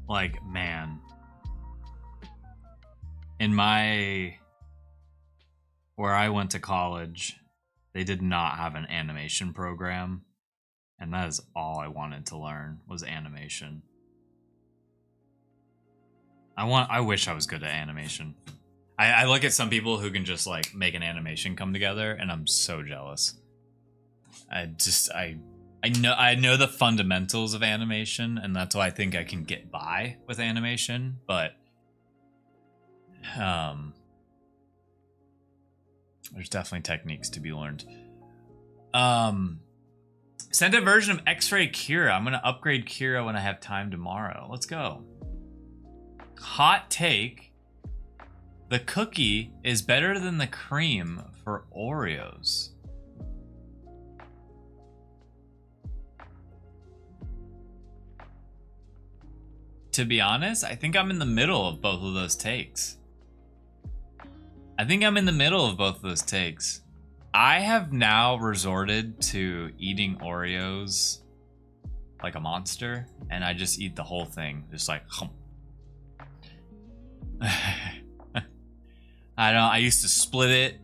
like, man, where I went to college, they did not have an animation program, and that is all I wanted to learn was animation. I wish I was good at animation. I look at some people who can just like make an animation come together, and I'm so jealous. I know the fundamentals of animation, and that's why I think I can get by with animation, but there's definitely techniques to be learned. Send a version of X-Ray Kira. I'm gonna upgrade Kira when I have time tomorrow. Let's go. Hot take. The cookie is better than the cream for Oreos. To be honest, I think I'm in the middle of both of those takes. I have now resorted to eating Oreos like a monster, and I just eat the whole thing, just like hum. I used to split it.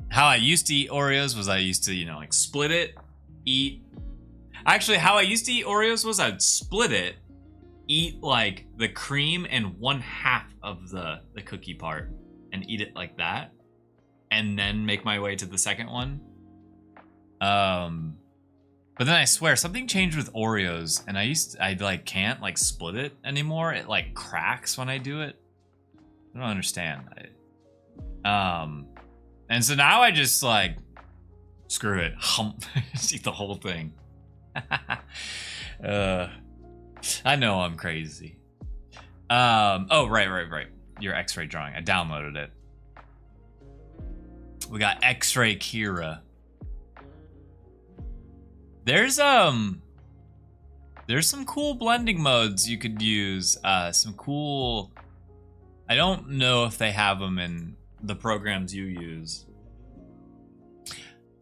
How I used to eat Oreos was I used to, you know, like split it, eat. Actually, how I used to eat Oreos was I'd split it, eat like the cream and 1/2 of the cookie part, and eat it like that, and then make my way to the second one. But then I swear something changed with Oreos, and I like can't like split it anymore. It like cracks when I do it. I don't understand. And so now I just like screw it, hump, just eat the whole thing. I know I'm crazy. Oh, right. Your X-ray drawing. I downloaded it. We got X-Ray Kira. There's some cool blending modes you could use. Some cool. I don't know if they have them in the programs you use,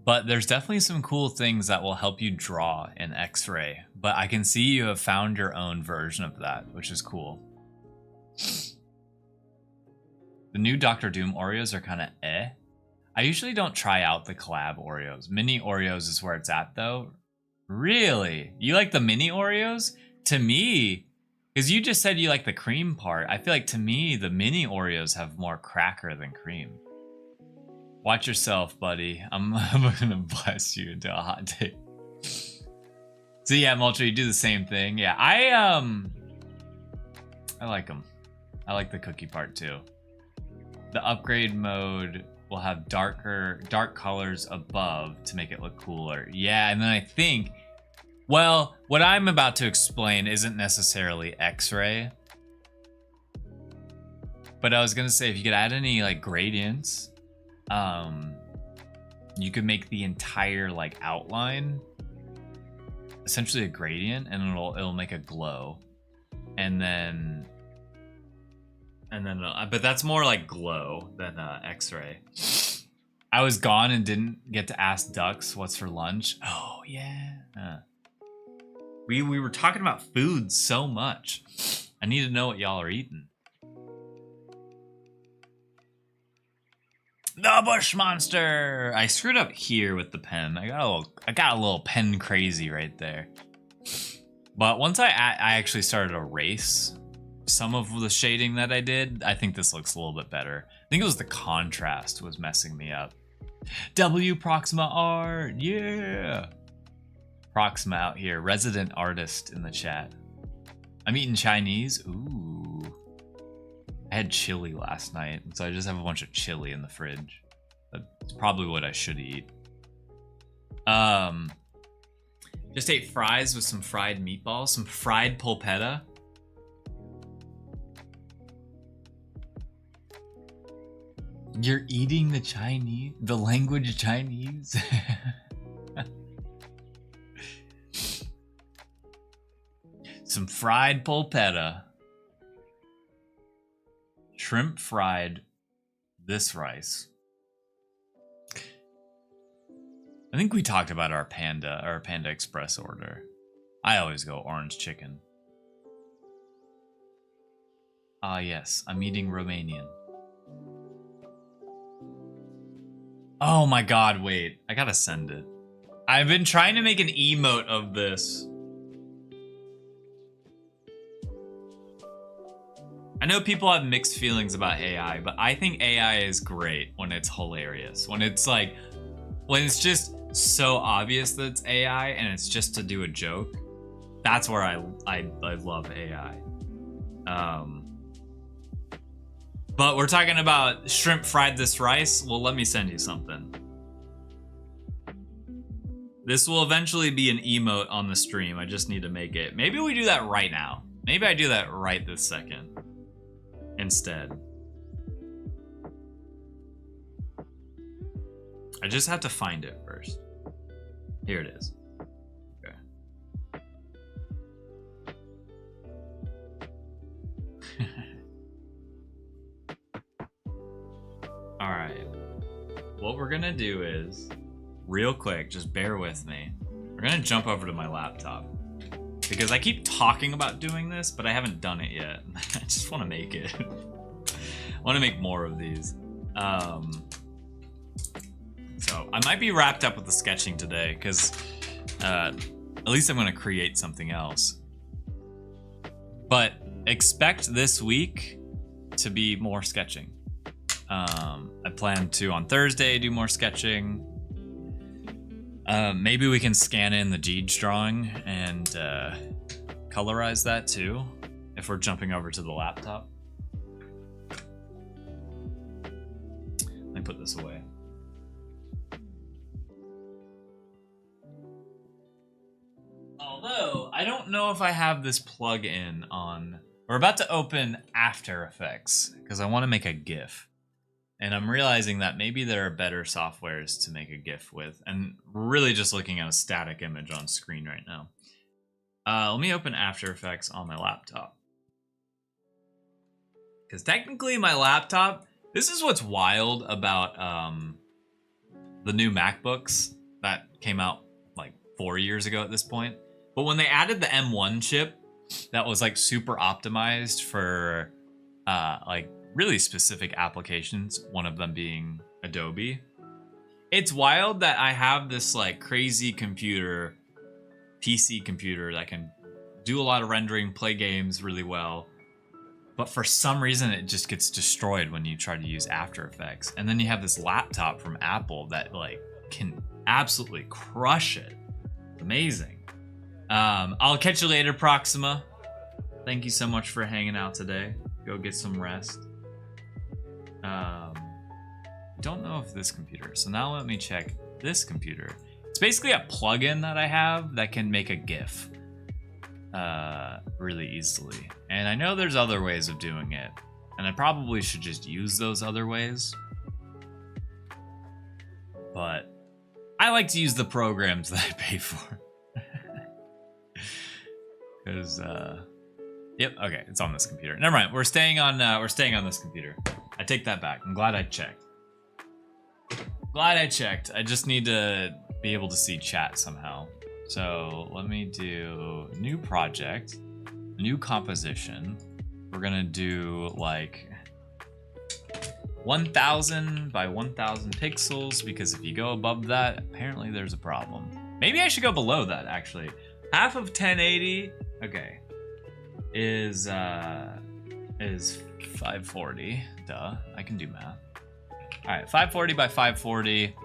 but there's definitely some cool things that will help you draw in X-Ray. But I can see you have found your own version of that, which is cool. The new Dr. Doom Oreos are kind of eh. I usually don't try out the collab Oreos. Mini Oreos is where it's at, though. Really? You like the mini Oreos? To me, because you just said you like the cream part, I feel like to me, the mini Oreos have more cracker than cream. Watch yourself, buddy. I'm gonna blast you into a hot take. So yeah, Mulcher, you do the same thing. Yeah, I like them. I like the cookie part too. The upgrade mode will have dark colors above to make it look cooler. Yeah, and then I think, well, what I'm about to explain isn't necessarily X-ray, but I was gonna say if you could add any like gradients, you could make the entire like outline essentially a gradient, and it'll make a glow, and then but that's more like glow than X-ray. I was gone and didn't get to ask Ducks what's for lunch. Oh yeah. We were talking about food so much. I need to know what y'all are eating. The Bush Monster. I screwed up here with the pen. I got a little pen crazy right there. But once I actually started to erase some of the shading that I did, I think this looks a little bit better. I think it was the contrast was messing me up. W Proxima Art, yeah. Proxima out here, resident artist in the chat. I'm eating Chinese. Ooh. I had chili last night, so I just have a bunch of chili in the fridge. That's probably what I should eat. Just ate fries with some fried meatballs, some fried polpetta. You're eating the language Chinese? Some fried polpetta. Shrimp fried this rice. I think we talked about our Panda Express order. I always go orange chicken. Ah, yes, I'm eating Romanian. Oh my god, wait. I gotta send it. I've been trying to make an emote of this. I know people have mixed feelings about AI, but I think AI is great when it's hilarious. When it's like, when it's just so obvious that it's AI and it's just to do a joke. That's where I love AI. But we're talking about shrimp fried this rice. Well, let me send you something. This will eventually be an emote on the stream. I just need to make it. Maybe we do that right now. Maybe I do that right this second instead. I just have to find it first. Here it is. Okay. All right. What we're gonna do is, real quick, just bear with me. We're gonna jump over to my laptop because I keep talking about doing this, but I haven't done it yet. I just want to make it. I want to make more of these. So I might be wrapped up with the sketching today because at least I'm going to create something else. But expect this week to be more sketching. I plan to on Thursday do more sketching. Maybe we can scan in the Jeej drawing and colorize that too if we're jumping over to the laptop. Let me put this away. Although, I don't know if I have this plug-in on... We're about to open After Effects, because I want to make a GIF. And I'm realizing that maybe there are better softwares to make a GIF with. And we're really just looking at a static image on screen right now. Let me open After Effects on my laptop. Because technically my laptop... This is what's wild about the new MacBooks that came out like 4 years ago at this point. But when they added the M1 chip that was like super optimized for like really specific applications, one of them being Adobe, it's wild that I have this like crazy computer, PC computer that can do a lot of rendering, play games really well. But for some reason, it just gets destroyed when you try to use After Effects. And then you have this laptop from Apple that like can absolutely crush it. Amazing. I'll catch you later, Proxima. Thank you so much for hanging out today. Go get some rest. Don't know if this computer. So now let me check this computer. It's basically a plugin that I have that can make a GIF really easily. And I know there's other ways of doing it. And I probably should just use those other ways. But I like to use the programs that I pay for. Because, yep, okay, it's on this computer. Never mind, we're staying on this computer. I take that back. I'm glad I checked. Glad I checked. I just need to be able to see chat somehow. So let me do new project, new composition. We're gonna do like 1000 by 1000 pixels because if you go above that, apparently there's a problem. Maybe I should go below that actually. Half of 1080, okay, is 540. Duh, I can do math. All right, 540 by 540.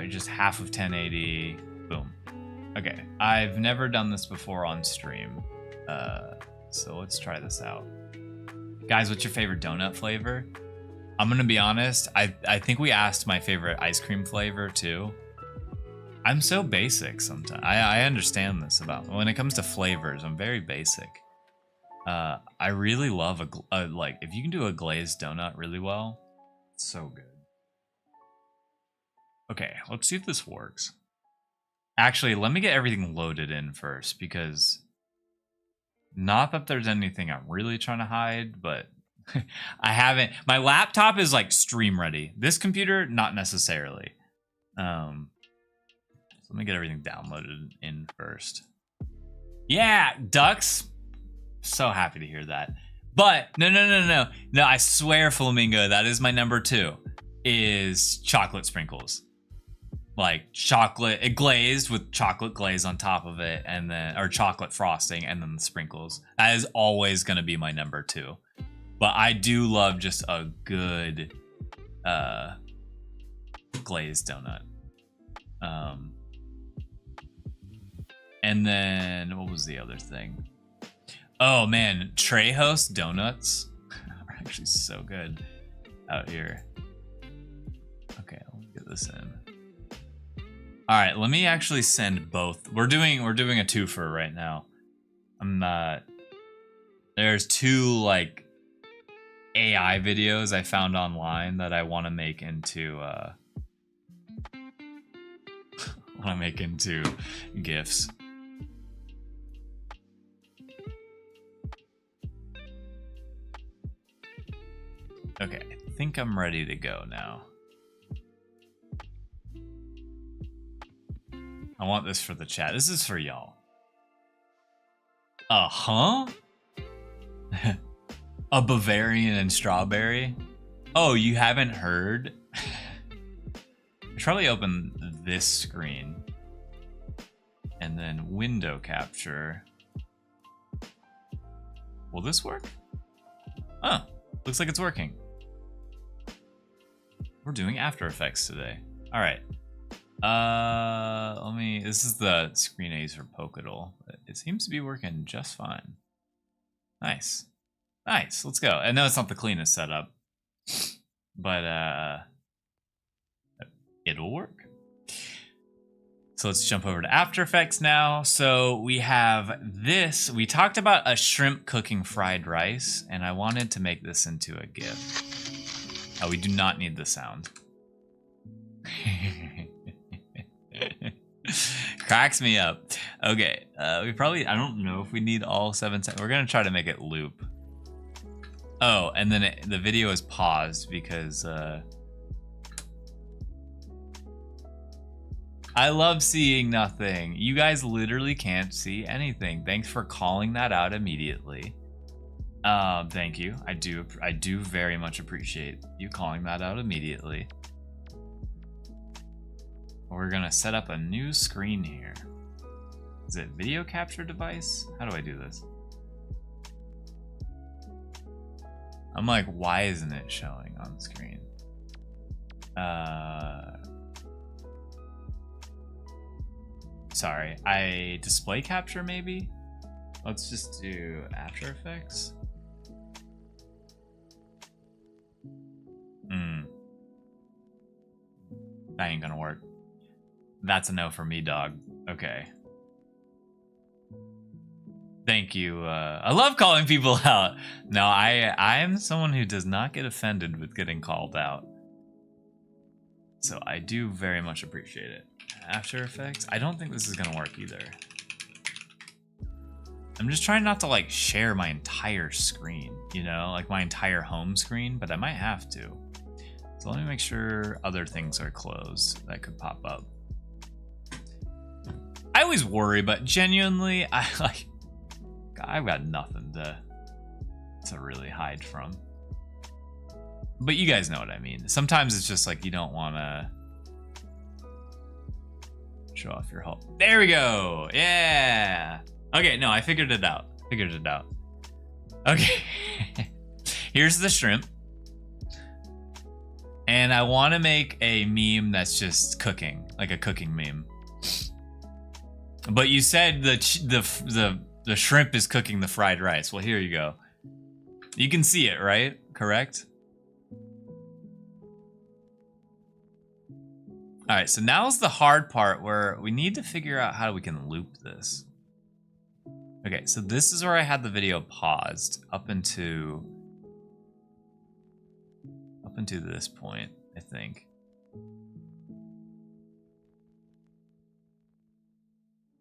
Just half of 1080. Boom. Okay, I've never done this before on stream, so let's try this out. Guys, what's your favorite donut flavor? I'm gonna be honest. I think we asked my favorite ice cream flavor too. I'm so basic sometimes. I understand this about when it comes to flavors. I'm very basic. I really love like if you can do a glazed donut really well, it's so good. Okay, let's see if this works. Actually, let me get everything loaded in first because not that there's anything I'm really trying to hide, but I haven't. My laptop is like stream ready. This computer, not necessarily. So let me get everything downloaded in first. Yeah, ducks. So happy to hear that. But no. I swear, Flamingo, that is my number 2. Is chocolate sprinkles. Like chocolate glazed with chocolate glaze on top of it, and then or chocolate frosting, and then the sprinkles. That is always gonna be my number 2. But I do love just a good glazed donut. And then what was the other thing? Oh man, Trejo's donuts are actually so good out here. Okay, let me get this in. All right, let me actually send both. We're doing a twofer right now. I'm not. There's 2 like AI videos I found online that I want to make into GIFs. Okay, I think I'm ready to go now. I want this for the chat. This is for y'all. Huh? A Bavarian and strawberry? Oh, you haven't heard? I should probably open this screen. And then window capture. Will this work? Oh, looks like it's working. We're doing After Effects today. All right. This is the screen A's for Polkadot. It seems to be working just fine. Nice. Nice, let's go. I know it's not the cleanest setup, but it'll work. So let's jump over to After Effects now. So we have this. We talked about a shrimp cooking fried rice, and I wanted to make this into a GIF. Oh, we do not need the sound. Cracks me up. Okay, I don't know if we need all 7 seconds. We're gonna try to make it loop. Oh, and then the video is paused because I love seeing nothing. You guys literally can't see anything. Thanks for calling that out immediately. Thank you. I do very much appreciate you calling that out immediately. We're gonna set up a new screen here. Is it video capture device? How do I do this? I'm like, why isn't it showing on the screen? Sorry, display capture maybe? Let's just do After Effects. That ain't gonna work. That's a no for me, dog. Okay. Thank you. I love calling people out. No, I am someone who does not get offended with getting called out. So I do very much appreciate it. After Effects? I don't think this is gonna work either. I'm just trying not to like share my entire screen, you know, like my entire home screen, but I might have to. So let me make sure other things are closed that could pop up. I always worry, but genuinely, I've got nothing to really hide from. But you guys know what I mean. Sometimes it's just like you don't want to show off your whole. There we go. Yeah. Okay, no, I figured it out. Okay. Here's the shrimp. And I want to make a meme that's just cooking, like a cooking meme. But you said the shrimp is cooking the fried rice. Well, here you go. You can see it, right? Correct? All right, so now's the hard part where we need to figure out how we can loop this. Okay, so this is where I had the video paused up into this point, I think.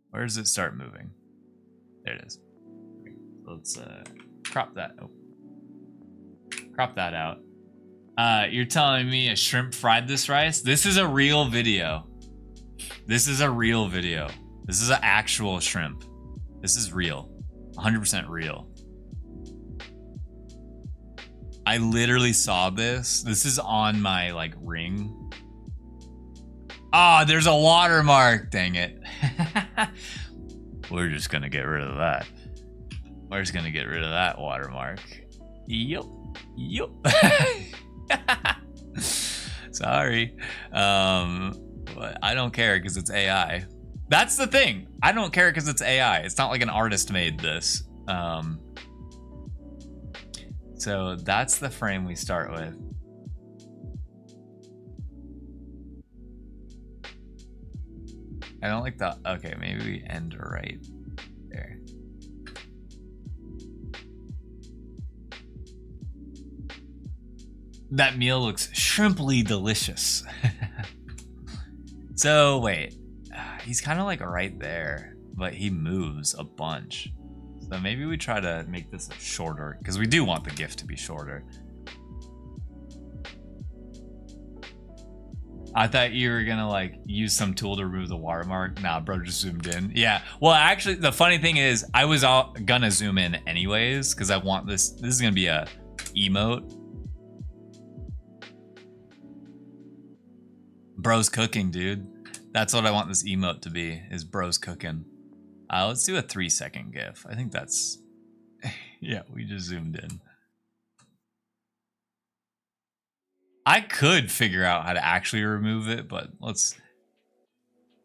Where does it start moving? There it is. Okay, let's crop that. Oh. Crop that out. You're telling me a shrimp fried this rice? This is a real video. This is an actual shrimp. This is real. 100% real. I literally saw this. This is on my like ring. Ah, there's a watermark. Dang it. We're just gonna get rid of that. We're just gonna get rid of that watermark. Yup. Yup. Sorry. But I don't care because it's AI. That's the thing. I don't care because it's AI. It's not like an artist made this. So that's the frame we start with. I don't like the, okay, maybe we end right there. That meal looks shrimply delicious. So wait, he's kind of like right there, but he moves a bunch. So maybe we try to make this shorter because we do want the GIF to be shorter. I thought you were gonna like use some tool to remove the watermark. Nah, bro, just zoomed in. Yeah. Well, actually, the funny thing is, I was gonna zoom in anyways because I want this. This is gonna be a emote. Bro's cooking, dude. That's what I want this emote to be. Is bro's cooking. Let's do a 3-second GIF. I think that's. Yeah, we just zoomed in. I could figure out how to actually remove it, but let's,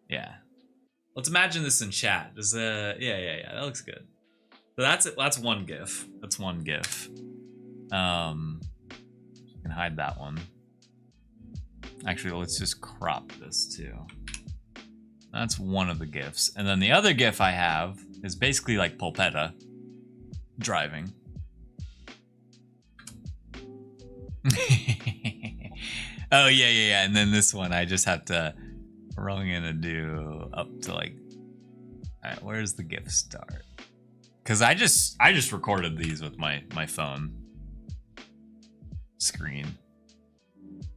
yeah. Let's imagine this in chat. Does yeah, that looks good. So that's it. That's one GIF. That's one GIF. You can hide that one. Actually, let's just crop this too. That's one of the GIFs. And then the other GIF I have is basically like Polpetta driving. Oh yeah. And then this one I just have to. We're only gonna do up to like. All right, where's the GIF start? Because I just recorded these with my phone screen,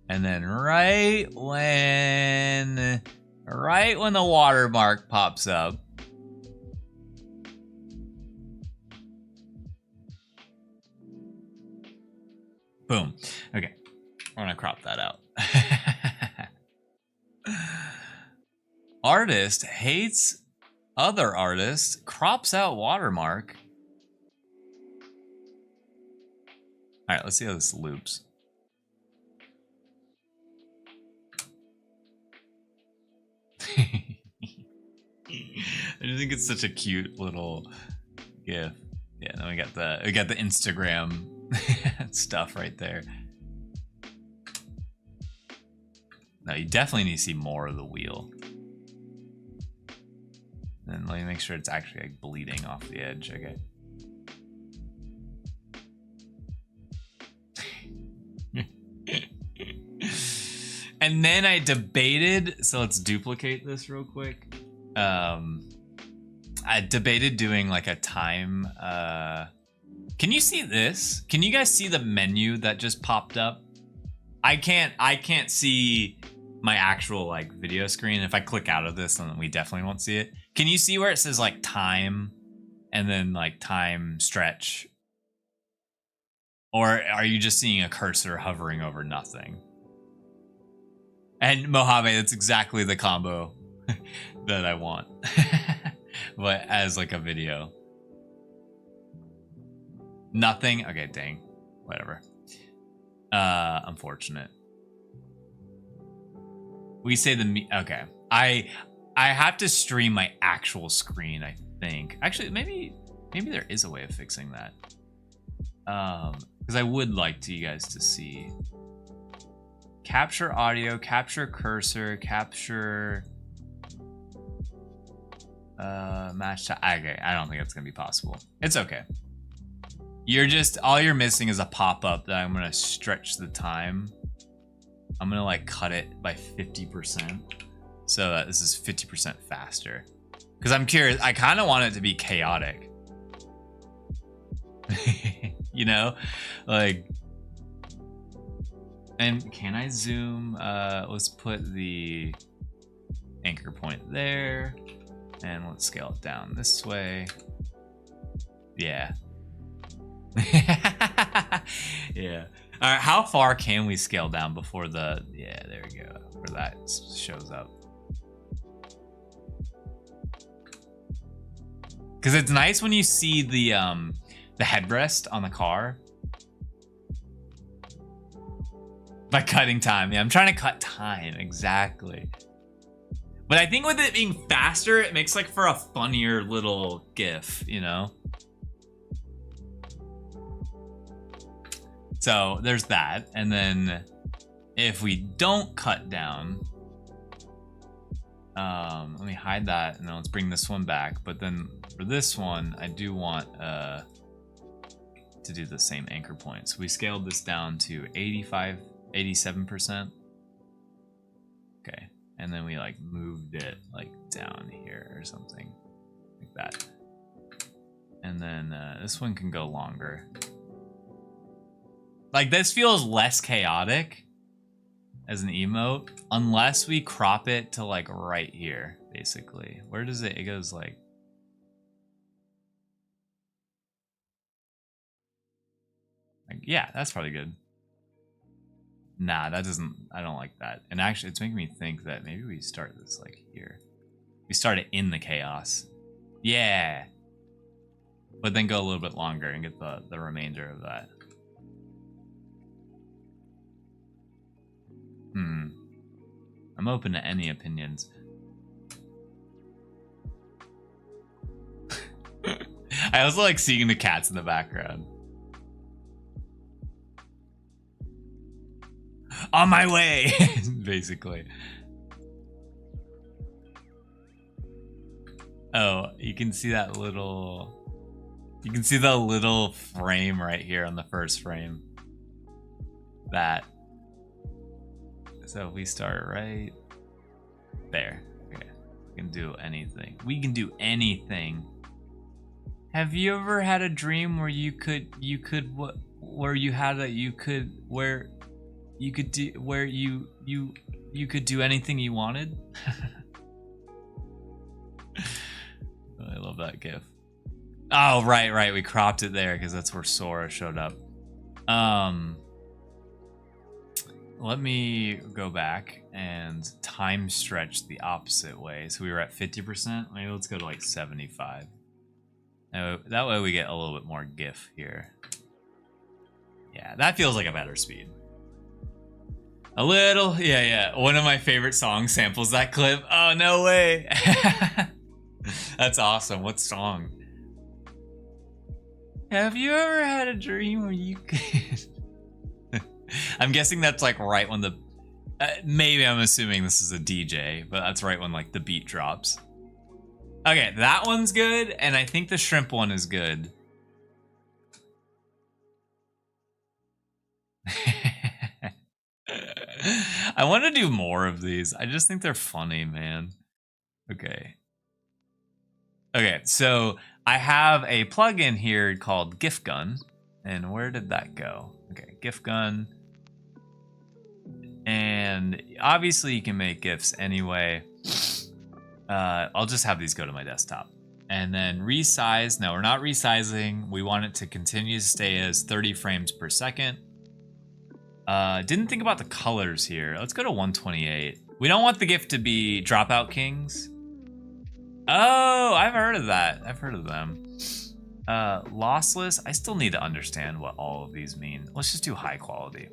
and then right when the watermark pops up. Boom. Okay. We're gonna crop that out. Artist hates other artists, crops out watermark. All right, let's see how this loops. I just think it's such a cute little GIF. Yeah, then we got the Instagram stuff right there. No, you definitely need to see more of the wheel. And let me make sure it's actually like bleeding off the edge. Okay. And then I debated, so let's duplicate this real quick. I debated doing like a time. Can you see this? Can you guys see the menu that just popped up? I can't see my actual like video screen. If I click out of this, then we definitely won't see it. Can you see where it says like time and then like time stretch? Or are you just seeing a cursor hovering over nothing? And Mojave, that's exactly the combo that I want. But as like a video. Nothing. Okay, dang. Whatever. Unfortunate. We say okay. I have to stream my actual screen, I think. Actually, maybe there is a way of fixing that. Because I would like you guys to see. Capture audio, capture cursor, capture match time. Okay, I don't think that's gonna be possible. It's okay. All you're missing is a pop-up that I'm gonna stretch the time. I'm gonna like cut it by 50% so that this is 50% faster. Because I'm curious, I kind of want it to be chaotic. You know, like. And can I zoom? Let's put the anchor point there, and let's scale it down this way. Yeah. Yeah. All right, how far can we scale down before the... Yeah, there we go. Where that shows up. Because it's nice when you see the headrest on the car. By cutting time. Yeah, I'm trying to cut time. Exactly. But I think with it being faster, it makes like for a funnier little GIF, you know? So there's that. And then if we don't cut down, let me hide that and then let's bring this one back. But then for this one, I do want to do the same anchor point. So we scaled this down to 87%. Okay. And then we like moved it like down here or something like that. And then this one can go longer. Like this feels less chaotic as an emote unless we crop it to like right here, basically. Where does it goes like yeah, that's probably good. Nah, that doesn't, I don't like that. And actually, it's making me think that maybe we start this like here. We start it in the chaos. Yeah. But then go a little bit longer and get the remainder of that. I'm open to any opinions. I also like seeing the cats in the background. On my way, basically. Oh, you can see that little... You can see the little frame right here on the first frame. That. So if we start right there. Okay. We can do anything. We can do anything. Have you ever had a dream where you could do anything you wanted? I love that gif. Oh, right. We cropped it there because that's where Sora showed up. Let me go back and time stretch the opposite way. So we were at 50%. Maybe let's go to like 75. That way we get a little bit more GIF here. Yeah, that feels like a better speed. A little, yeah. One of my favorite songs samples that clip. Oh, no way. That's awesome. What song? Have you ever had a dream where you could... I'm guessing that's like right when the... maybe I'm assuming this is a DJ, but that's right when like the beat drops. Okay, that one's good, and I think the shrimp one is good. I want to do more of these. I just think they're funny, man. Okay. Okay, so I have a plugin here called GIF Gun. And where did that go? Okay, GIF Gun. And obviously you can make GIFs anyway. I'll just have these go to my desktop. And then resize. No, we're not resizing. We want it to continue to stay as 30 frames per second. Didn't think about the colors here. Let's go to 128. We don't want the GIF to be Dropout Kings. Oh, I've heard of that. I've heard of them. Lossless. I still need to understand what all of these mean. Let's just do high quality.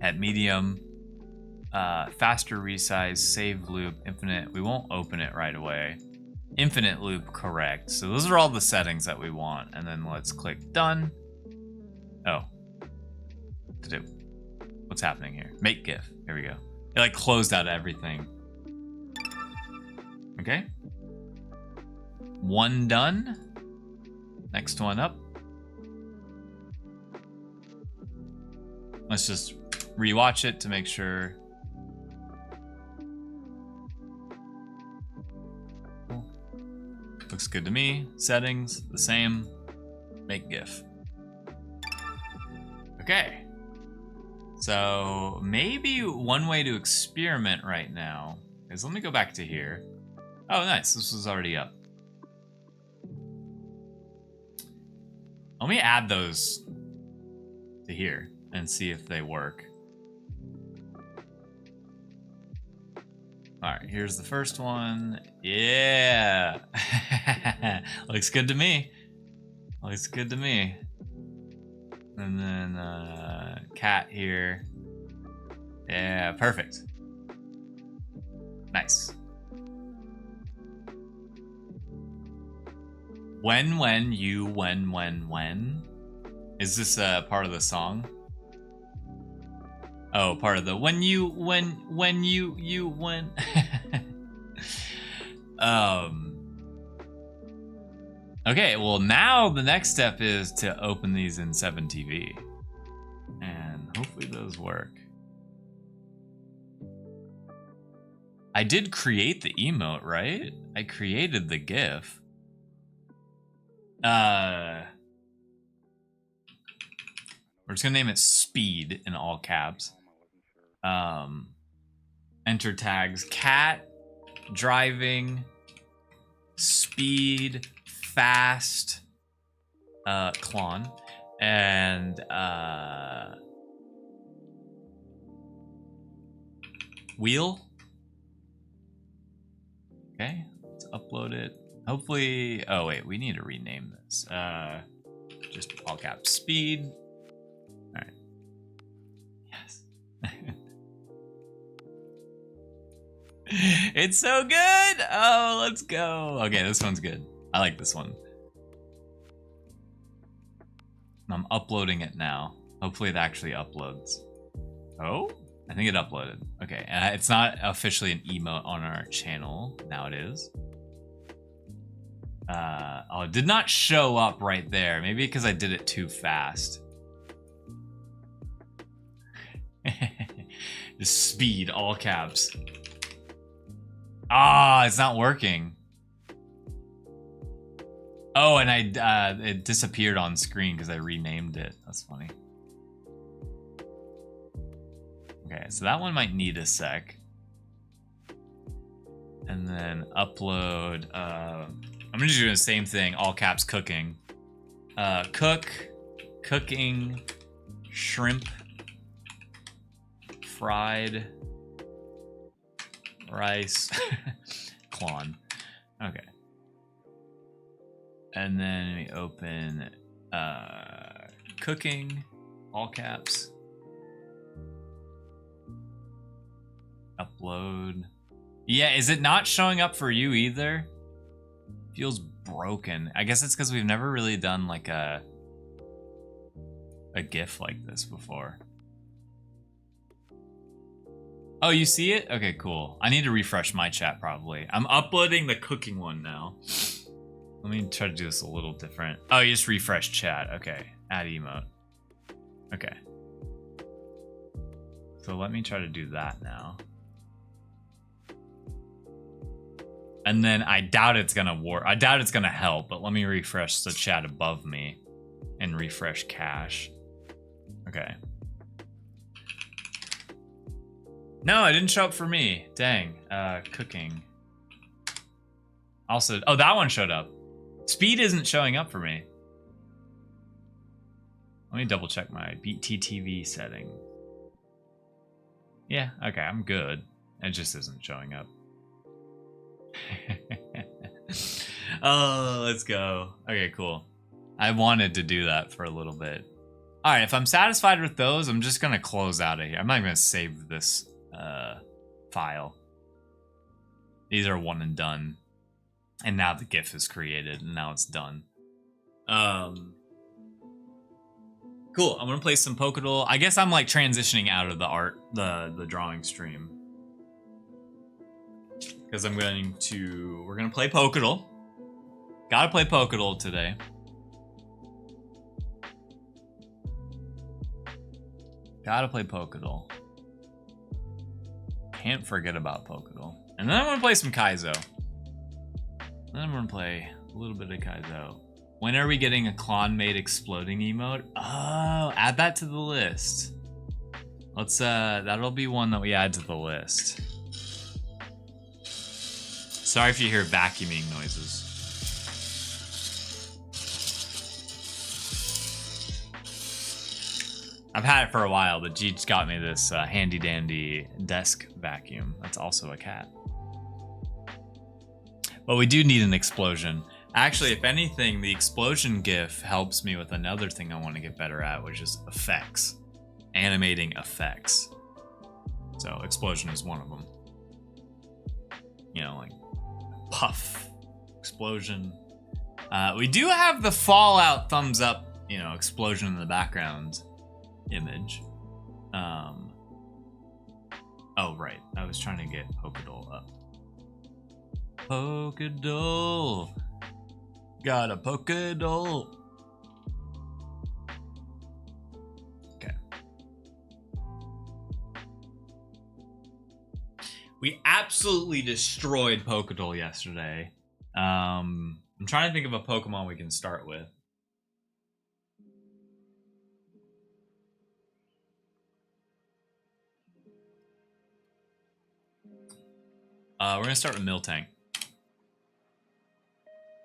At medium. Faster resize, save loop, infinite. We won't open it right away. Infinite loop, correct. So those are all the settings that we want. And then let's click done. Oh. What's happening here? Make GIF. Here we go. It like closed out everything. Okay. One done. Next one up. Let's just rewatch it to make sure. Cool. Looks good to me. Settings, the same. Make GIF. Okay. So maybe one way to experiment right now is, let me go back to here. Oh, nice. This was already up. Let me add those to here and see if they work. All right, here's the first one. Yeah. Looks good to me. Looks good to me. And then cat here. Yeah, perfect. Nice. When, you, when. Is this part of the song? Oh, part of the when. Okay, well now the next step is to open these in 7TV. And hopefully those work. I did create the emote, right? I created the GIF. We're just gonna name it speed in all caps. Enter tags cat, driving, speed, fast, clon, and wheel. Okay, let's upload it. Hopefully, oh wait, we need to rename this. Just all caps speed. All right. Yes. It's so good. Oh, let's go. Okay, this one's good. I like this one. I'm uploading it now. Hopefully it actually uploads. Oh, I think it uploaded. Okay, it's not officially an emote on our channel. Now it is. Oh, it did not show up right there. Maybe because I did it too fast. Just speed, all caps. Ah, it's not working. Oh, and it disappeared on screen because I renamed it. That's funny. Okay, so that one might need a sec. And then upload. I'm just doing the same thing, all caps cooking. Cooking, shrimp, fried, rice, clon. Okay. And then we open cooking, all caps. Upload. Yeah, is it not showing up for you either? Feels broken. I guess it's because we've never really done like a GIF like this before. Oh, you see it? Okay, cool. I need to refresh my chat probably. I'm uploading the cooking one now. Let me try to do this a little different. Oh, you just refresh chat. Okay, add emote. Okay. So let me try to do that now. And then I doubt it's gonna work. I doubt it's gonna help, but let me refresh the chat above me and refresh cache. Okay. No, it didn't show up for me. Dang. Cooking. Also, oh, that one showed up. Speed isn't showing up for me. Let me double check my BTTV setting. Yeah, okay, I'm good. It just isn't showing up. Oh, let's go. Okay, cool. I wanted to do that for a little bit. All right, if I'm satisfied with those, I'm just gonna close out of here. I'm not gonna save this file. These are one and done. And now the GIF is created, and now it's done. Cool, I'm gonna play some Pokadol. I guess I'm like transitioning out of the art, the drawing stream. Because we're gonna play Pokadol. Gotta play Pokadol today. Gotta play Pokadol. Can't forget about Pokadol. And then I'm gonna play some Kaizo. Then I'm gonna play a little bit of Kaizo. When are we getting a clon made exploding emote? Oh, add that to the list. Let's that'll be one that we add to the list. Sorry if you hear vacuuming noises. I've had it for a while, but Jeets got me this handy dandy desk vacuum. That's also a cat. But we do need an explosion. Actually, if anything, the explosion GIF helps me with another thing I want to get better at, which is effects. Animating effects. So explosion is one of them. You know, like puff, explosion. We do have the Fallout thumbs up, you know, explosion in the background image. Oh, right. I was trying to get Pokédoll up. Pokédoll. Got a Pokédoll. Okay. We absolutely destroyed Pokédoll yesterday. I'm trying to think of a Pokemon we can start with. We're gonna start with Miltank.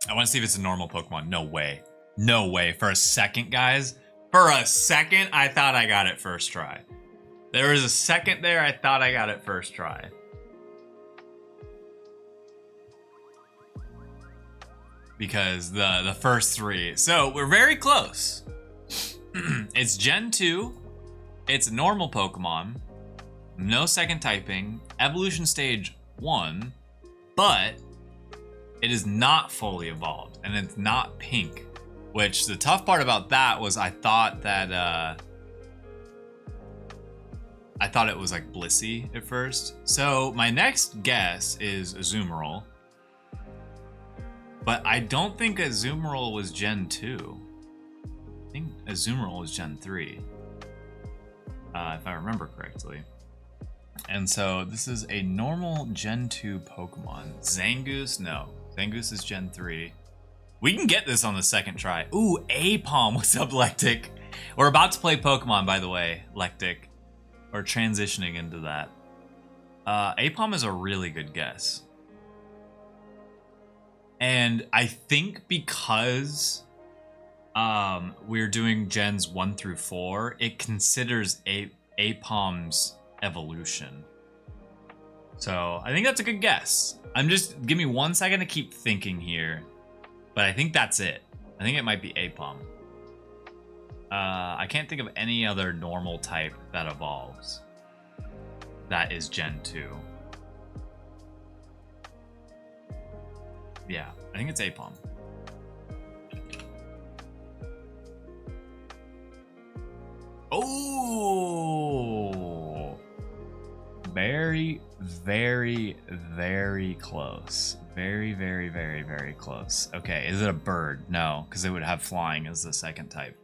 I want to see if it's a normal Pokemon. No way. No way. For a second, guys. For a second, I thought I got it first try. There was a second there, I thought I got it first try. Because the first three. So, we're very close. It's Gen 2. It's a normal Pokemon. No second typing. Evolution Stage 1. But it is not fully evolved, and it's not pink. Which the tough part about that was I thought that I thought it was like Blissey at first. So my next guess is Azumarill, but I don't think Azumarill was Gen 2. I think Azumarill was Gen 3, if I remember correctly. And so this is a normal Gen 2 Pokemon. Zangoose, no. Zangoose is Gen 3. We can get this on the second try. Ooh, Apom. What's up, Lectic? We're about to play Pokemon, by the way, Lectic. We're transitioning into that. Apom is a really good guess. And I think because we're doing Gens 1 through 4, it considers Apom's evolution. So I think that's a good guess. Give me 1 second to keep thinking here. But I think that's it. I think it might be Apom. I can't think of any other normal type that evolves. That is Gen 2. Yeah, I think it's Apom. Oh! Very, very, very close. Very, very, very, very close. Okay, is it a bird? No, because it would have flying as the second type.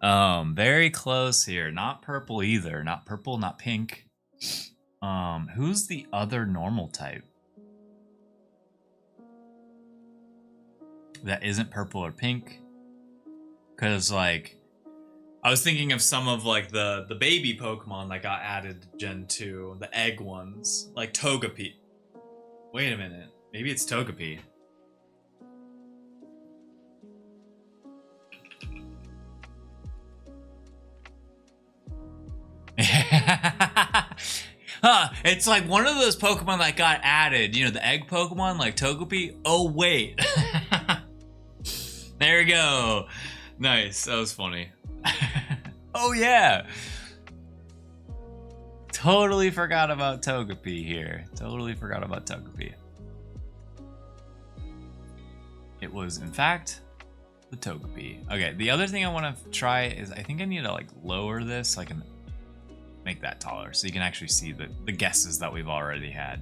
Very close here. Not purple either. Not purple, not pink. Who's the other normal type that isn't purple or pink? Because, like, I was thinking of some of, like, the baby Pokemon that got added to Gen 2. The egg ones. Like Togepi. Wait a minute. Maybe it's Togepi. Huh, it's like one of those Pokemon that got added. You know, the egg Pokemon like Togepi. Oh, wait. There we go. Nice. That was funny. Oh, yeah. Totally forgot about Togepi here. Totally forgot about Togepi. It was, in fact, the Togepi. Okay, the other thing I want to try is I think I need to, like, lower this so I can make that taller so you can actually see the guesses that we've already had.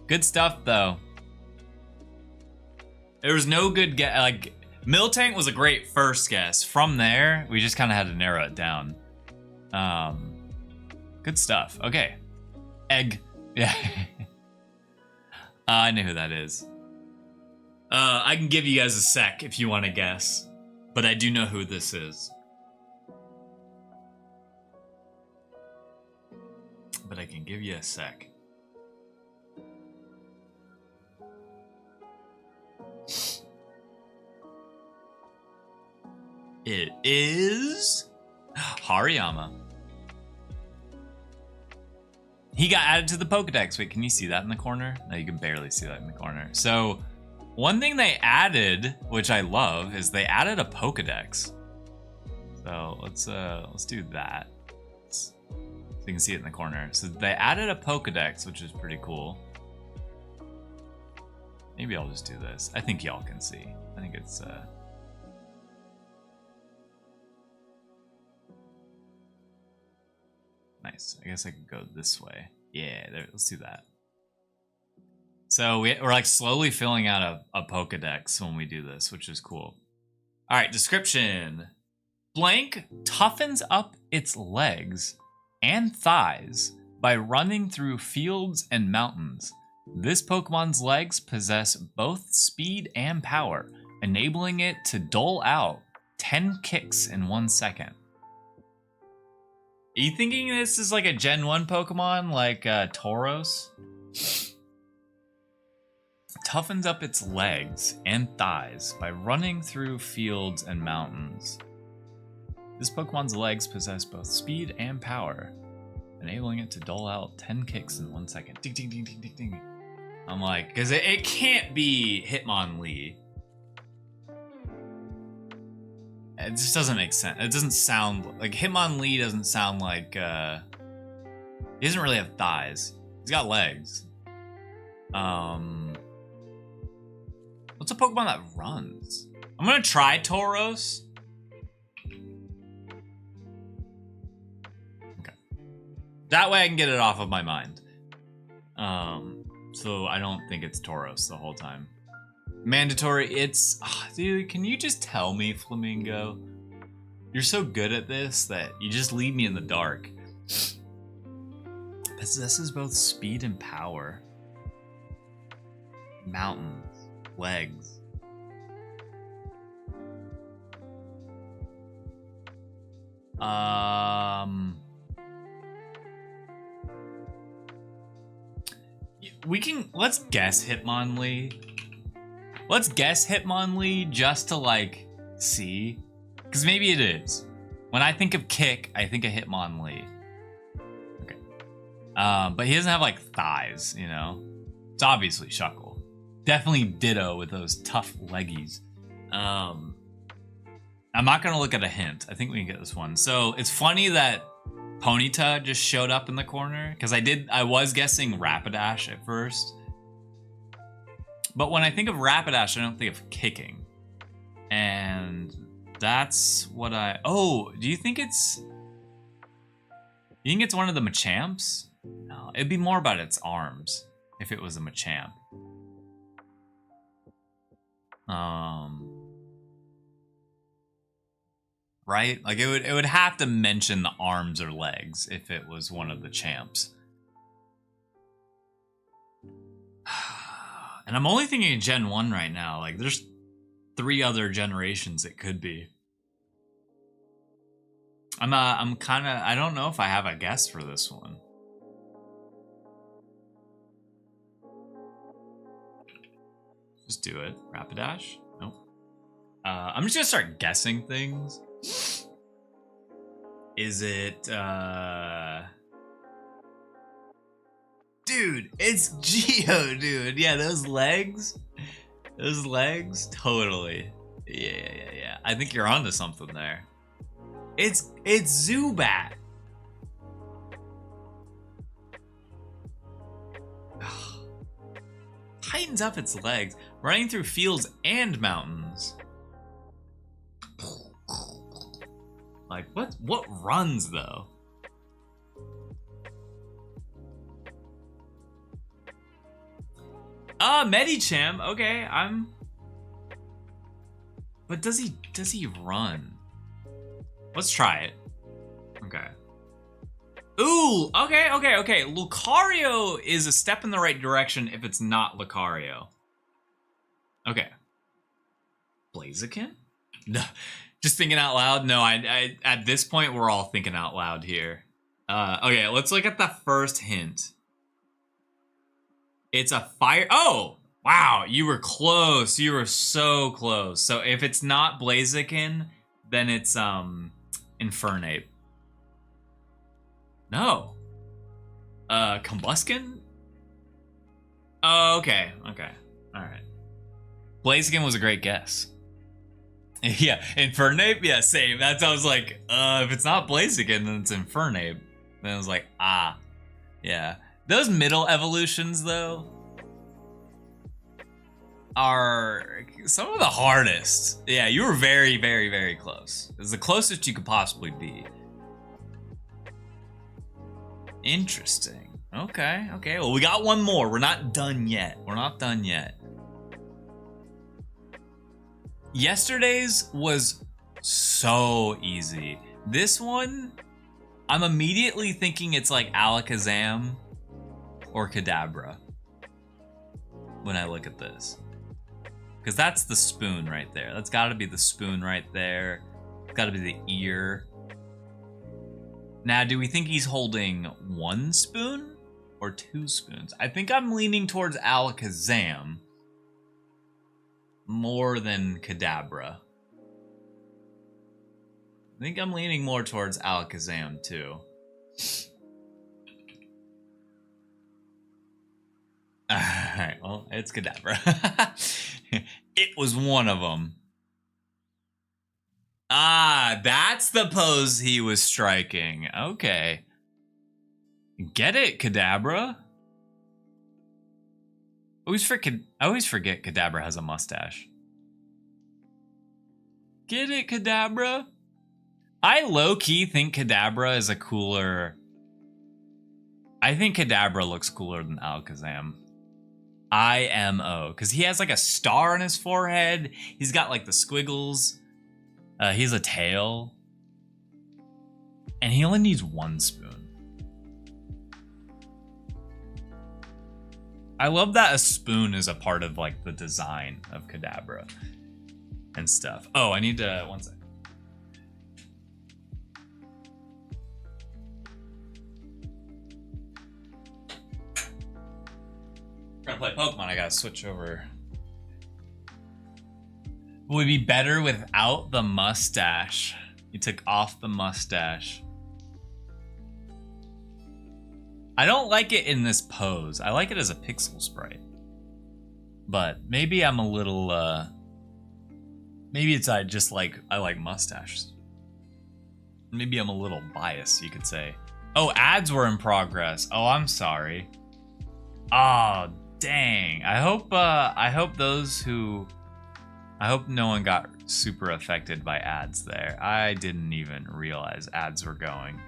Good stuff, though. There was no good guess. Like, Miltank was a great first guess. From there, we just kind of had to narrow it down. Good stuff. Okay. Egg. Yeah. I know who that is. I can give you guys a sec if you want to guess. But I do know who this is. But I can give you a sec. It is Hariyama. He got added to the Pokedex. Wait, can you see that in the corner? No, you can barely see that in the corner. So, one thing they added, which I love, is they added a Pokedex. So let's do that. So you can see it in the corner. So they added a Pokedex, which is pretty cool. Maybe I'll just do this. I think y'all can see. I think it's nice. I guess I could go this way. Yeah, there, let's do that. So we're like slowly filling out a Pokedex when we do this, which is cool. All right, description. Blank toughens up its legs and thighs by running through fields and mountains. This Pokemon's legs possess both speed and power, enabling it to dole out 10 kicks in 1 second. Are you thinking this is like a Gen 1 Pokemon like Tauros? Toughens up its legs and thighs by running through fields and mountains. This Pokemon's legs possess both speed and power, enabling it to dole out 10 kicks in 1 second. Ding, ding, ding, ding, ding, ding. I'm like, because it can't be Hitmonlee. It just doesn't make sense. It doesn't sound like Hitmonlee doesn't sound like he doesn't really have thighs. He's got legs. What's a Pokemon that runs? I'm gonna try Tauros. Okay. That way I can get it off of my mind. So I don't think it's Tauros the whole time. Mandatory, it's... Oh, dude, can you just tell me, Flamingo? You're so good at this that you just leave me in the dark. Possesses both speed and power. Mountains. Legs. Let's guess Hitmonlee. Let's guess Hitmonlee just to like see, because maybe it is. When I think of kick, I think of Hitmonlee. Okay. But he doesn't have like thighs, you know? It's obviously Shuckle. Definitely Ditto with those tough leggies. I'm not gonna look at a hint. I think we can get this one. So it's funny that Ponyta just showed up in the corner, because I was guessing Rapidash at first. But when I think of Rapidash, I don't think of kicking. And that's what oh, do you think it's... You think it's one of the Machamps? No, it'd be more about its arms if it was a Machamp. Right? Like it would have to mention the arms or legs if it was one of the champs. And I'm only thinking of Gen 1 right now. Like there's 3 other generations it could be. I'm kind of, I don't know if I have a guess for this one. Just do it. Rapidash? Nope. I'm just gonna start guessing things. Is it, Dude, it's Geo, dude. Yeah, those legs. Those legs, totally. Yeah. I think you're onto something there. It's Zubat. Tightens up its legs, running through fields and mountains. Like, what runs, though? Medicham. Okay, But does he run? Let's try it. Okay. Ooh, okay. Lucario is a step in the right direction if it's not Lucario. Okay. Blaziken? No, just thinking out loud. No, I at this point we're all thinking out loud here. Okay, let's look at the first hint. It's a fire. Oh, wow, you were close. You were so close. So if it's not Blaziken, then it's Infernape. No. Combuskin? Oh, okay. Okay. Alright. Blaziken was a great guess. Yeah, Infernape? Yeah, same. That's I was like, if it's not Blaziken, then it's Infernape. Then I was like, ah. Yeah. Those middle evolutions, though, are some of the hardest. Yeah, you were very, very, very close. It's the closest you could possibly be. Interesting. Okay, okay. Well, we got one more. We're not done yet. We're not done yet. Yesterday's was so easy. This one, I'm immediately thinking it's like Alakazam or Kadabra when I look at this. Because that's the spoon right there. That's got to be the spoon right there. It's got to be the ear. Now, do we think he's holding one spoon or two spoons? I think I'm leaning towards Alakazam more than Kadabra. I think I'm leaning more towards Alakazam too. Alright, well, it's Kadabra. It was one of them. Ah, that's the pose he was striking. Okay. Get it, Kadabra? I always forget Kadabra has a mustache. Get it, Kadabra? I low-key think Kadabra is a cooler... I think Kadabra looks cooler than Alakazam. IMO. Because he has like a star on his forehead. He's got like the squiggles. He has a tail. And he only needs one spoon. I love that a spoon is a part of like the design of Kadabra and stuff. Oh, I need to, one sec. We're gonna play Pokemon, I gotta switch over. Would be better without the mustache. You took off the mustache. I don't like it in this pose. I like it as a pixel sprite. But maybe I'm a little, maybe it's I like mustaches. Maybe I'm a little biased, you could say. Oh, ads were in progress. Oh, I'm sorry. Oh, dang. I hope no one got super affected by ads there. I didn't even realize ads were going.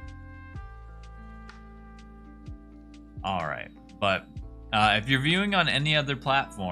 All right, but if you're viewing on any other platform,